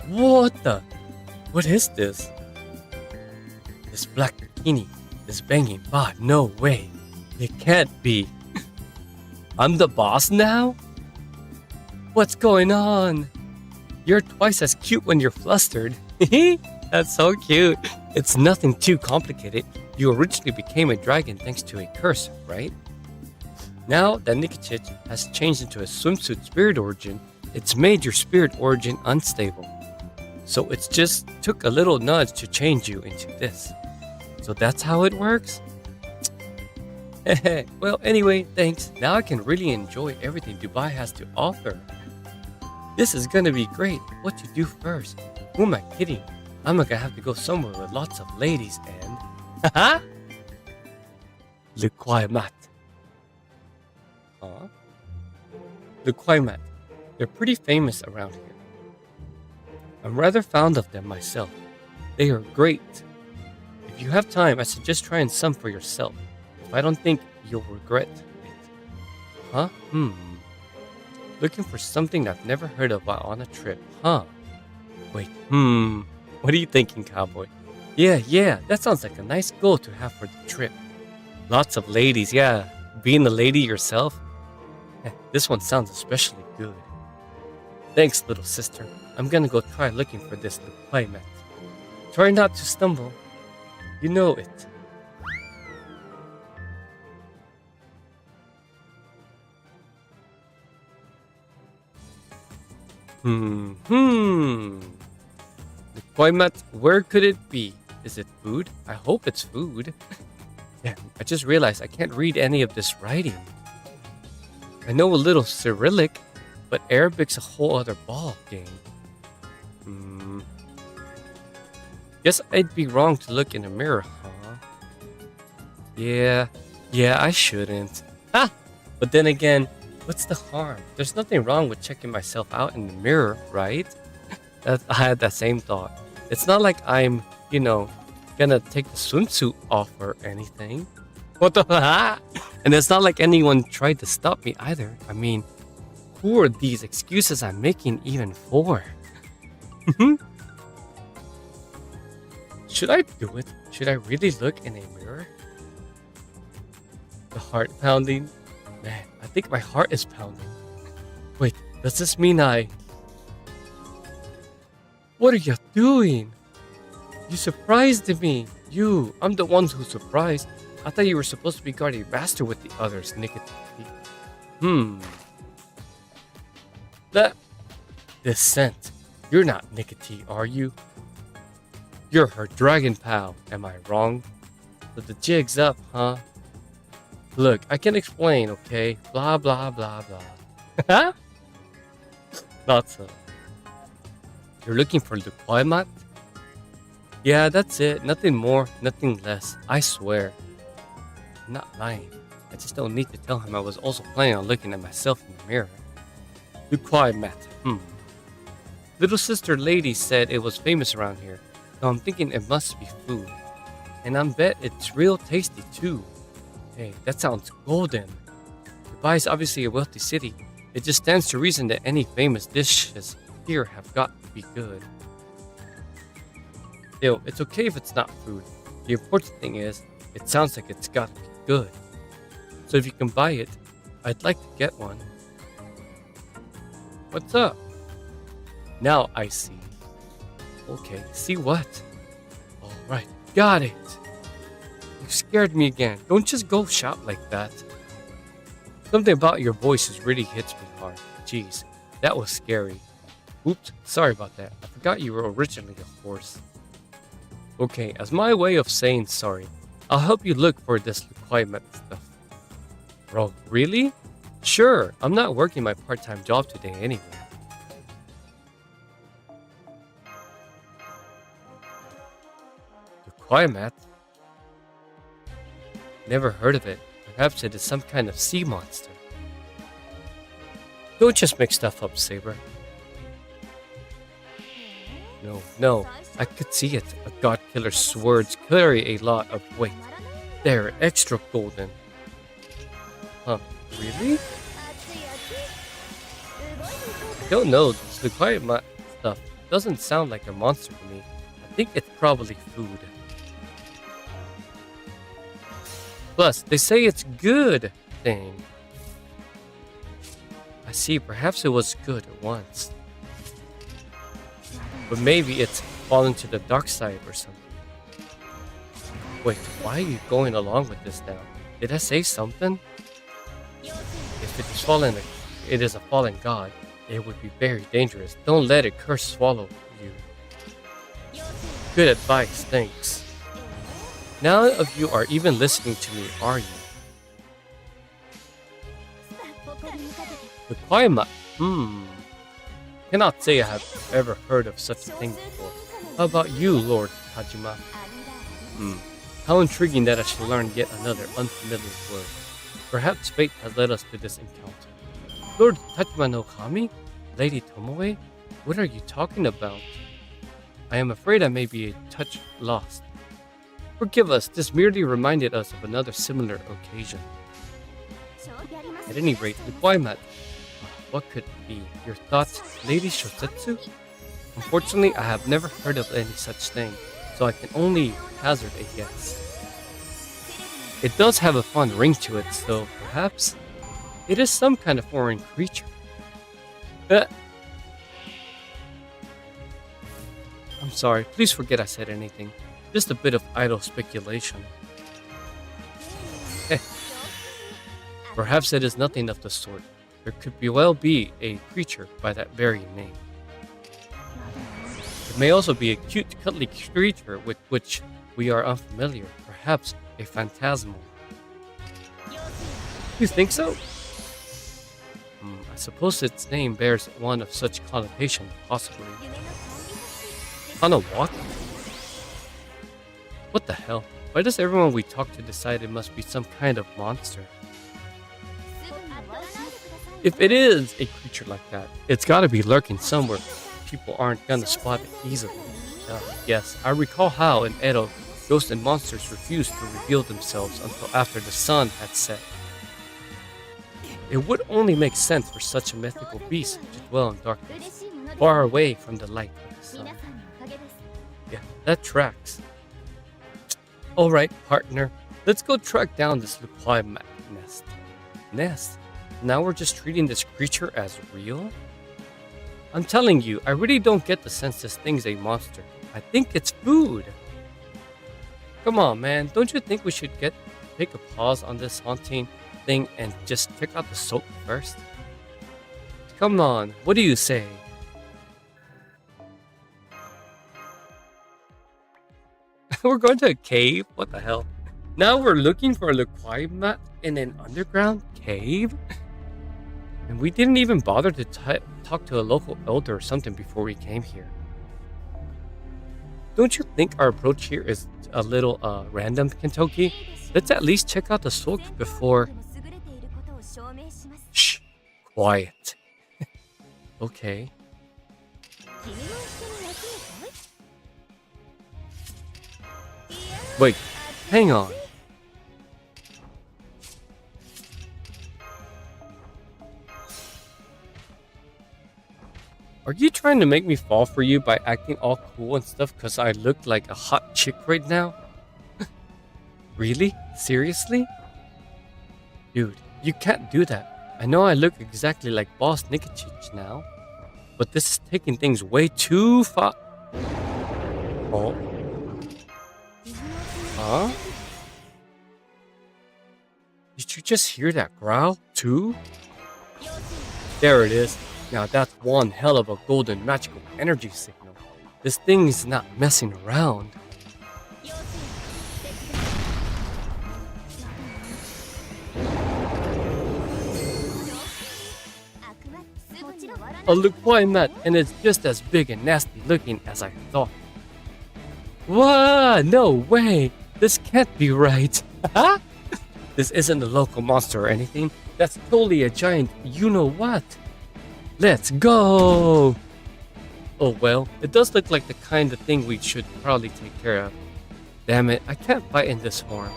[SPEAKER 1] What the? What is this? This black bikini is banging. No way. It can't be. I'm the boss now? What's going on? You're twice as cute when you're flustered. That's so cute. It's nothing too complicated. You originally became a dragon thanks to a curse, right? Now that Nikitich has changed into a swimsuit spirit origin, it's made your spirit origin unstable. So it's just took a little nudge to change you into this. So that's how it works? Well, anyway, thanks. Now I can really enjoy everything Dubai has to offer. This is gonna be great. What to do first? Who am I kidding? I'm gonna have to go somewhere with lots of ladies and... Haha! Le Quaimat. Huh? Le Quaimat. They're pretty famous around here. I'm rather fond of them myself. They are great. If you have time, I suggest trying some for yourself. If I don't think you'll regret it. Huh? Looking for something I've never heard of while on a trip. Huh? Wait, what are you thinking, cowboy? Yeah, that sounds like a nice goal to have for the trip. Lots of ladies, yeah. Being a lady yourself? This one sounds especially good. Thanks, little sister. I'm gonna go try looking for this playmat. Try not to stumble. You know it. The playmat, where could it be? Is it food? I hope it's food. Damn, I just realized I can't read any of this writing. I know a little Cyrillic, but Arabic's a whole other ball game. Guess I'd be wrong to look in a mirror, huh? Yeah, I shouldn't. But then again, what's the harm? There's nothing wrong with checking myself out in the mirror, right? I had that same thought. It's not like I'm, gonna take the swimsuit off or anything. What the And it's not like anyone tried to stop me either. I mean, who are these excuses I'm making even for? Should I do it? Should I really look in a mirror? The heart pounding? Man, I think my heart is pounding. Wait, does this mean What are you doing? You surprised me. I'm the one who's surprised. I thought you were supposed to be guarding master with the others, Nicotine. This scent. You're not Nicotine, are you? You're her dragon pal, am I wrong? But the jig's up, huh? Look, I can explain, okay? Blah, blah, blah, blah. Not so. You're looking for the Quaimat? Yeah, that's it. Nothing more, nothing less. I swear. I'm not lying. I just don't need to tell him I was also planning on looking at myself in the mirror. The Quaimat. Little sister lady said it was famous around here, so I'm thinking it must be food. And I bet it's real tasty too. Hey, that sounds golden. Dubai is obviously a wealthy city. It just stands to reason that any famous dishes here have got to be good. Still, it's okay if it's not food. The important thing is, it sounds like it's got to be good. So if you can buy it, I'd like to get one. What's up? Now I see. Okay, see what? Alright, got it. You scared me again. Don't just go shout like that. Something about your voices really hits me hard. Jeez, that was scary. Oops, sorry about that. I forgot you were originally a horse. Okay, as my way of saying sorry, I'll help you look for this requirement stuff. Bro, really? Sure, I'm not working my part-time job today anyway. Requirement? Never heard of it. Perhaps it is some kind of sea monster. Don't just make stuff up, Saber. No, I could see it. A god killer's swords carry a lot of weight. They're extra golden. Huh, really? I don't know, this requirement stuff doesn't sound like a monster to me. I think it's probably food. Plus, they say it's good thing. I see, perhaps it was good once. But maybe it's fallen to the dark side or something. Wait, why are you going along with this now? Did I say something? If it is a fallen god, it would be very dangerous. Don't let a curse swallow you. Good advice, thanks. None of you are even listening to me, are you? The Quaimat. Cannot say I have ever heard of such a thing before. How about you, Lord Tajima? How intriguing that I should learn yet another unfamiliar word. Perhaps fate has led us to this encounter. Lord Tajima no Kami? Lady Tomoe? What are you talking about? I am afraid I may be a touch lost. Forgive us, this merely reminded us of another similar occasion. At any rate, the Quaimat. What could it be? Your thoughts, Lady Shosetsu? Unfortunately, I have never heard of any such thing, so I can only hazard a guess. It does have a fun ring to it, so perhaps it is some kind of foreign creature. I'm sorry, please forget I said anything. Just a bit of idle speculation. Perhaps it is nothing of the sort. There could well be a creature by that very name. It may also be a cute, cuddly creature with which we are unfamiliar. Perhaps a phantasmal. You think so? I suppose its name bears one of such connotation, possibly. Hanawaka? What the hell? Why does everyone we talk to decide it must be some kind of monster? If it is a creature like that, it's gotta be lurking somewhere. People aren't gonna spot it easily. Yes, I recall how in Edo, ghosts and monsters refused to reveal themselves until after the sun had set. It would only make sense for such a mythical beast to dwell in darkness, far away from the light of the sun. Yeah, that tracks. Alright, partner, let's go track down this Luquai nest. Now we're just treating this creature as real? I'm telling you, I really don't get the sense this thing's a monster. I think it's food. Come on, man, don't you think we should take a pause on this haunting thing and just check out the soap first? Come on, what do you say? We're going to a cave? What the hell? Now we're looking for a Luquai in an underground cave? And we didn't even bother to talk to a local elder or something before we came here. Don't you think our approach here is a little random, Kentucky? Let's at least check out the soak before. Shh, quiet. Okay. Wait, hang on. Are you trying to make me fall for you by acting all cool and stuff because I look like a hot chick right now? Really? Seriously? Dude, you can't do that. I know I look exactly like Boss Nikachich now, but this is taking things way too far. Oh? Huh? Did you just hear that growl, too? There it is. Now that's one hell of a golden magical energy signal. This thing is not messing around. A Lukwai mat, and it's just as big and nasty looking as I thought. What? No way! This can't be right. This isn't a local monster or anything. That's totally a giant you-know-what. Let's go! Oh well, it does look like the kind of thing we should probably take care of. Damn it, I can't fight in this form.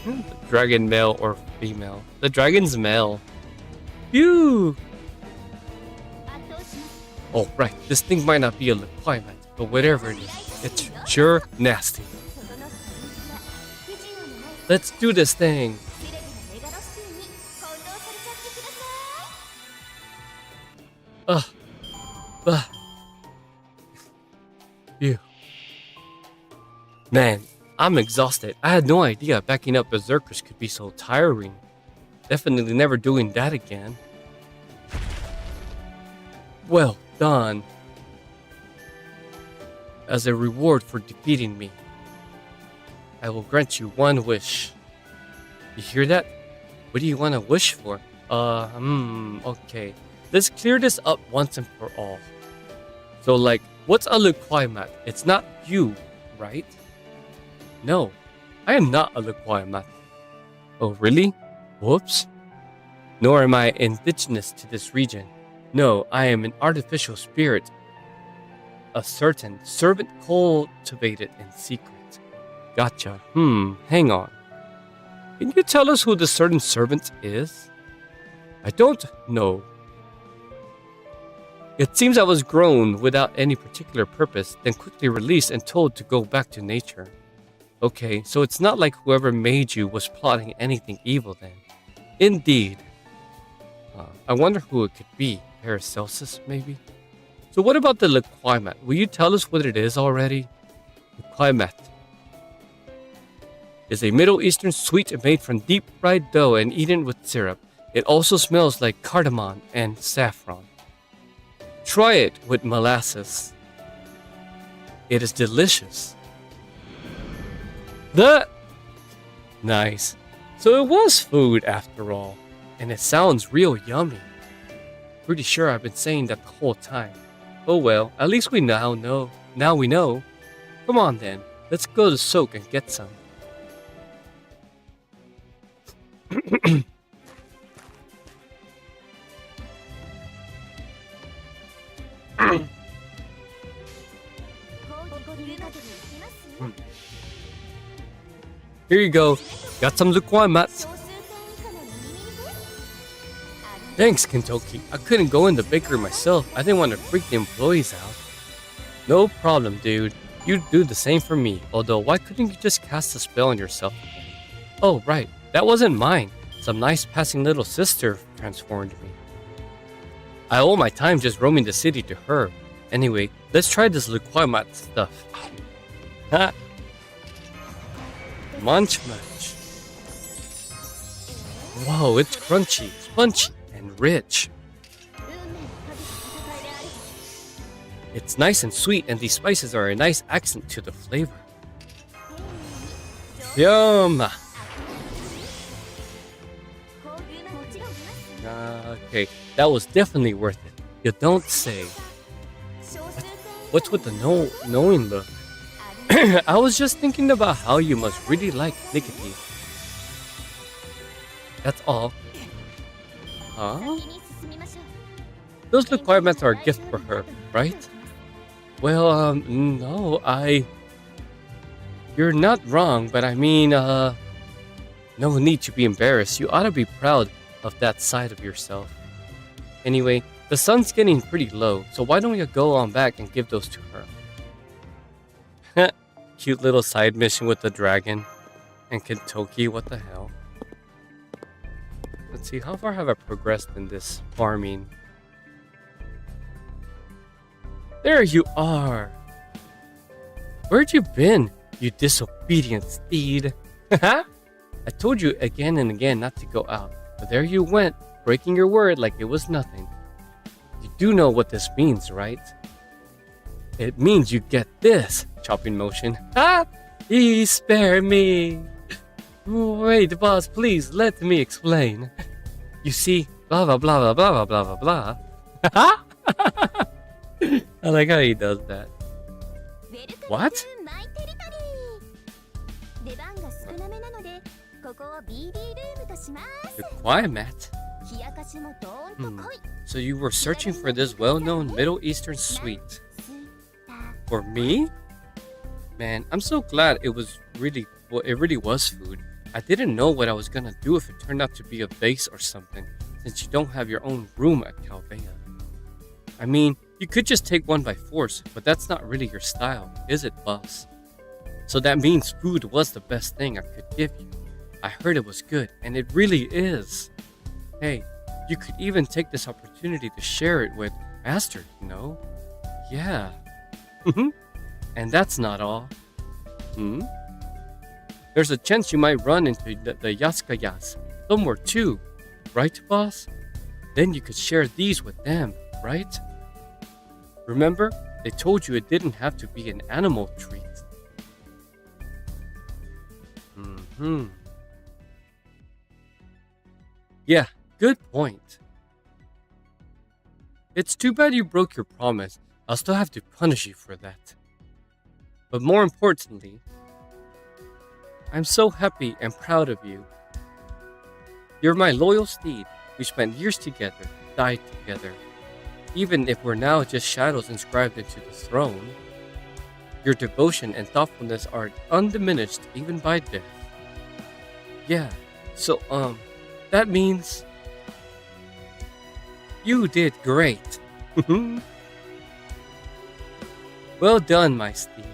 [SPEAKER 1] The dragon male or female? The dragon's male. Phew! Oh right, this thing might not be a requirement, but whatever it is, it's sure nasty. Let's do this thing! Ugh. Ugh. Phew. Man, I'm exhausted. I had no idea backing up berserkers could be so tiring. Definitely never doing that again. Well done. As a reward for defeating me, I will grant you one wish. You hear that? What do you want to wish for? Okay. Let's clear this up once and for all. So like, what's a Lukwai mat? It's not you, right? No, I am not a Lukwai mat. Oh really? Whoops. Nor am I indigenous to this region. No, I am an artificial spirit. A certain servant cultivated in secret. Gotcha. Hang on. Can you tell us who the certain servant is? I don't know. It seems I was grown without any particular purpose, then quickly released and told to go back to nature. Okay, so it's not like whoever made you was plotting anything evil then. Indeed. I wonder who it could be. Paracelsus, maybe? So what about the Lukwai mat? Will you tell us what it is already? Lukwai mat is a Middle Eastern sweet made from deep fried dough and eaten with syrup. It also smells like cardamom and saffron. Try it with molasses. It is delicious. Nice. So it was food after all. And it sounds real yummy. Pretty sure I've been saying that the whole time. Oh well, at least we now know. Now we know. Come on then. Let's go to Soak and get some. Here you go. Got some Lukwai mats. Thanks, Kentucky. I couldn't go in the bakery myself. I didn't want to freak the employees out. No problem, dude. You'd do the same for me. Although, why couldn't you just cast a spell on yourself? Oh, right. That wasn't mine. Some nice passing little sister transformed me. I owe my time just roaming the city to her. Anyway, let's try this Lukwai mat stuff. Ha! Munch munch. Whoa, it's crunchy, spongy, and rich. It's nice and sweet, and these spices are a nice accent to the flavor. Yum! Okay, that was definitely worth it. You don't say. What's with the knowing look? I was just thinking about how you must really like nicotine. That's all. Huh? Those requirements are a gift for her, right? Well, no, You're not wrong, but I mean, no need to be embarrassed. You ought to be proud of that side of yourself. Anyway, the sun's getting pretty low, so why don't you go on back and give those to her? Cute little side mission with the dragon and Kentucky, what the hell? Let's see, how far have I progressed in this farming? There you are! Where'd you been, you disobedient steed? I told you again and again not to go out, but there you went, breaking your word like it was nothing. You do know what this means, right? It means you get this, chopping motion. Please spare me. Wait, boss, please let me explain. You see, blah blah blah blah blah blah blah blah. I like how he does that. What? The quiet mat. So you were searching for this well-known Middle Eastern sweet. For me? Man, I'm so glad it really was food. I didn't know what I was gonna do if it turned out to be a vase or something, since you don't have your own room at Calvea. I mean, you could just take one by force, but that's not really your style, is it, boss? So that means food was the best thing I could give you. I heard it was good, and it really is. Hey, you could even take this opportunity to share it with Aster, you know? Yeah. And that's not all. There's a chance you might run into the Yaskayas somewhere too, right, boss? Then you could share these with them, right? Remember, they told you it didn't have to be an animal treat. Yeah, good point. It's too bad you broke your promise. I'll still have to punish you for that. But more importantly, I'm so happy and proud of you. You're my loyal steed. We spent years together, died together. Even if we're now just shadows inscribed into the throne, your devotion and thoughtfulness are undiminished even by death. Yeah, so, that means you did great. Well done, my steed.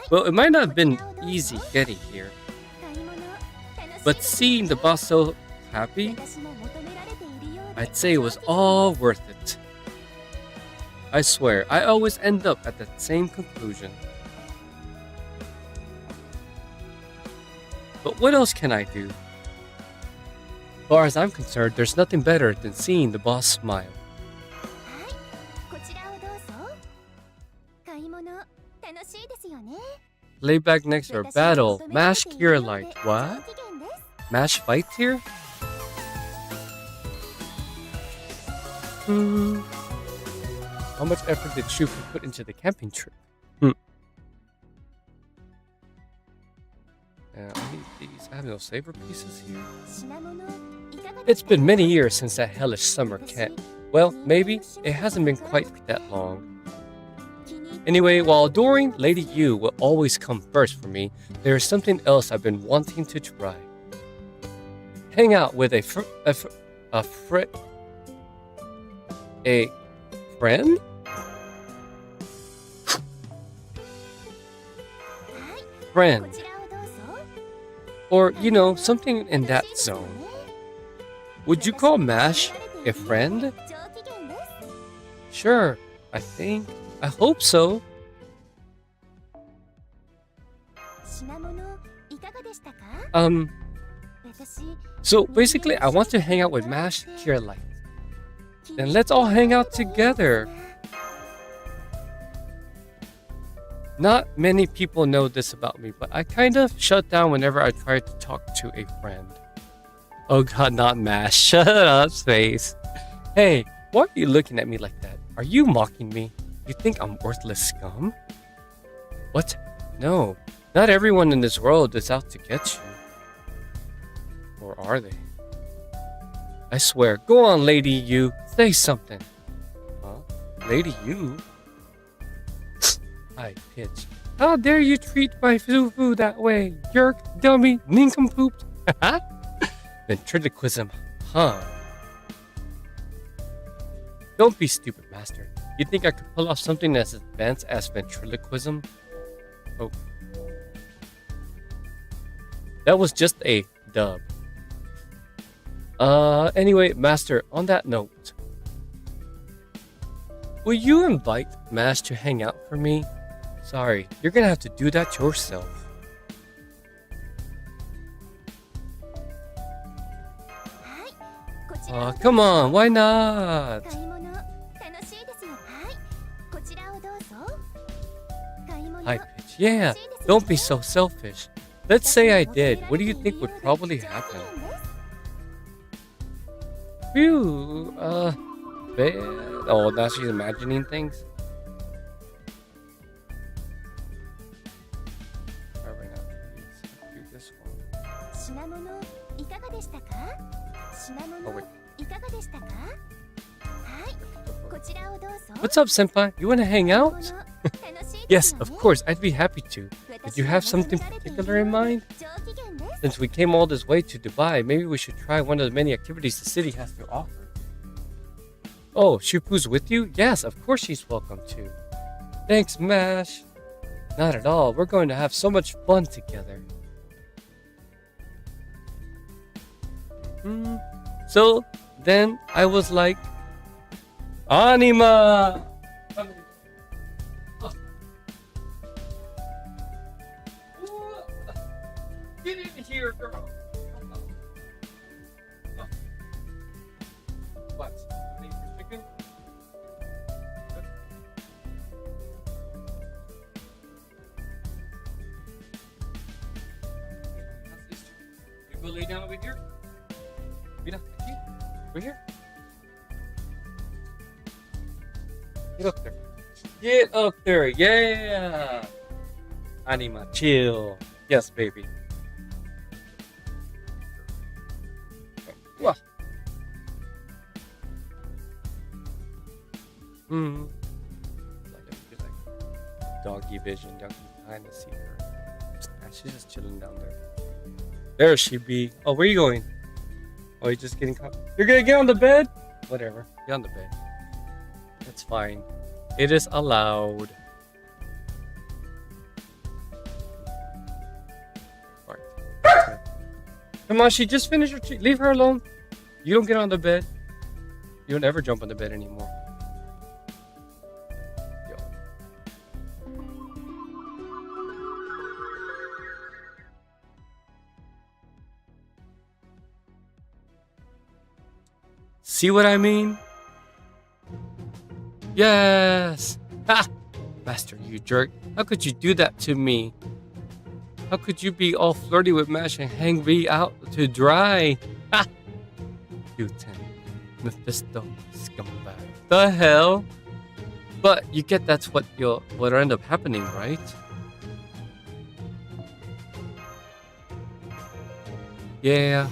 [SPEAKER 1] Well, it might not have been easy getting here, but seeing the boss so happy, I'd say it was all worth it. I swear, I always end up at the same conclusion. But what else can I do? As far as I'm concerned, there's nothing better than seeing the boss smile. Lay back next to our battle. Mash Kira Light. What? Mash fight here? How much effort did Shufu put into the camping trip? I need these. I have no saber pieces here. It's been many years since that hellish summer camp. Well, maybe it hasn't been quite that long. Anyway, while adoring Lady Yu will always come first for me, there is something else I've been wanting to try. Hang out with a friend? Friend. Or, you know, something in that zone. Would you call Mash a friend? Sure, I think. I hope so. So basically, I want to hang out with Mash Kira Light. Then let's all hang out together. Not many people know this about me, but I kind of shut down whenever I try to talk to a friend. Oh god, not Mash. Shut up, Space. Hey, why are you looking at me like that? Are you mocking me? You think I'm worthless scum? What? No. Not everyone in this world is out to get you. Or are they? I swear. Go on, Lady You. Say something. Huh? Lady You? High pitch. How dare you treat my Fufu that way? Jerk, dummy, nincompoop. Ventriloquism, huh? Don't be stupid, Master. You think I could pull off something as advanced as ventriloquism? Oh. That was just a dub. Anyway, Master, on that note, will you invite Mash to hang out for me? Sorry, you're gonna have to do that yourself. Come on, why not? High pitch, yeah, don't be so selfish. Let's say I did, what do you think would probably happen? Phew, bad. Oh, now she's imagining things? Probably not. Let's do this one. Oh, wait. What's up, Senpai? You wanna hang out? Yes, of course, I'd be happy to. Did you have something particular in mind? Since we came all this way to Dubai, maybe we should try one of the many activities the city has to offer. Oh, Shupu's with you? Yes, of course she's welcome too. Thanks, Mash. Not at all. We're going to have so much fun together. So then I was like, Anima! Get in here, girl. What? Need for chicken? You go lay down over here. Mira, aquí. Over here. Get up there. Get up there. Yeah. Anima, chill. Yes, baby. What? Like doggy vision, doggy kind of see her. Nah, she's just chilling down there. There she be. Oh, where are you going? Oh, you're just getting caught. You're gonna get on the bed? Whatever. Get on the bed. That's fine. It is allowed. Alright. Come on, she just finished her treat. Leave her alone. You don't get on the bed. You don't ever jump on the bed anymore. Yo. See what I mean? Yes! Ha! Master, you jerk. How could you do that to me? How could you be all flirty with Mash and hang me out to dry? Ha! Putin. Mephisto. Scumbag. The hell? But you get that's what'll end up happening, right? Yeah.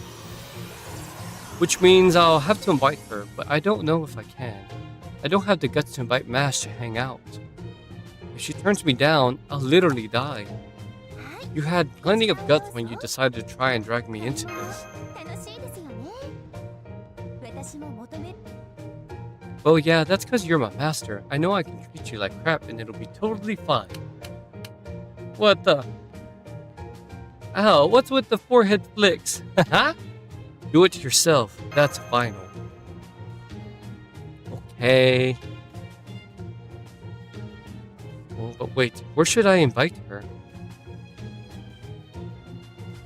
[SPEAKER 1] Which means I'll have to invite her, but I don't know if I can. I don't have the guts to invite Mash to hang out. If she turns me down, I'll literally die. You had plenty of guts when you decided to try and drag me into this. Well, yeah, that's because you're my master. I know I can treat you like crap and it'll be totally fine. What the? Ow, what's with the forehead flicks? Haha? Do it yourself. That's final. Okay. Oh, but wait, where should I invite her?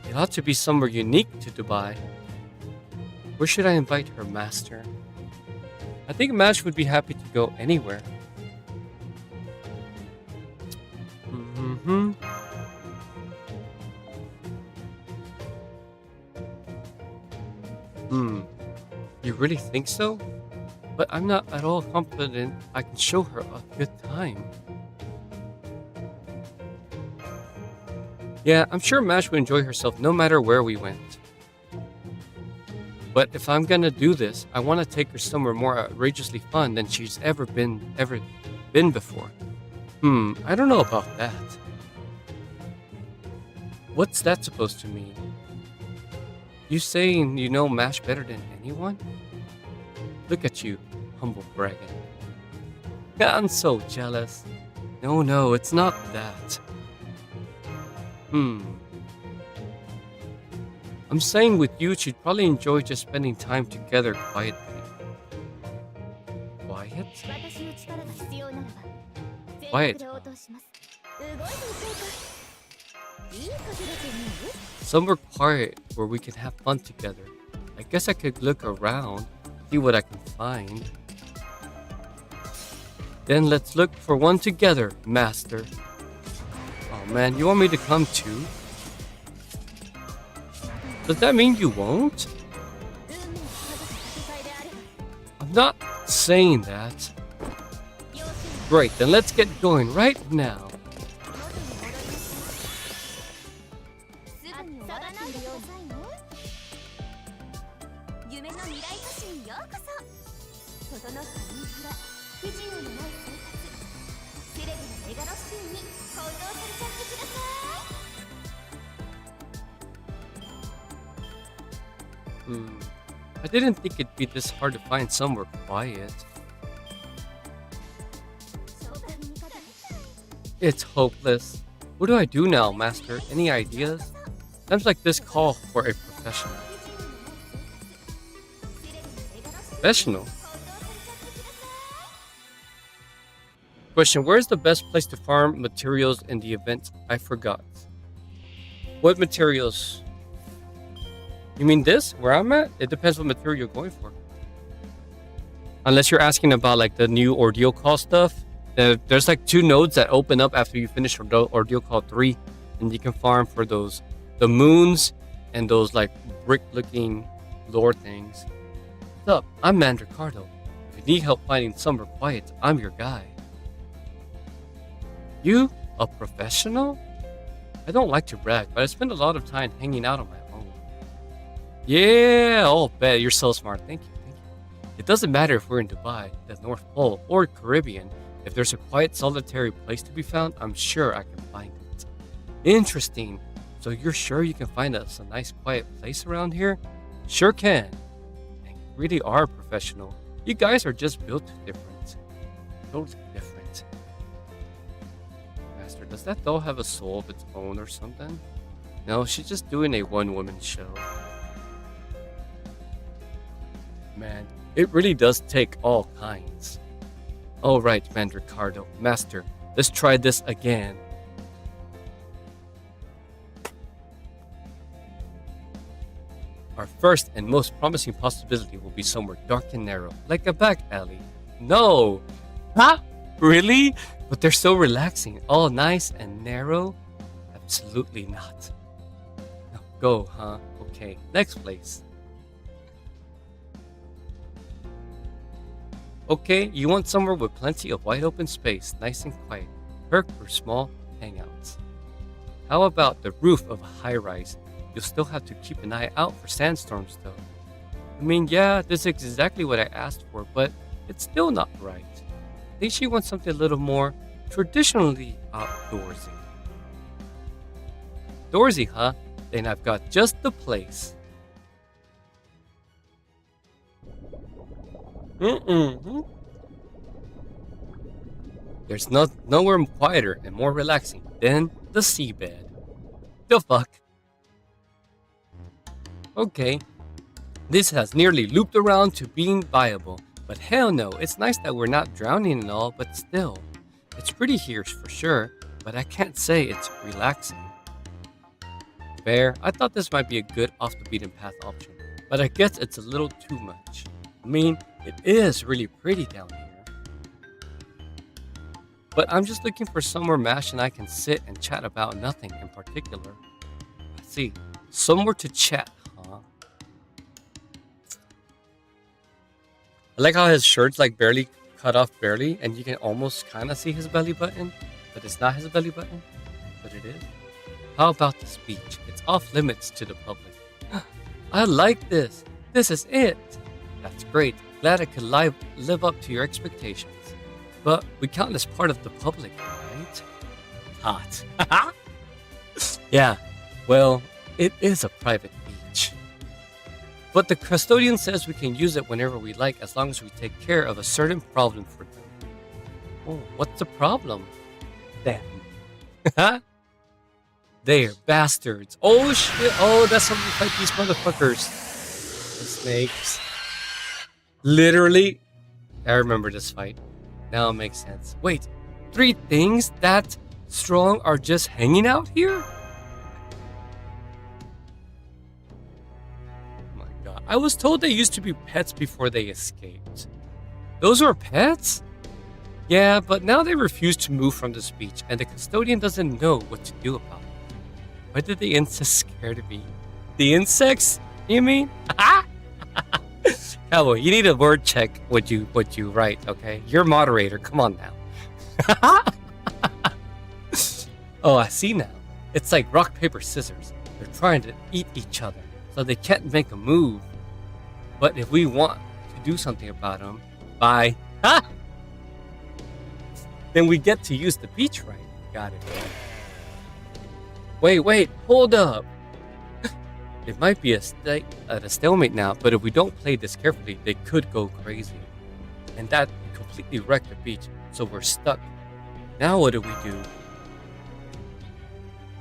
[SPEAKER 1] It ought to be somewhere unique to Dubai. Where should I invite her, master? I think Mash would be happy to go anywhere. You really think so? But I'm not at all confident I can show her a good time. Yeah, I'm sure Mash would enjoy herself no matter where we went. But if I'm gonna do this, I want to take her somewhere more outrageously fun than she's ever been before. I don't know about that. What's that supposed to mean? You saying you know Mash better than anyone? Look at you, humble bragging. I'm so jealous. No, it's not that. I'm saying with you, she'd probably enjoy just spending time together quietly. Quiet? Quiet. Somewhere quiet where we can have fun together. I guess I could look around, see what I can find. Then let's look for one together, Master. Oh man, you want me to come too? Does that mean you won't? I'm not saying that. Great, then let's get going right now. I didn't think it'd be this hard to find somewhere quiet. It's hopeless. What do I do now, Master? Any ideas? Times like this call for a professional. Professional? Question, where's the best place to farm materials in the event? I forgot. What materials? You mean this? Where I'm at? It depends what material you're going for. Unless you're asking about like the new Ordeal Call stuff. There's like 2 nodes that open up after you finish Ordeal Call 3. And you can farm for those, the moons and those like brick looking lore things. What's up? I'm Mandricardo. If you need help finding somewhere quiet, I'm your guy. You? A professional? I don't like to brag, but I spend a lot of time hanging out on my own. Yeah, oh, bet. You're so smart. Thank you. It doesn't matter if we're in Dubai, the North Pole, or Caribbean. If there's a quiet, solitary place to be found, I'm sure I can find it. Interesting. So you're sure you can find us a nice, quiet place around here? Sure can. And you really are professional. You guys are just built different. Totally different. Master, does that doll have a soul of its own or something? No, she's just doing a one-woman show. Man, it really does take all kinds. All right, Mandricardo, Master, let's try this again. Our first and most promising possibility will be somewhere dark and narrow, like a back alley. No! Huh? Really? But they're so relaxing, all nice and narrow? Absolutely not. No, go, huh? Okay, next place. Okay, you want somewhere with plenty of wide open space, nice and quiet, perfect for small hangouts. How about the roof of a high-rise? You'll still have to keep an eye out for sandstorms though. I mean, yeah, this is exactly what I asked for, but it's still not right. I think she wants something a little more traditionally outdoorsy. Outdoorsy, huh? Then I've got just the place. There's nowhere quieter and more relaxing than the seabed. The fuck? Okay, this has nearly looped around to being viable, but hell no, it's nice that we're not drowning and all, but still. It's pretty here for sure, but I can't say it's relaxing. Fair, I thought this might be a good off the beaten path option, but I guess it's a little too much. I mean, it is really pretty down here. But I'm just looking for somewhere Mash and I can sit and chat about nothing in particular. I see. Somewhere to chat, huh? I like how his shirt's like barely cut off barely, and you can almost kind of see his belly button, but it's not his belly button, but it is. How about the speech? It's off limits to the public. I like this. This is it. That's great. Glad I could live up to your expectations. But we count as part of the public, right? Hot. Yeah, well, it is a private beach. But the custodian says we can use it whenever we like as long as we take care of a certain problem for them. Oh, what's the problem? Them. They're bastards. Oh shit. Oh, that's how we fight these motherfuckers. The snakes. Literally. I remember this fight. Now it makes sense. Wait, 3 things that strong are just hanging out here? Oh my god. I was told they used to be pets before they escaped. Those are pets? Yeah, but now they refuse to move from the beach, and the custodian doesn't know what to do about it. Why did the insects scare me? The insects? You mean? Cowboy, you need a word check what you write, okay? You're moderator, come on now. Oh, I see now. It's like rock, paper, scissors. They're trying to eat each other, so they can't make a move. But if we want to do something about them, then we get to use the beach, right? Got it. Wait, hold up. It might be at a stalemate now, but if we don't play this carefully, they could go crazy. And that completely wreck the beach, so we're stuck. Now what do we do?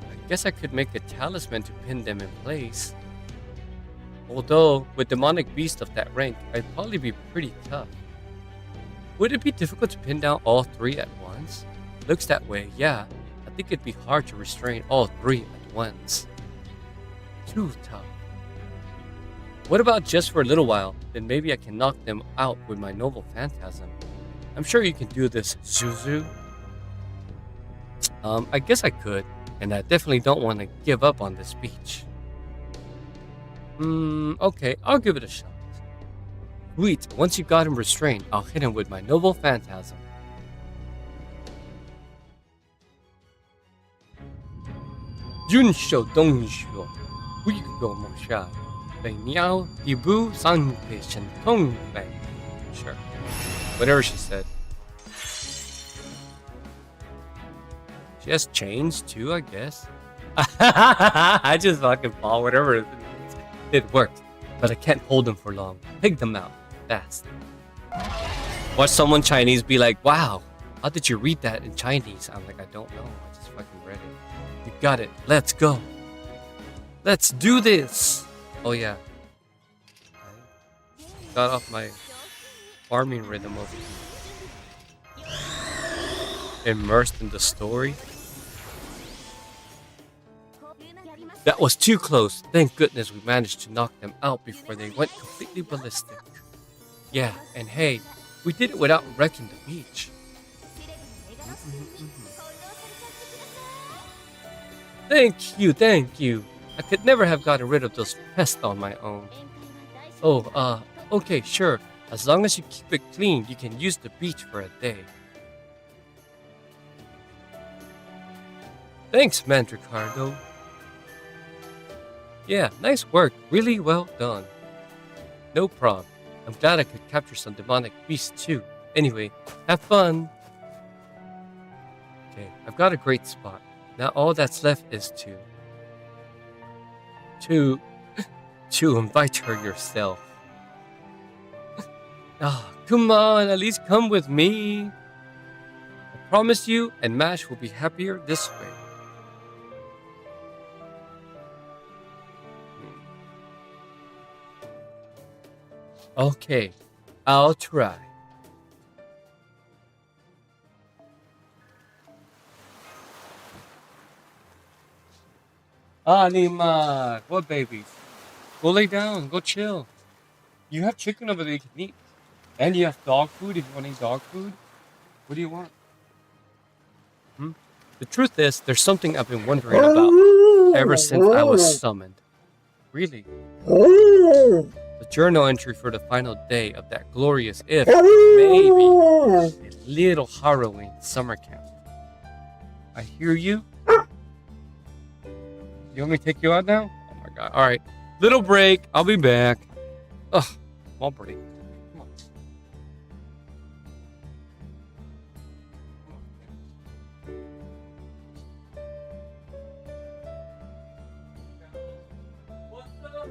[SPEAKER 1] I guess I could make a talisman to pin them in place. Although, with demonic beasts of that rank, I'd probably be pretty tough. Would it be difficult to pin down all 3 at once? Looks that way, yeah. I think it'd be hard to restrain all 3 at once. Too tough. What about just for a little while? Then maybe I can knock them out with my noble phantasm. I'm sure you can do this, Zuzu. I guess I could, and I definitely don't want to give up on this beach. Okay, I'll give it a shot. Sweet, once you got him restrained, I'll hit him with my noble phantasm. Junsho Dongsho, Wigo Mosha, Bei Miao, Dibu Sanpei Shentong Bei. Sure. Whatever she said. She has chains too, I guess. I just fucking fall, whatever it means. It worked, but I can't hold them for long. Pig them out, fast. Watch someone Chinese be like, wow, how did you read that in Chinese? I'm like, I don't know, I just fucking read it. You got it, let's go. Let's do this. Oh yeah. I got off my farming rhythm of immersed in the story. That was too close. Thank goodness we managed to knock them out before they went completely ballistic. Yeah, and hey, we did it without wrecking the beach. Thank you. I could never have gotten rid of those pests on my own. Oh, okay, sure. As long as you keep it clean, you can use the beach for a day. Thanks, Mandricardo. Yeah, nice work. Really well done. No problem. I'm glad I could capture some demonic beasts too. Anyway, have fun. Okay, I've got a great spot. Now all that's left is to invite her yourself. Come on, at least come with me. I promise you, and Mash will be happier this way. Okay, I'll try. Nima, what babies? Go lay down, go chill. You have chicken over there you can eat. And you have dog food if you want to eat dog food. What do you want? The truth is, there's something I've been wondering about ever since I was summoned. Really? The journal entry for the final day of that glorious, if maybe a little harrowing summer camp. I hear you. You want me to take you out now? Oh my god. Alright. Little break. I'll be back. Ugh. Small break. Come on. What's up?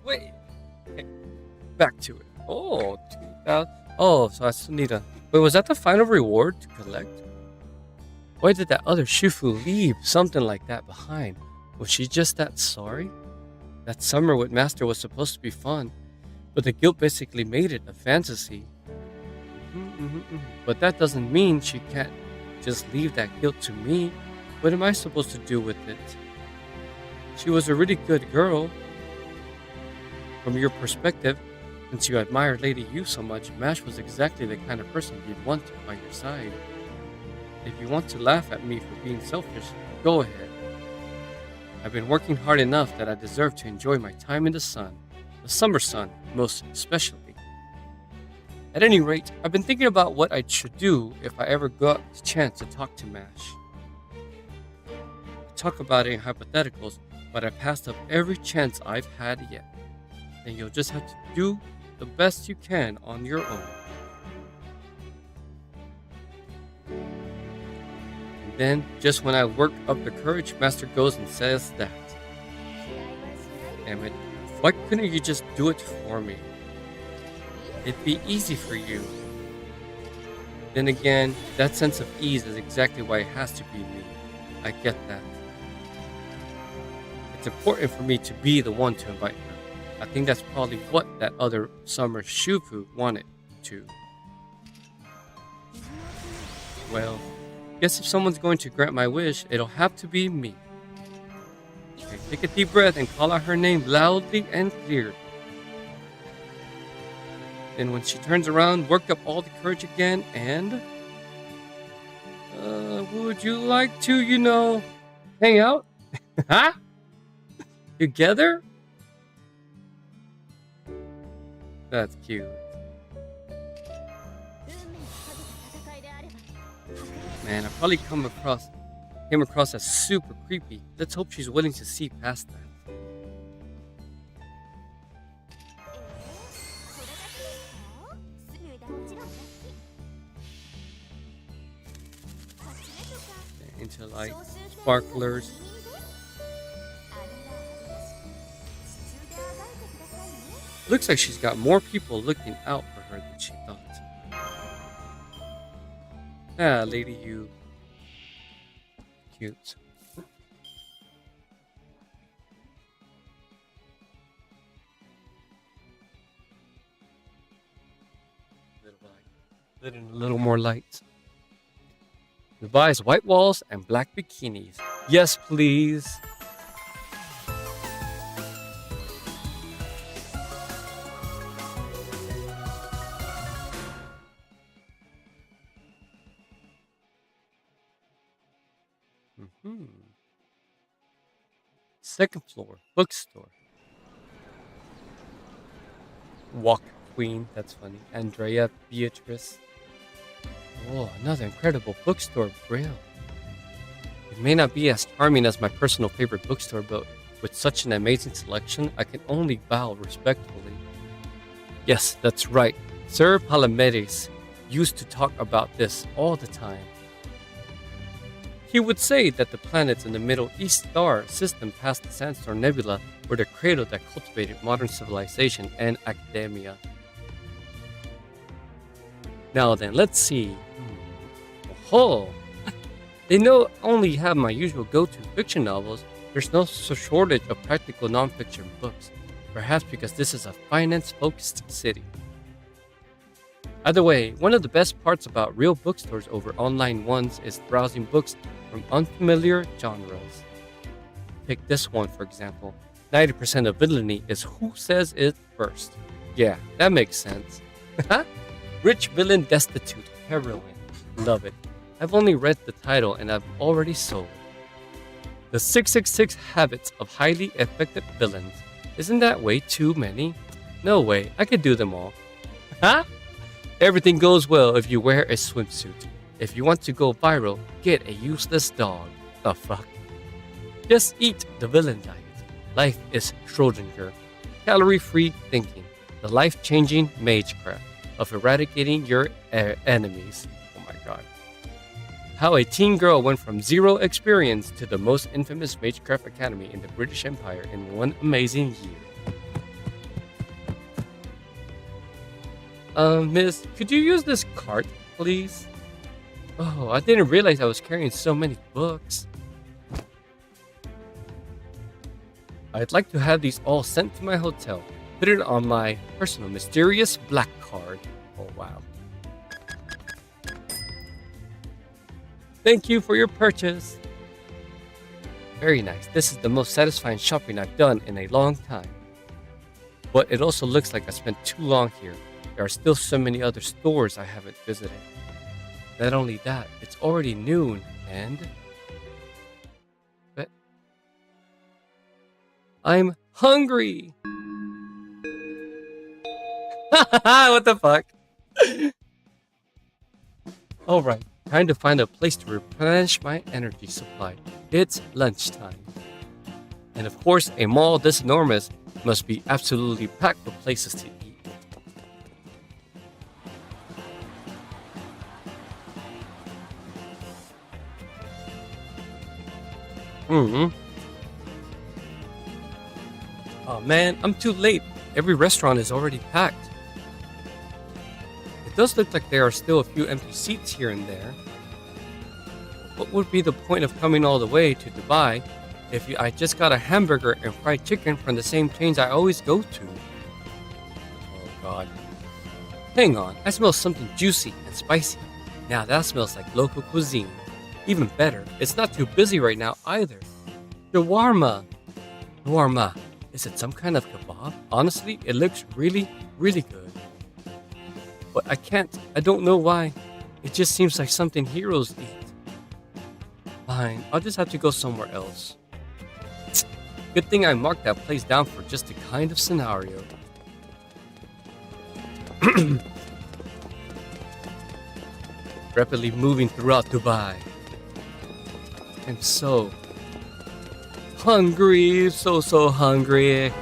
[SPEAKER 1] Wait. Okay. Back to it. Oh, 2,000. Oh, so I still need a. Wait, was that the final reward to collect? Why did that other Shufu leave something like that behind? Was she just that sorry? That summer with Master was supposed to be fun, but the guilt basically made it a fantasy. But that doesn't mean she can't just leave that guilt to me. What am I supposed to do with it? She was a really good girl. From your perspective, since you admire Lady Yu so much, Mash was exactly the kind of person you'd want by your side. If you want to laugh at me for being selfish, go ahead. I've been working hard enough that I deserve to enjoy my time in the sun, the summer sun most especially. At any rate, I've been thinking about what I should do if I ever got the chance to talk to Mash. I talk about it in hypotheticals, but I passed up every chance I've had yet. Then you'll just have to do the best you can on your own. And then, just when I work up the courage, Master goes and says that. Damn it, why couldn't you just do it for me? It'd be easy for you. Then again, that sense of ease is exactly why it has to be me. I get that. It's important for me to be the one to invite her. I think that's probably what that other summer Shufu wanted to. Well, guess if someone's going to grant my wish, it'll have to be me. Okay, take a deep breath and call out her name loudly and clearly. Then when she turns around, work up all the courage again and... would you like to, hang out? Huh? Together? That's cute. Man, I probably came across as super creepy. Let's hope she's willing to see past that. Into like sparklers. Looks like she's got more people looking out for her than she thought. Ah, lady, you cute. A little more light. Dubai's white walls and black bikinis. Yes, please. Second floor, bookstore. Walk Queen, that's funny. Andrea Beatrice. Oh, another incredible bookstore braille. It may not be as charming as my personal favorite bookstore, but with such an amazing selection, I can only bow respectfully. Yes, that's right. Sir Palamedes used to talk about this all the time. He would say that the planets in the Middle East star system past the Sandstorm Nebula were the cradle that cultivated modern civilization and academia. Now then, let's see. Oh, they not only have my usual go-to fiction novels, there's no shortage of practical non-fiction books, perhaps because this is a finance-focused city. Either way, one of the best parts about real bookstores over online ones is browsing books from unfamiliar genres. Take this one, for example. 90% of villainy is who says it first. Yeah, that makes sense. Rich villain destitute heroine. Love it. I've only read the title and I've already sold. The 666 Habits of Highly Effective Villains. Isn't that way too many? No way, I could do them all. Huh? Everything goes well if you wear a swimsuit. If you want to go viral, get a useless dog. The fuck? Just eat the villain diet. Life is Schrodinger. Calorie-free thinking. The life-changing magecraft of eradicating your enemies. Oh my god. How a teen girl went from zero experience to the most infamous Magecraft Academy in the British Empire in one amazing year. Miss, could you use this cart, please? Oh, I didn't realize I was carrying so many books. I'd like to have these all sent to my hotel. Put it on my personal mysterious black card. Oh, wow. Thank you for your purchase. Very nice. This is the most satisfying shopping I've done in a long time. But it also looks like I spent too long here. There are still so many other stores I haven't visited. Not only that, it's already noon and... But... I'm hungry! What the fuck? Alright, time to find a place to replenish my energy supply. It's lunchtime. And of course, a mall this enormous must be absolutely packed with places to eat. Oh man, I'm too late. Every restaurant is already packed. It does look like there are still a few empty seats here and there. What would be the point of coming all the way to Dubai if I just got a hamburger and fried chicken from the same chains I always go to? Oh god. Hang on, I smell something juicy and spicy. Now that smells like local cuisine. Even better, it's not too busy right now either. Shawarma. Shawarma. Is it some kind of kebab? Honestly, it looks really, really good. But I don't know why. It just seems like something heroes eat. Fine, I'll just have to go somewhere else. Good thing I marked that place down for just the kind of scenario. Rapidly moving throughout Dubai. I'm so hungry, so hungry.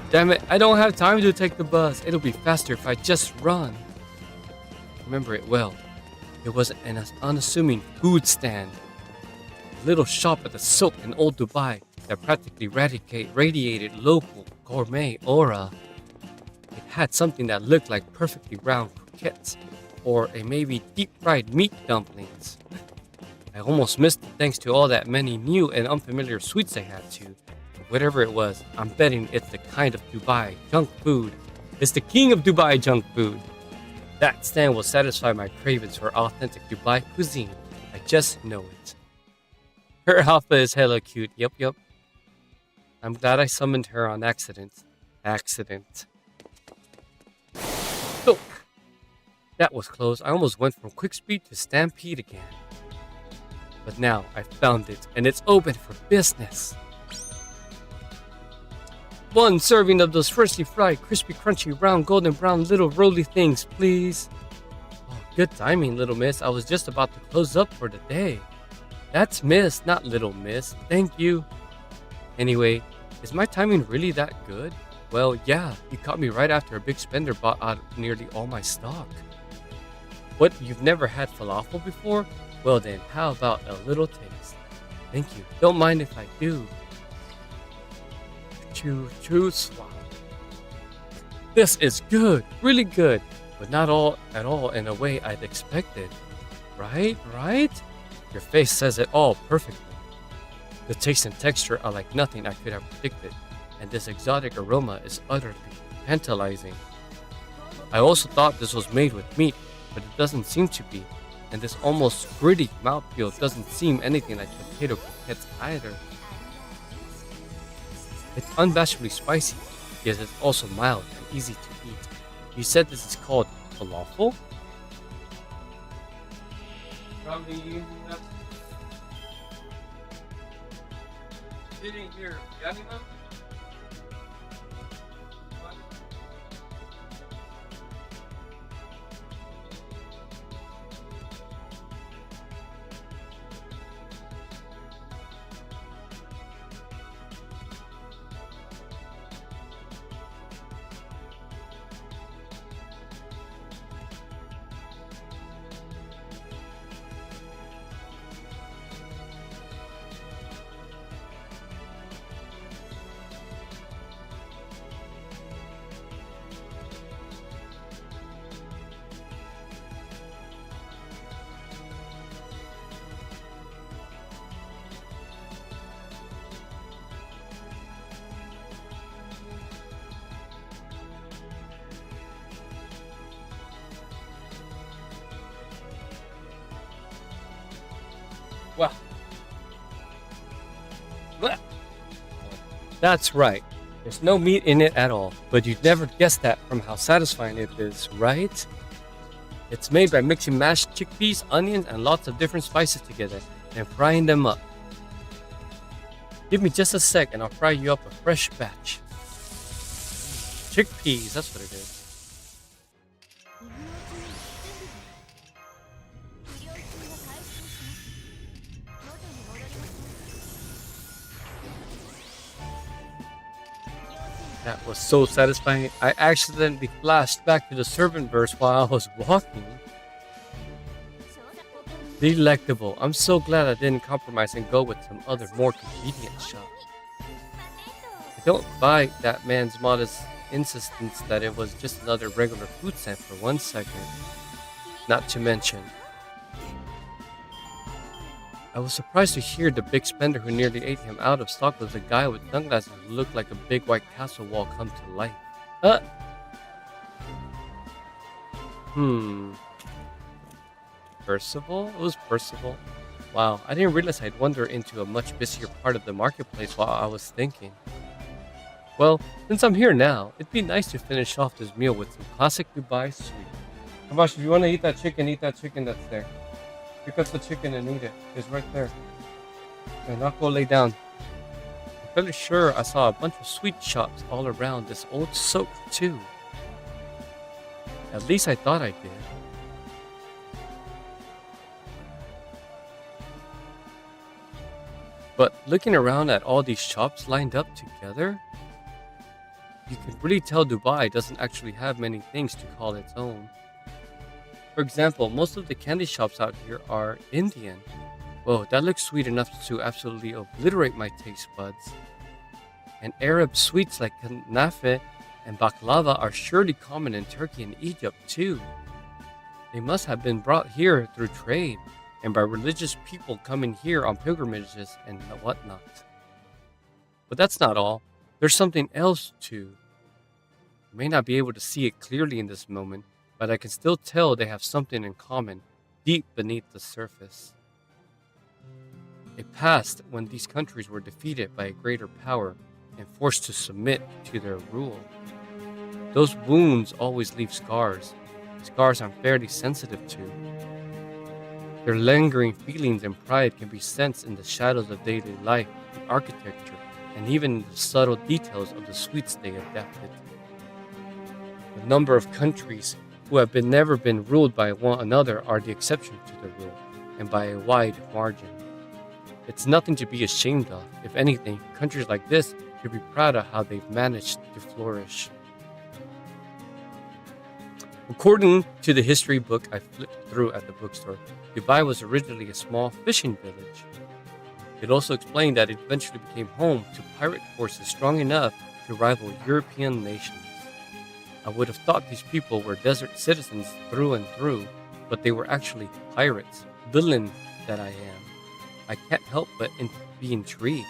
[SPEAKER 1] Damn it, I don't have time to take the bus. It'll be faster if I just run. Remember it well. It was an unassuming food stand. A little shop at the Silk in Old Dubai that practically radiated local gourmet aura. It had something that looked like perfectly round croquettes or a maybe deep fried meat dumplings. I almost missed it thanks to all that many new and unfamiliar sweets they had too. Whatever it was, I'm betting it's the kind of Dubai junk food. It's the king of Dubai junk food. That stand will satisfy my cravings for authentic Dubai cuisine. I just know it. Her alpha is hella cute. Yup. I'm glad I summoned her on accident. So, that was close. I almost went from quick speed to stampede again. But now I found it, and it's open for business. One serving of those freshly fried, crispy, crunchy, round, golden brown little roly things, please. Oh, good timing, little miss. I was just about to close up for the day. That's miss, not little miss. Thank you. Anyway, is my timing really that good? Well, yeah, you caught me right after a big spender bought out nearly all my stock. What, you've never had falafel before? Well then, how about a little taste? Thank you. Don't mind if I do. Chew, swallow. This is good, really good, but not all at all in a way I'd expected. Right? Your face says it all perfectly. The taste and texture are like nothing I could have predicted, and this exotic aroma is utterly tantalizing. I also thought this was made with meat, but it doesn't seem to be, and this almost gritty mouthfeel doesn't seem anything like potato croquettes either. It's unabashedly spicy, yet it's also mild and easy to eat. You said this is called falafel? Sitting here, Well, that's right. There's no meat in it at all, but you'd never guess that from how satisfying it is, right? It's made by mixing mashed chickpeas, onions, and lots of different spices together and frying them up. Give me just a sec and I'll fry you up a fresh batch. Chickpeas, that's what it is. That was so satisfying. I accidentally flashed back to the servant verse while I was walking. Delectable. I'm so glad I didn't compromise and go with some other more convenient shop. I don't buy that man's modest insistence that it was just another regular food stand for 1 second. Not to mention, I was surprised to hear the big spender who nearly ate him out of stock was a guy with sunglasses who looked like a big white castle wall come to life. Percival? It was Percival. Wow, I didn't realize I'd wander into a much busier part of the marketplace while I was thinking. Well, since I'm here now, it'd be nice to finish off this meal with some classic Dubai sweet. Kamash, if you want to eat that chicken that's there. Pick up the chicken and eat it. It's right there. And I'll go lay down. fairly sure I saw a bunch of sweet shops all around this old soak too. At least I thought I did. But looking around at all these shops lined up together, you can really tell Dubai doesn't actually have many things to call its own. For example, most of the candy shops out here are Indian. Whoa, that looks sweet enough to absolutely obliterate my taste buds. And Arab sweets like kanafe and baklava are surely common in Turkey and Egypt too. They must have been brought here through trade and by religious people coming here on pilgrimages and whatnot. But that's not all. There's something else too. I may not be able to see it clearly in this moment, but I can still tell they have something in common deep beneath the surface. A past when these countries were defeated by a greater power and forced to submit to their rule. Those wounds always leave scars. Scars I'm fairly sensitive to. Their lingering feelings and pride can be sensed in the shadows of daily life, the architecture, and even in the subtle details of the sweets they adapted. The number of countries who have never been ruled by one another are the exception to the rule, and by a wide margin. It's nothing to be ashamed of. If anything, countries like this should be proud of how they've managed to flourish. According to the history book I flipped through at the bookstore, Dubai was originally a small fishing village. It also explained that it eventually became home to pirate forces strong enough to rival European nations. I would have thought these people were desert citizens through and through, but they were actually pirates, villain that I am. I can't help but be intrigued.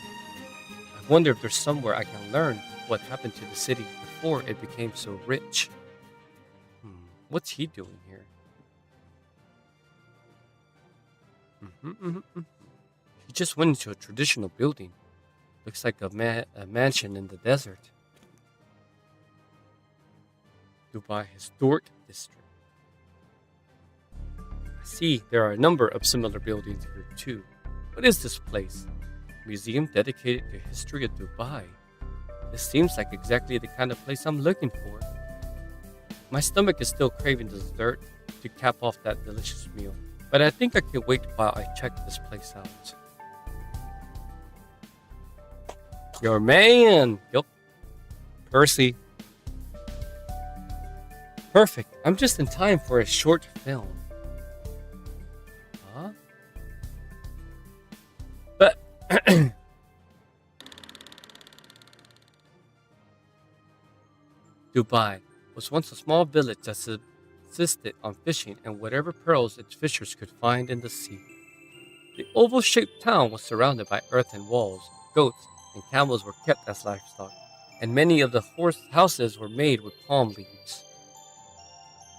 [SPEAKER 1] I wonder if there's somewhere I can learn what happened to the city before it became so rich. What's he doing here? He just went into a traditional building. Looks like a mansion in the desert. Dubai Historic District. I see there are a number of similar buildings here too. What is this place? Museum dedicated to history of Dubai. This seems like exactly the kind of place I'm looking for. My stomach is still craving dessert to cap off that delicious meal, but I think I can wait while I check this place out. Your man! Yup. Percy. Perfect. I'm just in time for a short film. Huh? But Dubai was once a small village that subsisted on fishing and whatever pearls its fishers could find in the sea. The oval-shaped town was surrounded by earthen walls. Goats and camels were kept as livestock, and many of the houses were made with palm leaves.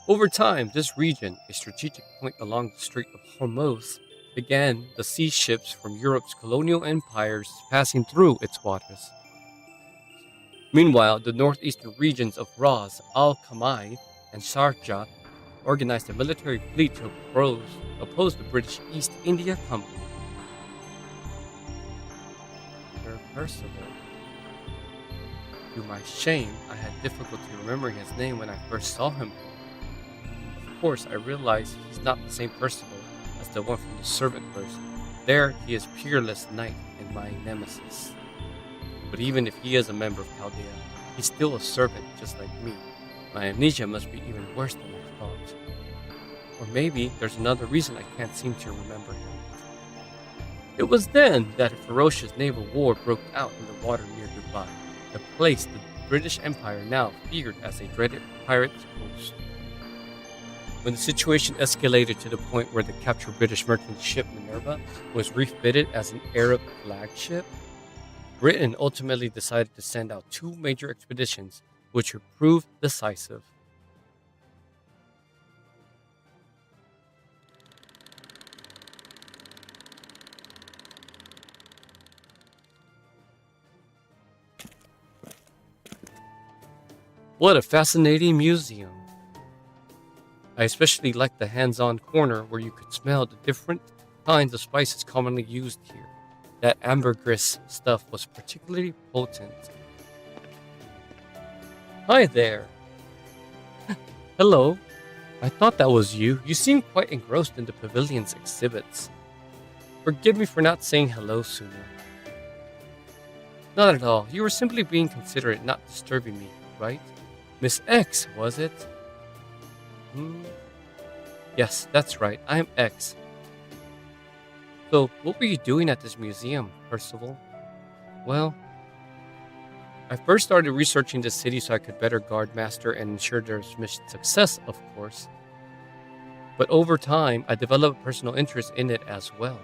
[SPEAKER 1] Over time, this region, a strategic point along the Strait of Hormuz, began the sea ships from Europe's colonial empires passing through its waters. Meanwhile, the northeastern regions of Ras, Al-Khamai, and Sharjah organized a military fleet to oppose the British East India Company. Sir Percival. To my shame, I had difficulty remembering his name when I first saw him. Of course, I realized he's not the same Percival as the one from the servant verse. There, he is peerless knight and my nemesis. But even if he is a member of Chaldea, he's still a servant just like me. My amnesia must be even worse than I thought. Or maybe there's another reason I can't seem to remember him. It was then that a ferocious naval war broke out in the water near Dubai, a place the British Empire now feared as a dreaded pirate coast. When the situation escalated to the point where the captured British merchant ship Minerva was refitted as an Arab flagship, Britain ultimately decided to send out two major expeditions, which would prove decisive. What a fascinating museum! I especially like the hands-on corner where you could smell the different kinds of spices commonly used here. That ambergris stuff was particularly potent. Hi there. Hello. I thought that was you. You seem quite engrossed in the pavilion's exhibits. Forgive me for not saying hello sooner. Not at all. You were simply being considerate, not disturbing me, right? Miss X, was it? Hmm. Yes, that's right. I am X. So, what were you doing at this museum, Percival? Well, I first started researching the city so I could better guard master and ensure their mission success, of course. But over time, I developed a personal interest in it as well.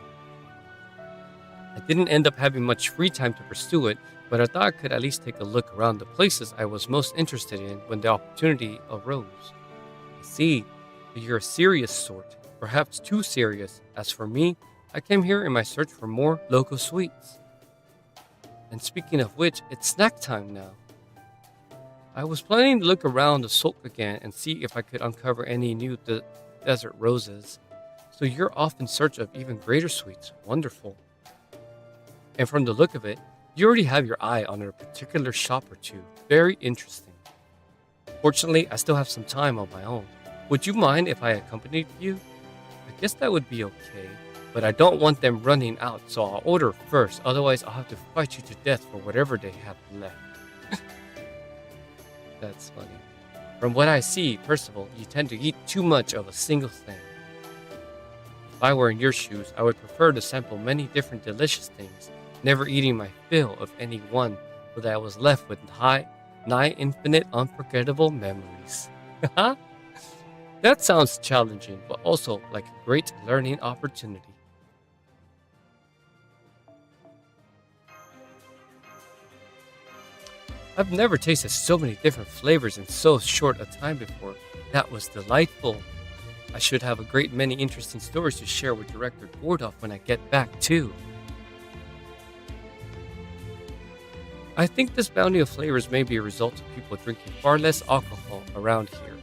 [SPEAKER 1] I didn't end up having much free time to pursue it, but I thought I could at least take a look around the places I was most interested in when the opportunity arose. I see, you're a serious sort, perhaps too serious. As for me, I came here in my search for more local sweets. And speaking of which, it's snack time now. I was planning to look around the sulk again and see if I could uncover any new desert roses. So you're off in search of even greater sweets. Wonderful. And from the look of it, you already have your eye on a particular shop or two. Very interesting. Fortunately, I still have some time on my own. Would you mind if I accompanied you? I guess that would be okay, but I don't want them running out, so I'll order first. Otherwise, I'll have to fight you to death for whatever they have left. That's funny. From what I see, Percival, you tend to eat too much of a single thing. If I were in your shoes, I would prefer to sample many different delicious things, never eating my fill of any one, so that I was left with nigh infinite unforgettable memories. That sounds challenging, but also like a great learning opportunity. I've never tasted so many different flavors in so short a time before. That was delightful. I should have a great many interesting stories to share with Director Gordoff when I get back too. I think this bounty of flavors may be a result of people drinking far less alcohol around here.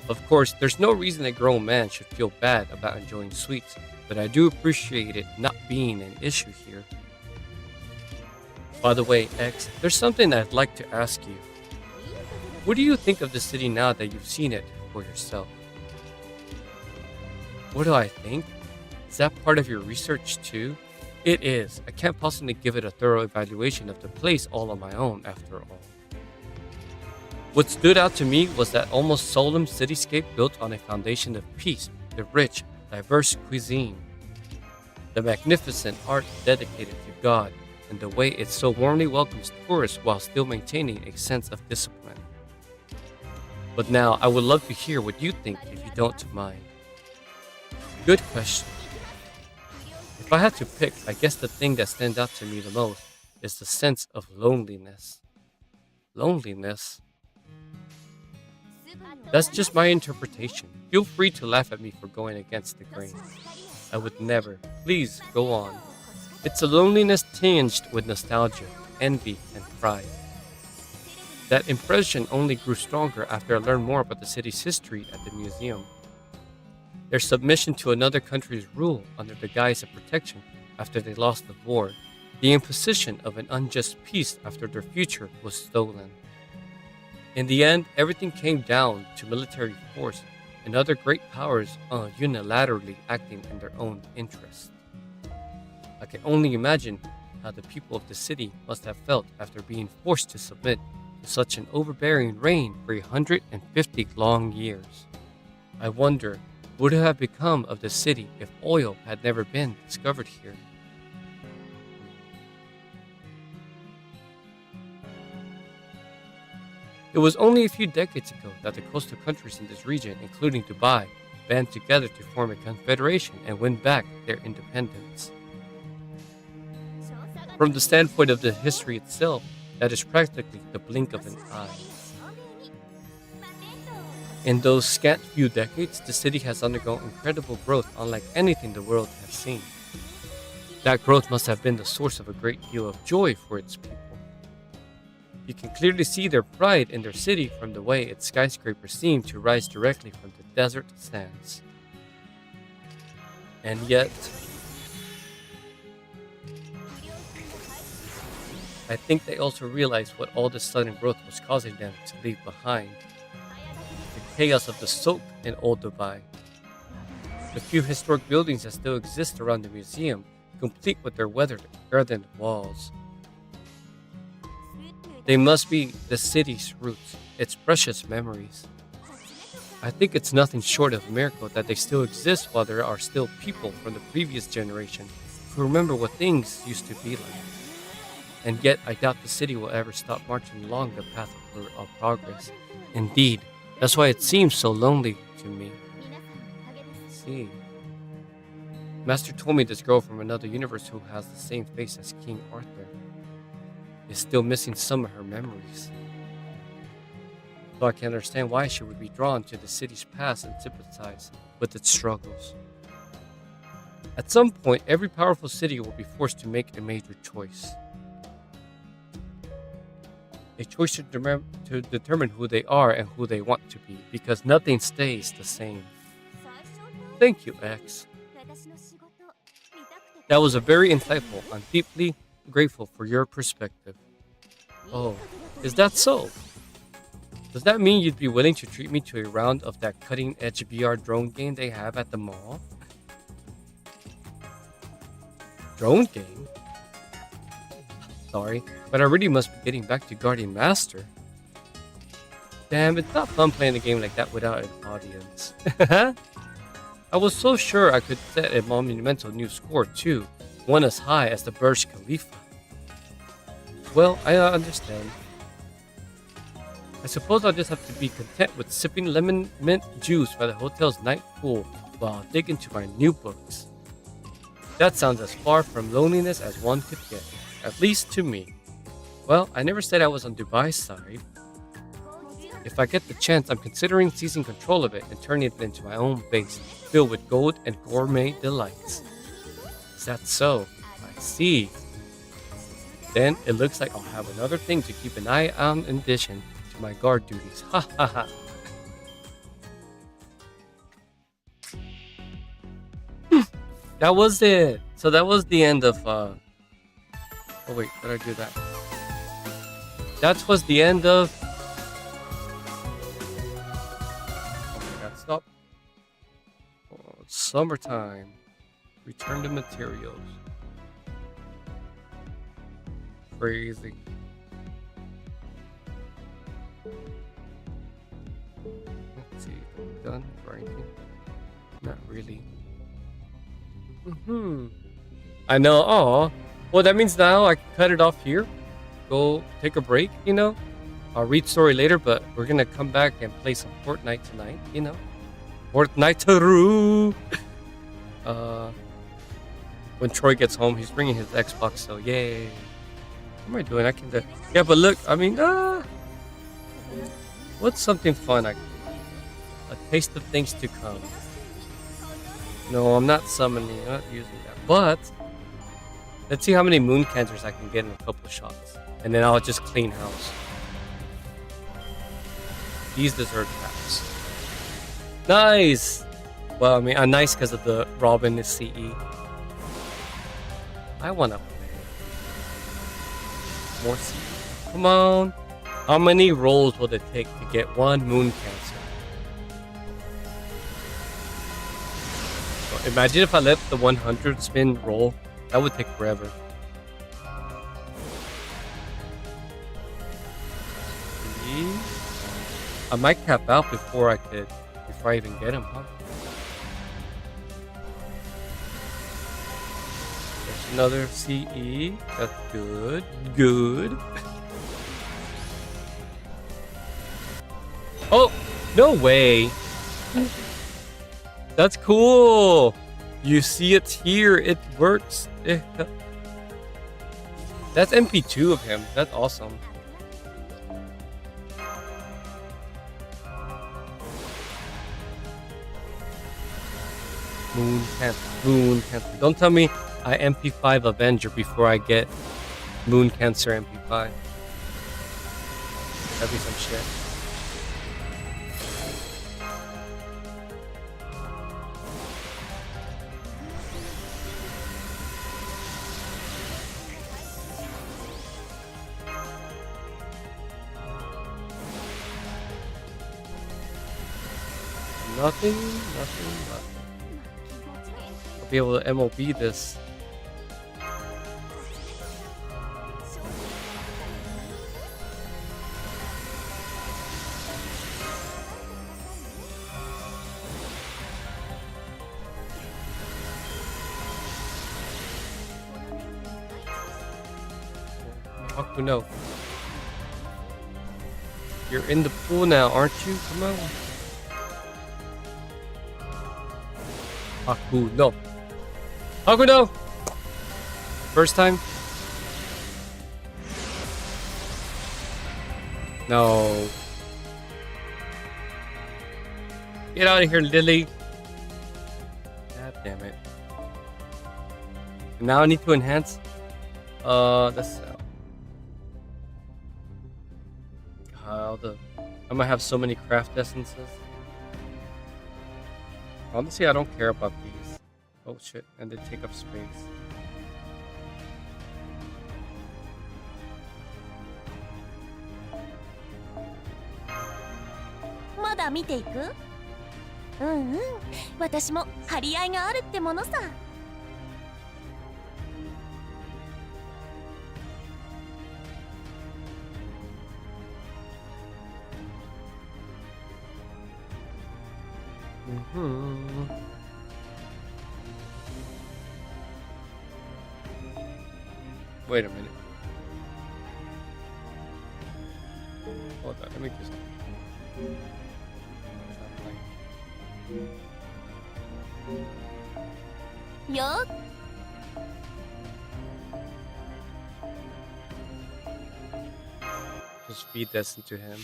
[SPEAKER 1] Of course, there's no reason a grown man should feel bad about enjoying sweets, but I do appreciate it not being an issue here. By the way, X, there's something I'd like to ask you. What do you think of the city now that you've seen it for yourself? What do I think? Is that part of your research too? It is. I can't possibly give it a thorough evaluation of the place all on my own, after all. What stood out to me was that almost solemn cityscape built on a foundation of peace, the rich, diverse cuisine, the magnificent art dedicated to God, and the way it so warmly welcomes tourists while still maintaining a sense of discipline. But now, I would love to hear what you think if you don't mind. Good question. If I had to pick, I guess the thing that stands out to me the most is the sense of loneliness. Loneliness? That's just my interpretation. Feel free to laugh at me for going against the grain. I would never. Please, go on. It's a loneliness tinged with nostalgia, envy, and pride. That impression only grew stronger after I learned more about the city's history at the museum. Their submission to another country's rule under the guise of protection after they lost the war, the imposition of an unjust peace after their future was stolen. In the end, everything came down to military force and other great powers unilaterally acting in their own interest. I can only imagine how the people of the city must have felt after being forced to submit to such an overbearing reign for 150 long years. I wonder, what would have become of the city if oil had never been discovered here? It was only a few decades ago that the coastal countries in this region, including Dubai, band together to form a confederation and win back their independence. From the standpoint of the history itself, that is practically the blink of an eye. In those scant few decades, the city has undergone incredible growth unlike anything the world has seen. That growth must have been the source of a great deal of joy for its people. You can clearly see their pride in their city from the way its skyscrapers seem to rise directly from the desert sands. And yet, I think they also realized what all this sudden growth was causing them to leave behind. The chaos of the soak in Old Dubai. The few historic buildings that still exist around the museum, complete with their weathered earthen walls. They must be the city's roots, its precious memories. I think it's nothing short of a miracle that they still exist while there are still people from the previous generation who remember what things used to be like. And yet, I doubt the city will ever stop marching along the path of progress. Indeed, that's why it seems so lonely to me. See. Master told me this girl from another universe who has the same face as King Arthur is still missing some of her memories. So I can understand why she would be drawn to the city's past and sympathize with its struggles. At some point, every powerful city will be forced to make a major choice. A choice to determine who they are and who they want to be, because nothing stays the same. Thank you, X. That was a very insightful. I'm deeply grateful for your perspective. Oh, is that so? Does that mean you'd be willing to treat me to a round of that cutting-edge VR drone game they have at the mall? Drone game? Sorry, but I really must be getting back to Guardian Master. Damn, it's not fun playing a game like that without an audience. I was so sure I could set a monumental new score too, one as high as the Burj Khalifa. Well, I understand. I suppose I'll just have to be content with sipping lemon mint juice by the hotel's night pool while I dig into my new books. That sounds as far from loneliness as one could get, at least to me. Well, I never said I was on Dubai's side. If I get the chance, I'm considering seizing control of it and turning it into my own base, filled with gold and gourmet delights. Is that so? I see. Then it looks like I'll have another thing to keep an eye on in addition to my guard duties. Ha ha ha. That was it. So that was the end of oh wait, did I do that? That was the end of stop. Oh, it's summertime. Return to materials. Crazy. Let's see. Done for anything? Not really. I know. Oh, well, that means now I can cut it off here. Go take a break, you know. I'll read story later, but we're gonna come back and play some Fortnite tonight, you know. Fortnite-a-roo! When Troy gets home, he's bringing his Xbox, so yay. What am I doing? I can do... Yeah, but look, I mean, what's something fun I can do? A taste of things to come. No, I'm not summoning, I'm not using that. But, let's see how many moon cancers I can get in a couple shots. And then I'll just clean house. These deserve caps. Nice! Well, I mean, I'm nice because of the Robin is CE. I want to play. More CE. Come on. How many rolls will it take to get one moon cancer? So imagine if I let the 100 spin roll. That would take forever. See? I might cap out before I even get him, huh? There's another CE. That's good. Good. Oh, no way. That's cool. You see it here. It works. That's MP2 of him. That's awesome. Moon Cancer. Don't tell me I MP5 Avenger before I get Moon Cancer MP5. That'd be some shit. Nothing. I'll be able to MOB this. No. You're in the pool now, aren't you? Come on. Haku, no. Haku, no! First time? No. Get out of here, Lily. God damn it. Now I need to enhance. That's I might have so many craft essences. Honestly, I don't care about these. Oh shit, and they take up space.
[SPEAKER 2] Mada mite iku? 私も張り合いがあるってものさ。
[SPEAKER 1] Wait a minute. Hold on, let me just.
[SPEAKER 2] Yo.
[SPEAKER 1] Just feed this into him.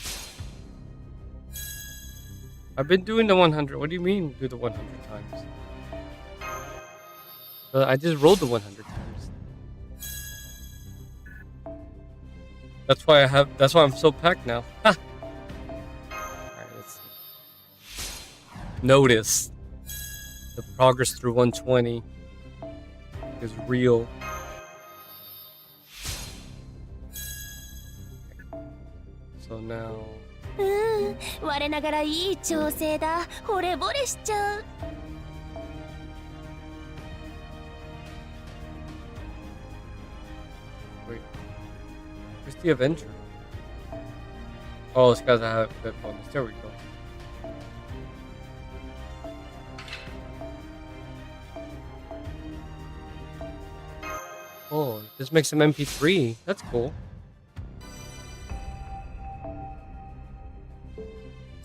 [SPEAKER 1] I've been doing the 100. What do you mean, do the 100 times? I just rolled the 100 times. That's why I'm so packed now. Ha! Alright, let's see. Notice the progress through 120 is real. So now.
[SPEAKER 2] 我ながらいい調整だ。惚れ惚れしちゃう。
[SPEAKER 1] Wait, where's the Avenger? Oh, it's because I have a bit bonus. There we go. Oh, this makes him MP3. That's cool.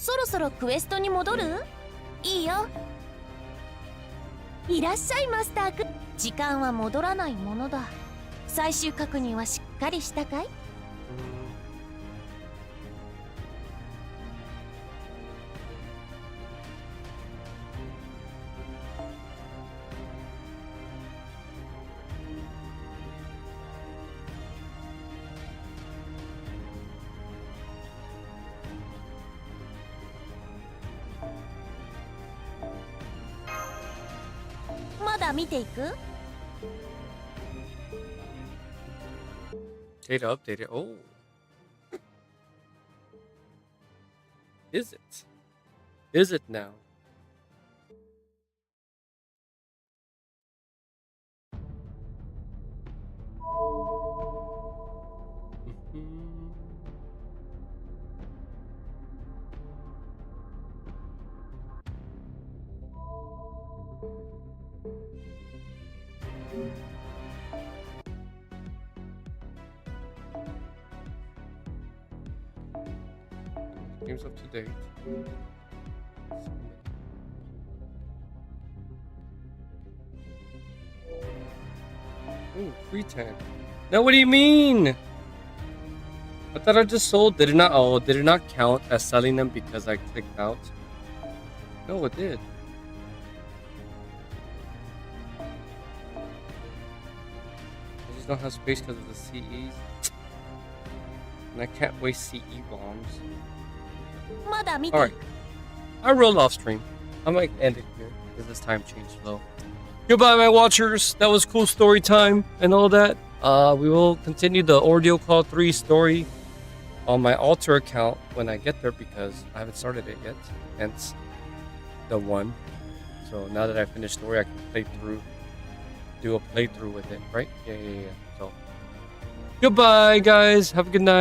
[SPEAKER 2] そろそろクエストに戻る？いいよ。いらっしゃいマスターくん。時間は戻らないものだ。最終確認はしっかりしたかい？まだ見ていく？
[SPEAKER 1] Data updated. Oh. Is it? Is it now? Game's up to date. Ooh, free 10. Now what do you mean? I thought I just sold. Did it not? Oh, did it not count as selling them because I clicked out? No, it did. I just don't have space because of the CEs. And I can't waste CE bombs. Alright. I rolled off stream. I might end it here because this time changed slow. Goodbye, my watchers. That was cool story time and all that. We will continue the Ordeal Call 3 story on my altar account when I get there because I haven't started it yet. Hence, the one. So now that I finished story, I can do a playthrough with it, right? Yeah. So goodbye, guys. Have a good night.